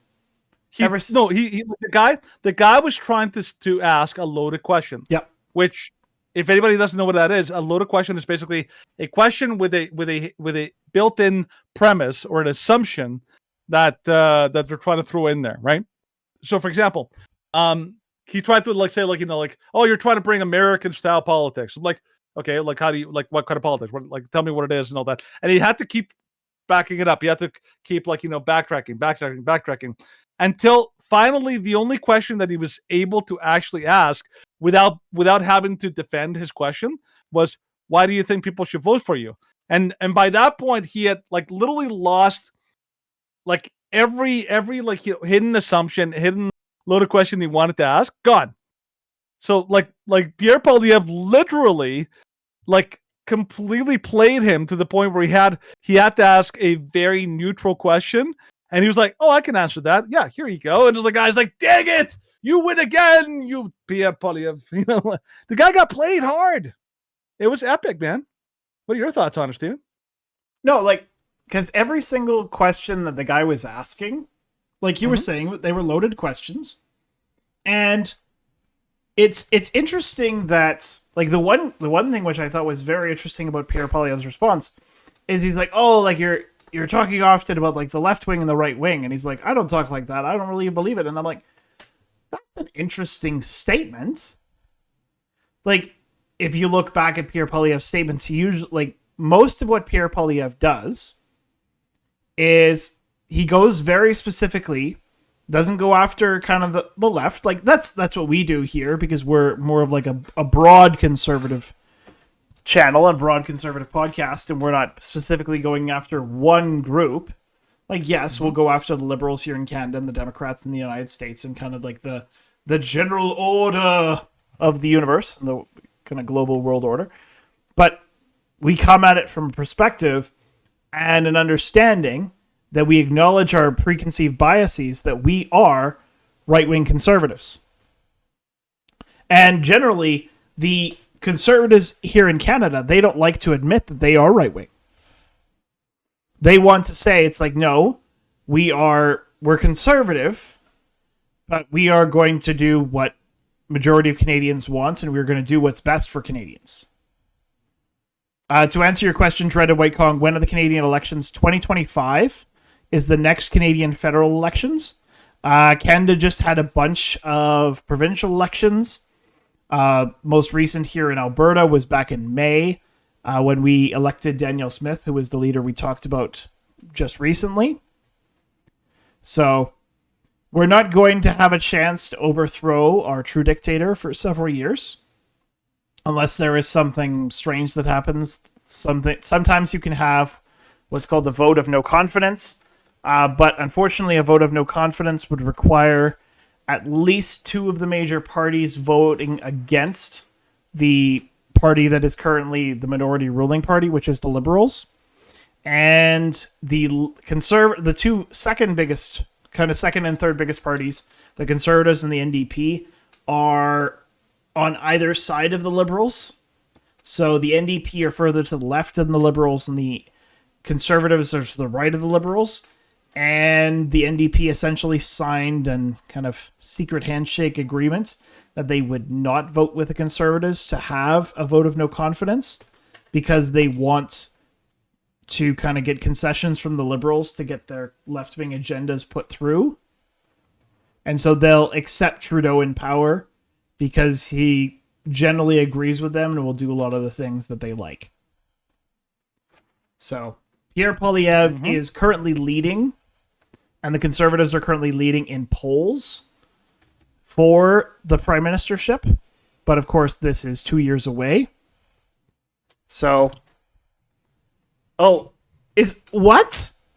The guy was trying to ask a loaded question. Yep. Which, if anybody doesn't know what that is, a loaded question is basically a question with a built-in premise or an assumption that they're trying to throw in there, right? So, for example, he tried to say, oh, you're trying to bring American style politics. I'm like, okay, like how do you what kind of politics? Tell me what it is and all that. And he had to keep backing it up. He had to keep backtracking until finally the only question that he was able to actually ask without having to defend his question was, why do you think people should vote for you? And by that point he had literally lost every hidden assumption, hidden loaded question he wanted to ask, gone. So Pierre Poilievre literally completely played him to the point where he had to ask a very neutral question, and he was like, "Oh, I can answer that. Yeah, here you go." And the guy's like, "Dang it, you win again, you Pierre Poilievre." You know, the guy got played hard. It was epic, man. What are your thoughts on it, Steven? No, because every single question that the guy was asking, like you were saying, they were loaded questions, and it's interesting that the one thing which I thought was very interesting about Pierre Poilievre's response is he's like, oh, you're talking often about the left wing and the right wing, and he's like, I don't talk like that. I don't really believe it. And I'm like, that's an interesting statement. If you look back at Pierre Poilievre's statements, he usually most of what Pierre Poilievre does is he goes very specifically, doesn't go after kind of the left. That's what we do here, because we're more of a broad conservative channel and broad conservative podcast, and we're not specifically going after one group. Yes, we'll go after the liberals here in Canada and the Democrats in the United States, and kind of the general order of the universe and the kind of global world order. But we come at it from a perspective and an understanding that we acknowledge our preconceived biases, that we are right-wing conservatives. And generally, the conservatives here in Canada, they don't like to admit that they are right-wing. They want to say, it's no, we're conservative, but we are going to do what majority of Canadians want, and we're going to do what's best for Canadians. To answer your question, Dreaded White Kong, when are the Canadian elections? 2025 is the next Canadian federal elections. Canada just had a bunch of provincial elections. Most recent here in Alberta was back in May, when we elected Danielle Smith, who was the leader we talked about just recently. So we're not going to have a chance to overthrow our true dictator for several years, unless there is something strange that happens. Sometimes you can have what's called the vote of no confidence, but unfortunately a vote of no confidence would require at least 2 of the major parties voting against the party that is currently the minority ruling party, which is the Liberals. And the 2 second biggest, kind of second and third biggest parties, the Conservatives and the NDP, are on either side of the Liberals. So the NDP are further to the left than the Liberals, and the Conservatives are to the right of the Liberals. And the NDP essentially signed a kind of secret handshake agreement that they would not vote with the Conservatives to have a vote of no confidence, because they want to kind of get concessions from the Liberals to get their left-wing agendas put through. And so they'll accept Trudeau in power because he generally agrees with them and will do a lot of the things that they like. So Pierre Poilievre is currently leading, and the Conservatives are currently leading in polls for the prime ministership. But of course, this is 2 years away. So,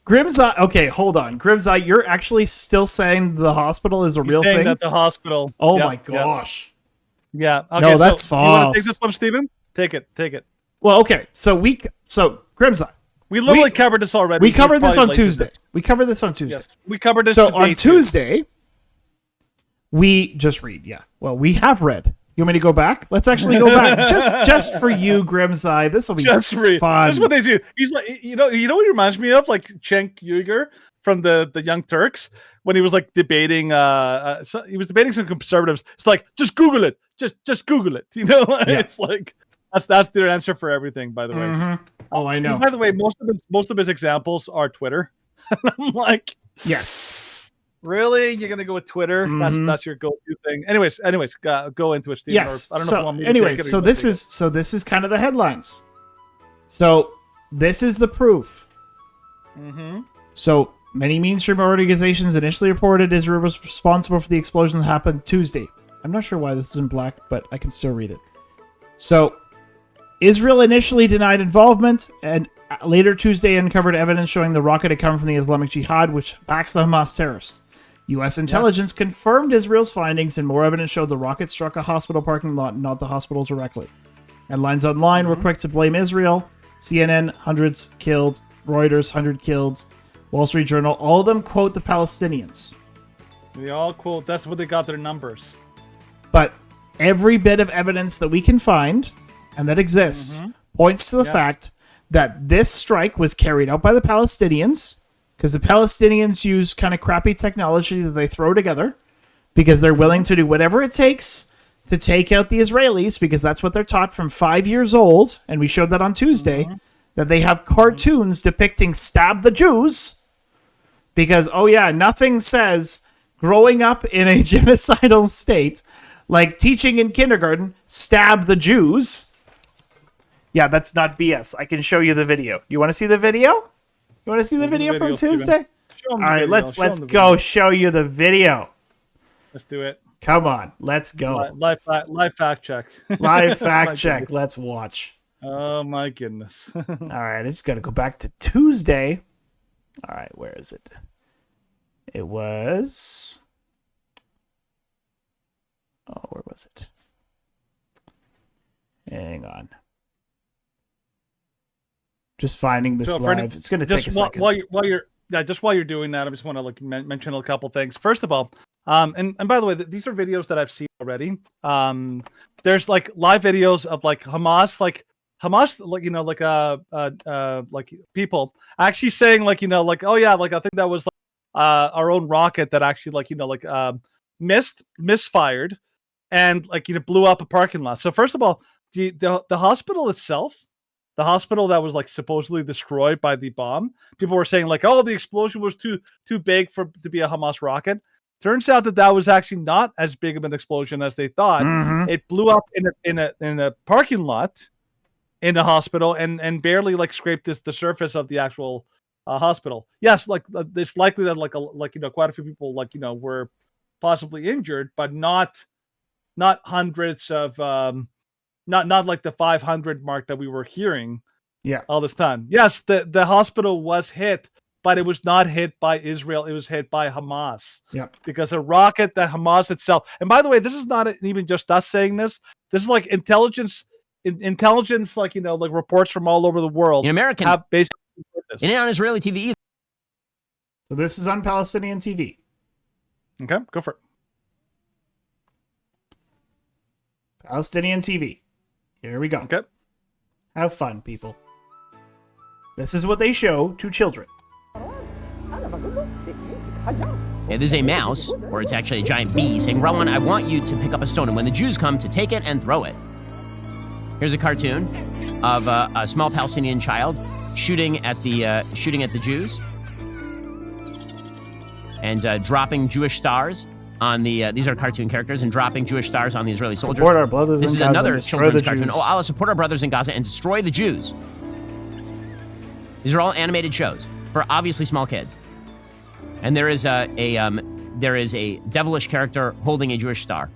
Grimseye? Okay, hold on. Grimseye, you're actually still saying the hospital is a real thing? That the hospital. Oh my gosh. Yeah. Okay, no, that's false. Do you want to take this one, Stephen? Take it. Well, okay. So Grimseye. We literally covered this already. We covered this on Tuesday. Yes, we covered this. So on Tuesday, we just read. Yeah. Well, we have read. You want me to go back? Let's actually go back. just for you, Grimseye. This will be fun. That's what they do. He's like, you know what he reminds me of? Like Cenk Uygur from the Young Turks when he was like debating. He was debating some conservatives. It's like, just Google it. Just Google it. You know, it's like that's their answer for everything. By the way. Oh, I know. And by the way, most of his examples are Twitter. I'm like, yes. Really? You're gonna go with Twitter? That's your go-to thing. Anyways, go into it, Steve. Yes. I don't know if you want me to take it or this is kind of the headlines. So this is the proof. So many mainstream organizations initially reported Israel was responsible for the explosion that happened Tuesday. I'm not sure why this is in black, but I can still read it. So Israel initially denied involvement, and later Tuesday uncovered evidence showing the rocket had come from the Islamic Jihad, which backs the Hamas terrorists. U.S. intelligence confirmed Israel's findings, and more evidence showed the rocket struck a hospital parking lot, not the hospital directly. Headlines online were quick to blame Israel. CNN, hundreds killed. Reuters, 100 killed. Wall Street Journal, all of them quote the Palestinians. They all quote, that's what they got their numbers. But every bit of evidence that we can find, and that exists, points to the fact that this strike was carried out by the Palestinians, because the Palestinians use kind of crappy technology that they throw together, because they're willing to do whatever it takes to take out the Israelis, because that's what they're taught from 5 years old, and we showed that on Tuesday, that they have cartoons depicting stab the Jews, because, nothing says growing up in a genocidal state, like teaching in kindergarten, stab the Jews. Yeah, that's not BS. I can show you the video. You want to see the video? You want to see the video from Tuesday? All right, let's go show you the video. Let's do it. Come on, let's go. Live fact check. Live fact check. Let's watch. Oh my goodness. All right, I just got to go back to Tuesday. All right, where is it? It was... Oh, where was it? Hang on. Just finding this live. It's going to take a second. While you're doing that, I just want to mention a couple things. First of all, and by the way, these are videos that I've seen already. There's like live videos of like Hamas, like people actually saying oh yeah, I think that was our own rocket that actually misfired and blew up a parking lot. So first of all, the hospital itself. The hospital that was supposedly destroyed by the bomb, people were saying the explosion was too big to be a Hamas rocket. Turns out that was actually not as big of an explosion as they thought. It blew up in a parking lot in the hospital and barely scraped the surface of the actual hospital. Yes, it's likely that quite a few people were possibly injured, but not hundreds of. Not like the 500 mark that we were hearing all this time. Yes, the hospital was hit, but it was not hit by Israel. It was hit by Hamas. Yep. Because a rocket that Hamas itself... And by the way, this is not even just us saying this. This is intelligence reports from all over the world. In American... have basically this. And on Israeli TV either. So this is on Palestinian TV. Okay, go for it. Palestinian TV. Here we go. Okay. Have fun, people. This is what they show to children. Yeah, this is a mouse, or it's actually a giant bee, saying, Rowan, I want you to pick up a stone, and when the Jews come, to take it and throw it. Here's a cartoon of a small Palestinian child shooting at the Jews and dropping Jewish stars on the these are cartoon characters, and dropping Jewish stars on the Israeli soldiers. Support our brothers this in is Gaza another and destroy children's the cartoon. Jews. Oh, Allah, support our brothers in Gaza and destroy the Jews. These are all animated shows for obviously small kids. And there is a devilish character holding a Jewish star.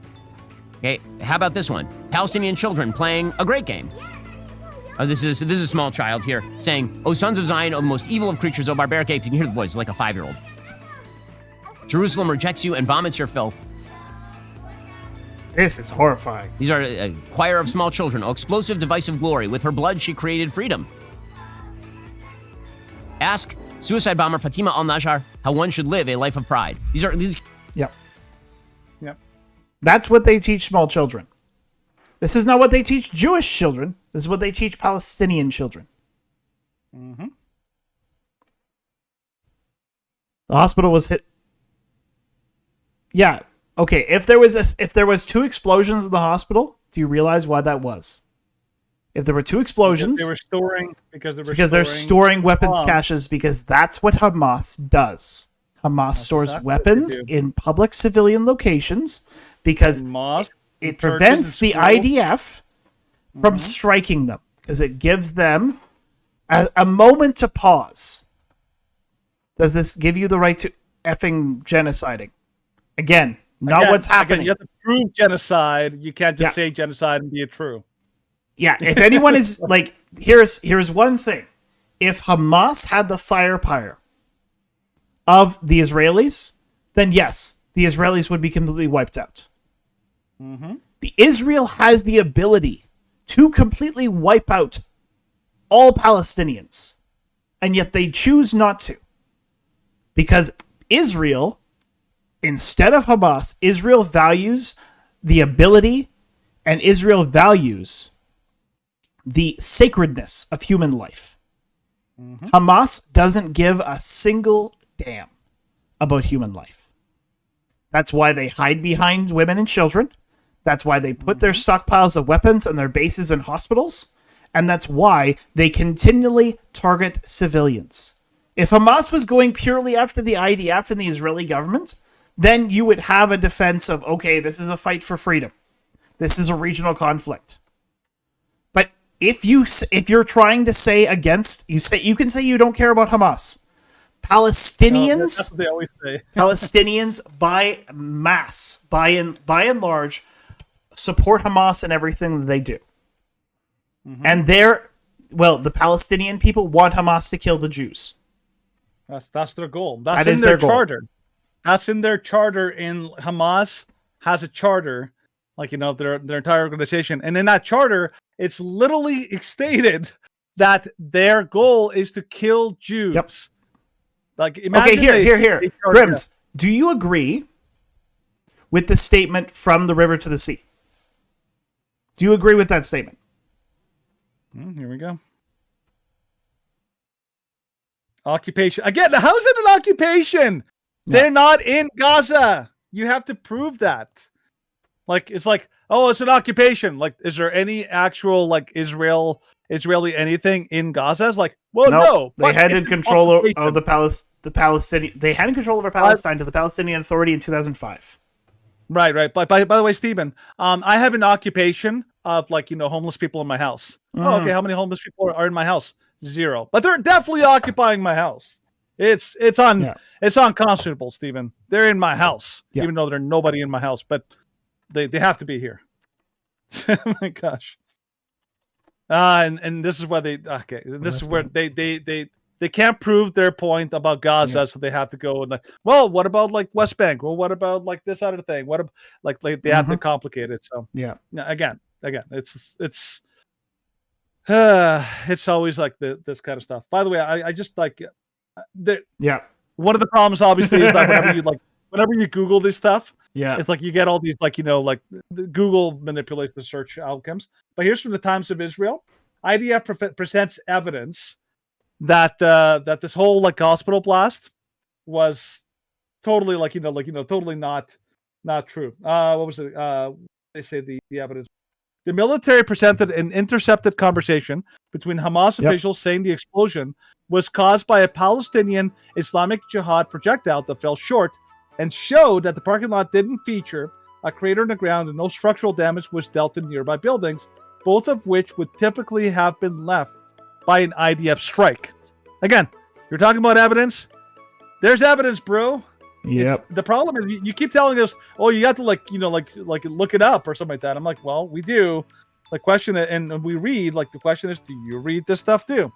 Okay, how about this one? Palestinian children playing a great game. This is a small child here saying, "O sons of Zion, O the most evil of creatures, O barbaric apes." You can hear the voice, it's like a 5-year-old. Jerusalem rejects you and vomits your filth. This is horrifying. These are a choir of small children. O explosive device of glory. With her blood, she created freedom. Ask suicide bomber Fatima al-Najjar how one should live a life of pride. These. Yep. Yep. That's what they teach small children. This is not what they teach Jewish children. This is what they teach Palestinian children. Mm-hmm. The hospital was hit. Yeah. Okay. If there was 2 explosions in the hospital, do you realize why that was? If there were 2 explosions, because they're storing weapons caches, because that's what Hamas does. Hamas stores weapons in public civilian locations because it prevents the IDF from striking them, because it gives them a moment to pause. Does this give you the right to effing genociding? Again, what's happening. You have to prove genocide. You can't just say genocide and be it true. Yeah, if anyone is like, here's one thing. If Hamas had the firepower of the Israelis, then yes, the Israelis would be completely wiped out. Mm-hmm. The Israel has the ability to completely wipe out all Palestinians, and yet they choose not to. Because Israel, instead of Hamas, Israel values the ability, and Israel values the sacredness of human life. Mm-hmm. Hamas doesn't give a single damn about human life. That's why they hide behind women and children. That's why they put their stockpiles of weapons in their bases and hospitals. And that's why they continually target civilians. If Hamas was going purely after the IDF and the Israeli government, then you would have a defense of, okay, this is a fight for freedom. This is a regional conflict. If you're trying to say against, you can say you don't care about Hamas. Palestinians, that's what they always say. Palestinians by mass, by and large, support Hamas in everything that they do. Mm-hmm. And the Palestinian people want Hamas to kill the Jews. That's their goal. That's in their charter. That's in their charter. In Hamas has a charter, their entire organization, and in that charter, it's literally stated that their goal is to kill Jews. Yep. Imagine here. Grims, do you agree with the statement from the river to the sea? Do you agree with that statement? Here we go. Occupation. Again, how's it an occupation? No. They're not in Gaza. You have to prove that. It's like, oh, it's an occupation. Is there any actual Israeli anything in Gaza? It's like, well, no. They had in control of the Palestinian. They had in control over Palestine to the Palestinian Authority in 2005. Right. By the way, Stephen, I have an occupation of homeless people in my house. Oh, okay. How many homeless people are in my house? 0. But they're definitely occupying my house. It's unconscionable, Stephen. They're in my house, even though there's nobody in my house. But they have to be here. Oh my gosh. And this is where they can't prove their point about Gaza, so they have to go and what about West Bank? Well, what about this other thing? What they have to complicate it. So again, it's always this kind of stuff. By the way, I just one of the problems obviously is that whenever you Google this stuff, it's you get all these Google manipulates the search outcomes. But here's from the Times of Israel: IDF presents evidence that this whole hospital blast was totally totally not true. What was it? They say the evidence. The military presented an intercepted conversation between Hamas officials saying the explosion was caused by a Palestinian Islamic Jihad projectile that fell short and showed that the parking lot didn't feature a crater in the ground and no structural damage was dealt to nearby buildings, both of which would typically have been left by an IDF strike. Again, you're talking about evidence. There's evidence, bro. Yep. The problem is you keep telling us, oh, you got to like look it up or something like that. I'm like, well, we do. The question, and we read, like, the question is, do you read this stuff too?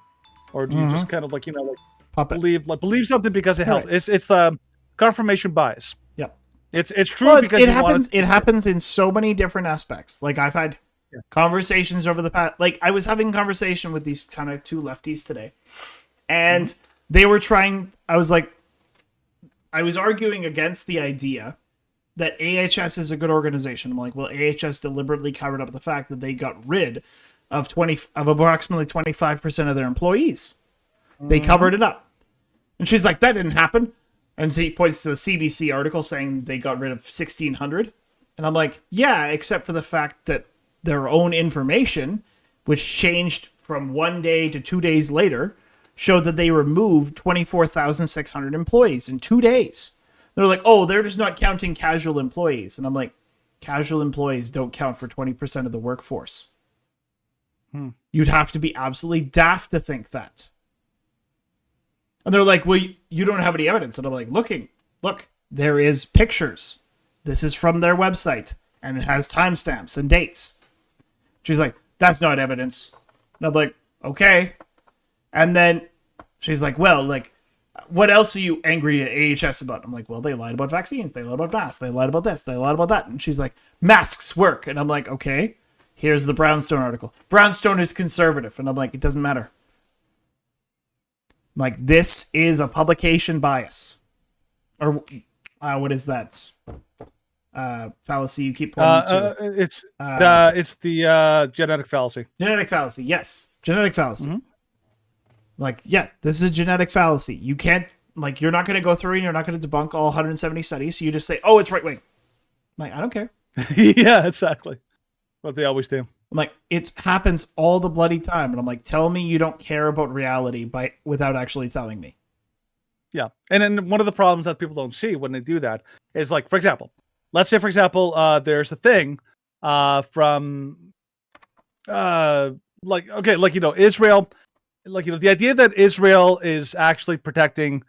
Or do you just kind of believe something because it helps? Right. It's the confirmation bias. Yep. It's true because it happens in so many different aspects. Like, I've had conversations over the past, like, I was having a conversation with these kind of two lefties today, and they were trying, I was arguing against the idea that AHS is a good organization. I'm like, well, AHS deliberately covered up the fact that they got rid of approximately 25% of their employees. They covered it up. And she's like, that didn't happen. And so he points to the CBC article saying they got rid of 1,600. And I'm like, yeah, except for the fact that their own information, which changed from 1 day to 2 days later, showed that they removed 24,600 employees in 2 days. They're like, oh, they're just not counting casual employees. And I'm like, casual employees don't count for 20% of the workforce. You'd have to be absolutely daft to think that. And they're like, well, you don't have any evidence. And I'm like, look, there is pictures. This is from their website. And it has timestamps and dates. She's like, that's not evidence. And I'm like, okay. And then she's like, well, like, what else are you angry at AHS about? I'm like, well, they lied about vaccines. They lied about masks. They lied about this. They lied about that. And she's like, masks work. And I'm like, okay, here's the Brownstone article. Brownstone is conservative. And I'm like, it doesn't matter. I'm like, this is a publication bias. Or what is that? Fallacy you keep pointing to. It's the genetic fallacy. Genetic fallacy, yes. Genetic fallacy. Like, yes, this is a genetic fallacy. You can't, like, you're not going to go through and you're not going to debunk all 170 studies. So you just say, oh, it's right wing. I'm like, I don't care. Yeah, exactly. What they always do. I'm like, it happens all the bloody time. And I'm like, tell me you don't care about reality without actually telling me. Yeah. And then one of the problems that people don't see when they do that is, like, for example, let's say, there's a thing from, Israel. Like, the idea that Israel is actually protecting,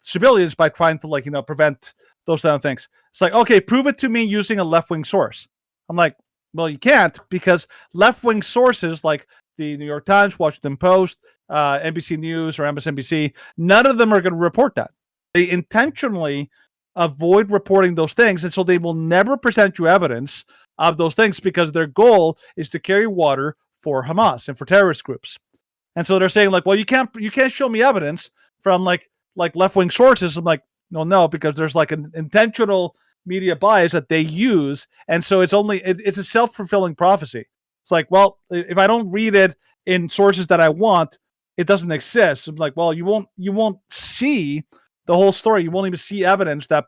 civilians by trying to, prevent those kind of things. It's like, okay, prove it to me using a left-wing source. I'm like, well, you can't, because left-wing sources like the New York Times, Washington Post, NBC News, or MSNBC, none of them are going to report that. They intentionally avoid reporting those things, and so they will never present you evidence of those things because their goal is to carry water for Hamas and for terrorist groups. And so they're saying, like, well, you can't show me evidence from like left-wing sources. I'm like, no, because there's like an intentional media bias that they use, and so it's a self-fulfilling prophecy. It's like, well, if I don't read it in sources that I want, it doesn't exist. I'm like, well, you won't see the whole story. You won't even see evidence that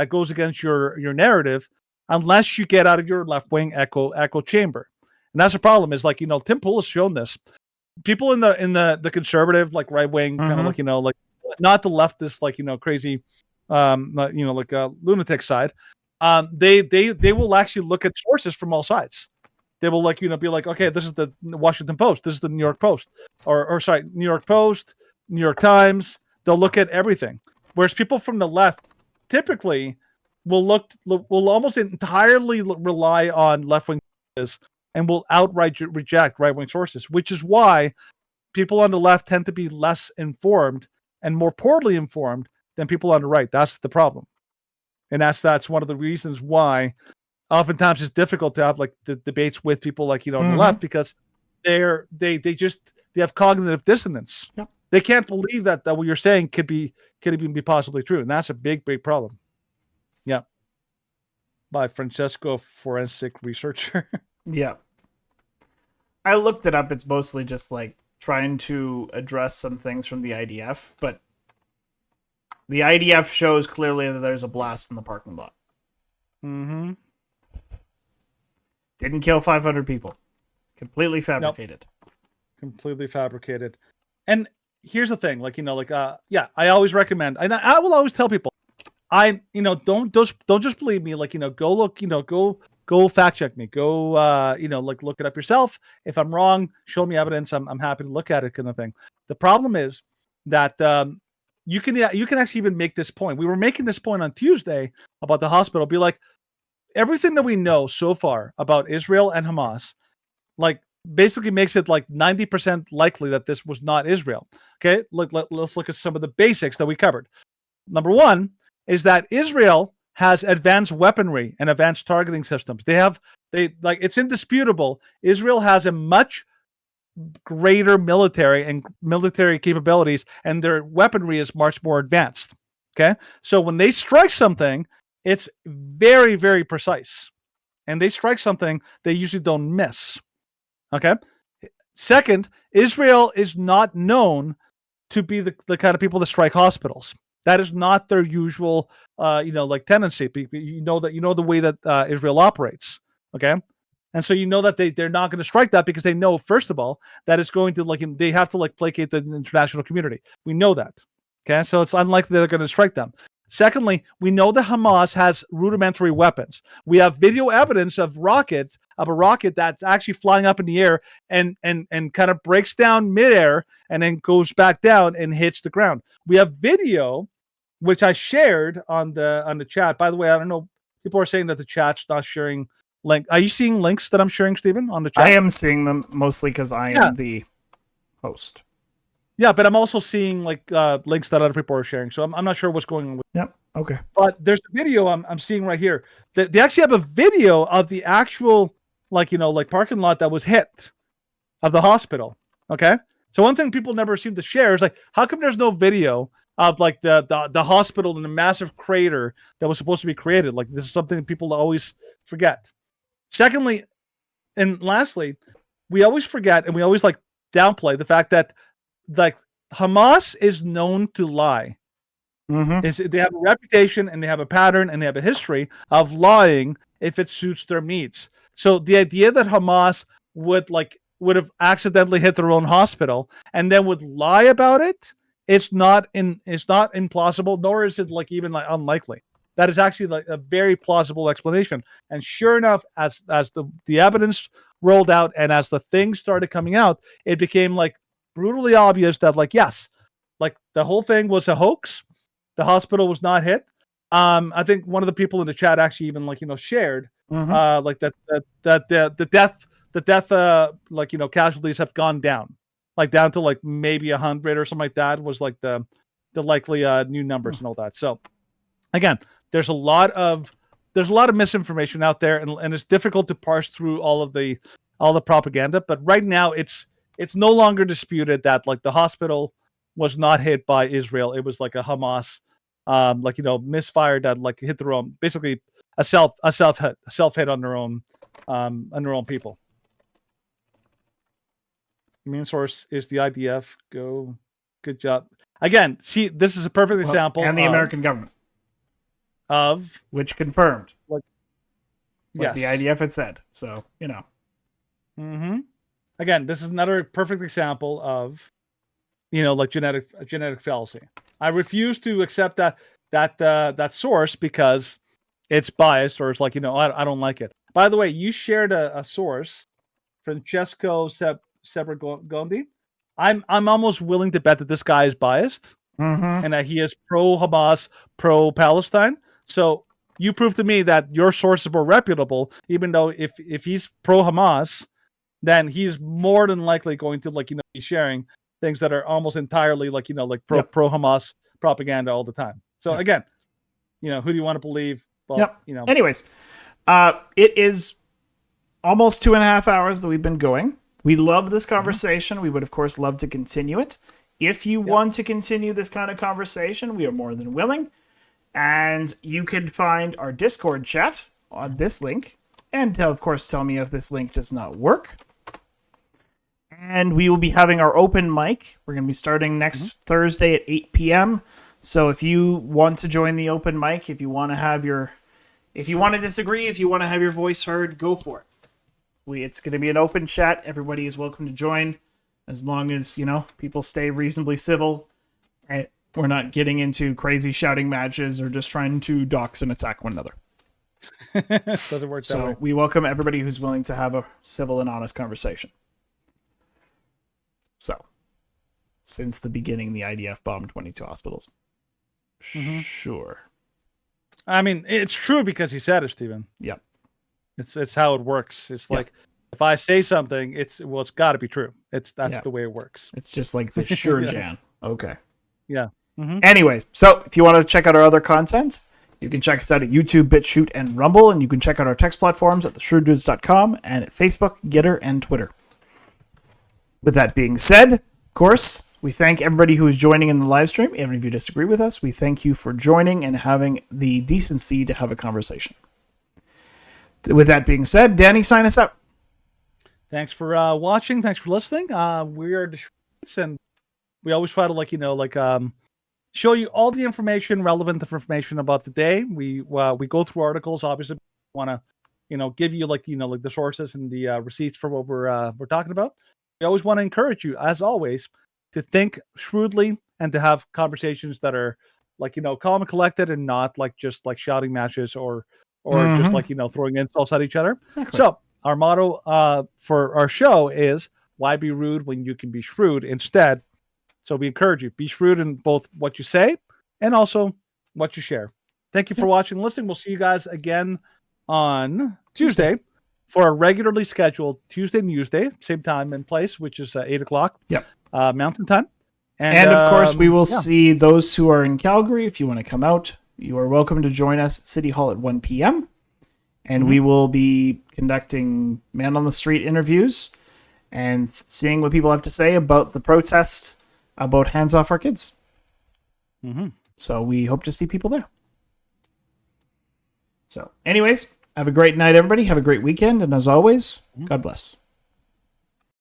goes against your narrative unless you get out of your left-wing echo chamber. And that's the problem. Is like, Tim Pool has shown this. People in the conservative, like, right wing, kind of like not the leftist, crazy, lunatic side. They will actually look at sources from all sides. They will be like, okay, this is the Washington Post, this is the New York Post, or New York Post, New York Times. They'll look at everything. Whereas people from the left typically will almost entirely rely on left wing sources and will outright reject right wing sources, which is why people on the left tend to be less informed and more poorly informed than people on the right. That's the problem. And that's one of the reasons why oftentimes it's difficult to have like the debates with people like, on the left, because they have cognitive dissonance. Yep. They can't believe that what you're saying could even be possibly true. And that's a big, big problem. Yeah. By Francesco, forensic researcher. Yeah. I looked it up. It's mostly just like trying to address some things from the IDF, but the IDF shows clearly that there's a blast in the parking lot. Mm-hmm. Didn't kill 500 people. Completely fabricated. Nope. Completely fabricated. And here's the thing, I always recommend, and I will always tell people, don't just believe me. Like, go look, go fact check me. Go, like look it up yourself. If I'm wrong, show me evidence. I'm happy to look at it, kind of thing. The problem is that you can actually even make this point. We were making this point on Tuesday about the hospital. Be like, everything that we know so far about Israel and Hamas, like, basically makes it like 90% likely that this was not Israel. Okay, let's look at some of the basics that we covered. Number one is that Israel has advanced weaponry and advanced targeting systems. It's indisputable. Israel has a much greater military capabilities, and their weaponry is much more advanced. Okay, so when they strike something, it's very, very precise, and they strike something they usually don't miss. Okay. Second, Israel is not known to be the kind of people that strike hospitals. That is not their usual, tendency. You know the way that Israel operates. Okay, and so you know that they're not going to strike that because they know, first of all, that it's going to they have to placate the international community. We know that. Okay, so it's unlikely they're going to strike them. Secondly, we know that Hamas has rudimentary weapons. We have video evidence of a rocket that's actually flying up in the air and kind of breaks down midair and then goes back down and hits the ground. We have video, which I shared on the chat. By the way, I don't know. People are saying that the chat's not sharing link. Are you seeing links that I'm sharing, Stephen, on the chat? I am seeing them mostly because I am the host. Yeah, but I'm also seeing links that other people are sharing, so I'm not sure what's going on with. Yep. Okay. But there's a video I'm seeing right here. They actually have a video of the actual parking lot that was hit of the hospital. Okay. So one thing people never seem to share is how come there's no video of the hospital in the massive crater that was supposed to be created? This is something that people always forget. Secondly, and lastly, we always forget and we always downplay the fact that Hamas is known to lie. Mm-hmm. They have a reputation and they have a pattern and they have a history of lying if it suits their needs. So the idea that Hamas would have accidentally hit their own hospital and then would lie about it, it's not implausible, nor is it even unlikely. That is actually a very plausible explanation. And sure enough, as the evidence rolled out and as the things started coming out, it became brutally obvious that yes, the whole thing was a hoax. The hospital was not hit. I think one of the people in the chat actually even shared that the death casualties have gone down, down to maybe 100 or something like that was the likely new numbers and all that. So again, there's a lot of misinformation out there, and it's difficult to parse through all the propaganda. But right now, it's no longer disputed that the hospital was not hit by Israel. It was a Hamas, misfire that hit their own, basically a self hit on their own people. The main source is the IDF. Good job. Again, see, this is a perfect example. And the American government. Of which confirmed. Yes. The IDF had said. So, Mm-hmm. Again, this is another perfect example of, genetic fallacy. I refuse to accept that source because it's biased or it's I don't like it. By the way, you shared a source, Francesco Severgondi. I'm almost willing to bet that this guy is biased and that he is pro Hamas, pro Palestine. So you prove to me that your source is more reputable, even though if he's pro Hamas, then he's more than likely going to be sharing things that are almost entirely pro Hamas propaganda all the time. So again, who do you want to believe? Well, Anyways, it is almost 2.5 hours that we've been going. We love this conversation. We would of course love to continue it. If you want to continue this kind of conversation, we are more than willing. And you can find our Discord chat on this link. And of course tell me if this link does not work. And we will be having our open mic. We're going to be starting next Thursday at 8 p.m. So if you want to join the open mic, if you want to disagree, if you want to have your voice heard, go for it. It's going to be an open chat. Everybody is welcome to join as long as, people stay reasonably civil. We're not getting into crazy shouting matches or just trying to dox and attack one another. Doesn't work that way. So we welcome everybody who's willing to have a civil and honest conversation. So, since the beginning, the IDF bombed 22 hospitals. Sure. I mean, it's true because he said it, Stephen. Yep. It's how it works. It's like if I say something, it's got to be true. That's the way it works. It's just like the sure Jan. Okay. Yeah. Anyways, so if you want to check out our other content, you can check us out at YouTube, BitChute, and Rumble, and you can check out our text platforms at theshrewddudes.com and at Facebook, Getter, and Twitter. With that being said, of course, we thank everybody who is joining in the live stream. Even if you disagree with us, we thank you for joining and having the decency to have a conversation. With that being said, Danny, sign us out. Thanks for watching. Thanks for listening. We are the Shrewds, and we always try to show you all the information, relevant information about the day. We go through articles. Obviously, we want to give you the sources and the receipts for what we're talking about. We always want to encourage you, as always, to think shrewdly and to have conversations that are calm and collected and not just shouting matches or just throwing insults at each other. Exactly. So our motto for our show is, why be rude when you can be shrewd instead? So we encourage you, be shrewd in both what you say and also what you share. Thank you for watching and listening. We'll see you guys again on Tuesday for a regularly scheduled Tuesday News Day, same time and place, which is 8 o'clock Mountain Time. And of course, we will see those who are in Calgary. If you want to come out, you are welcome to join us at City Hall at 1 p.m. And we will be conducting man-on-the-street interviews and seeing what people have to say about the protest about hands off our kids. So we hope to see people there. So anyways, have a great night, everybody. Have a great weekend. And as always, God bless.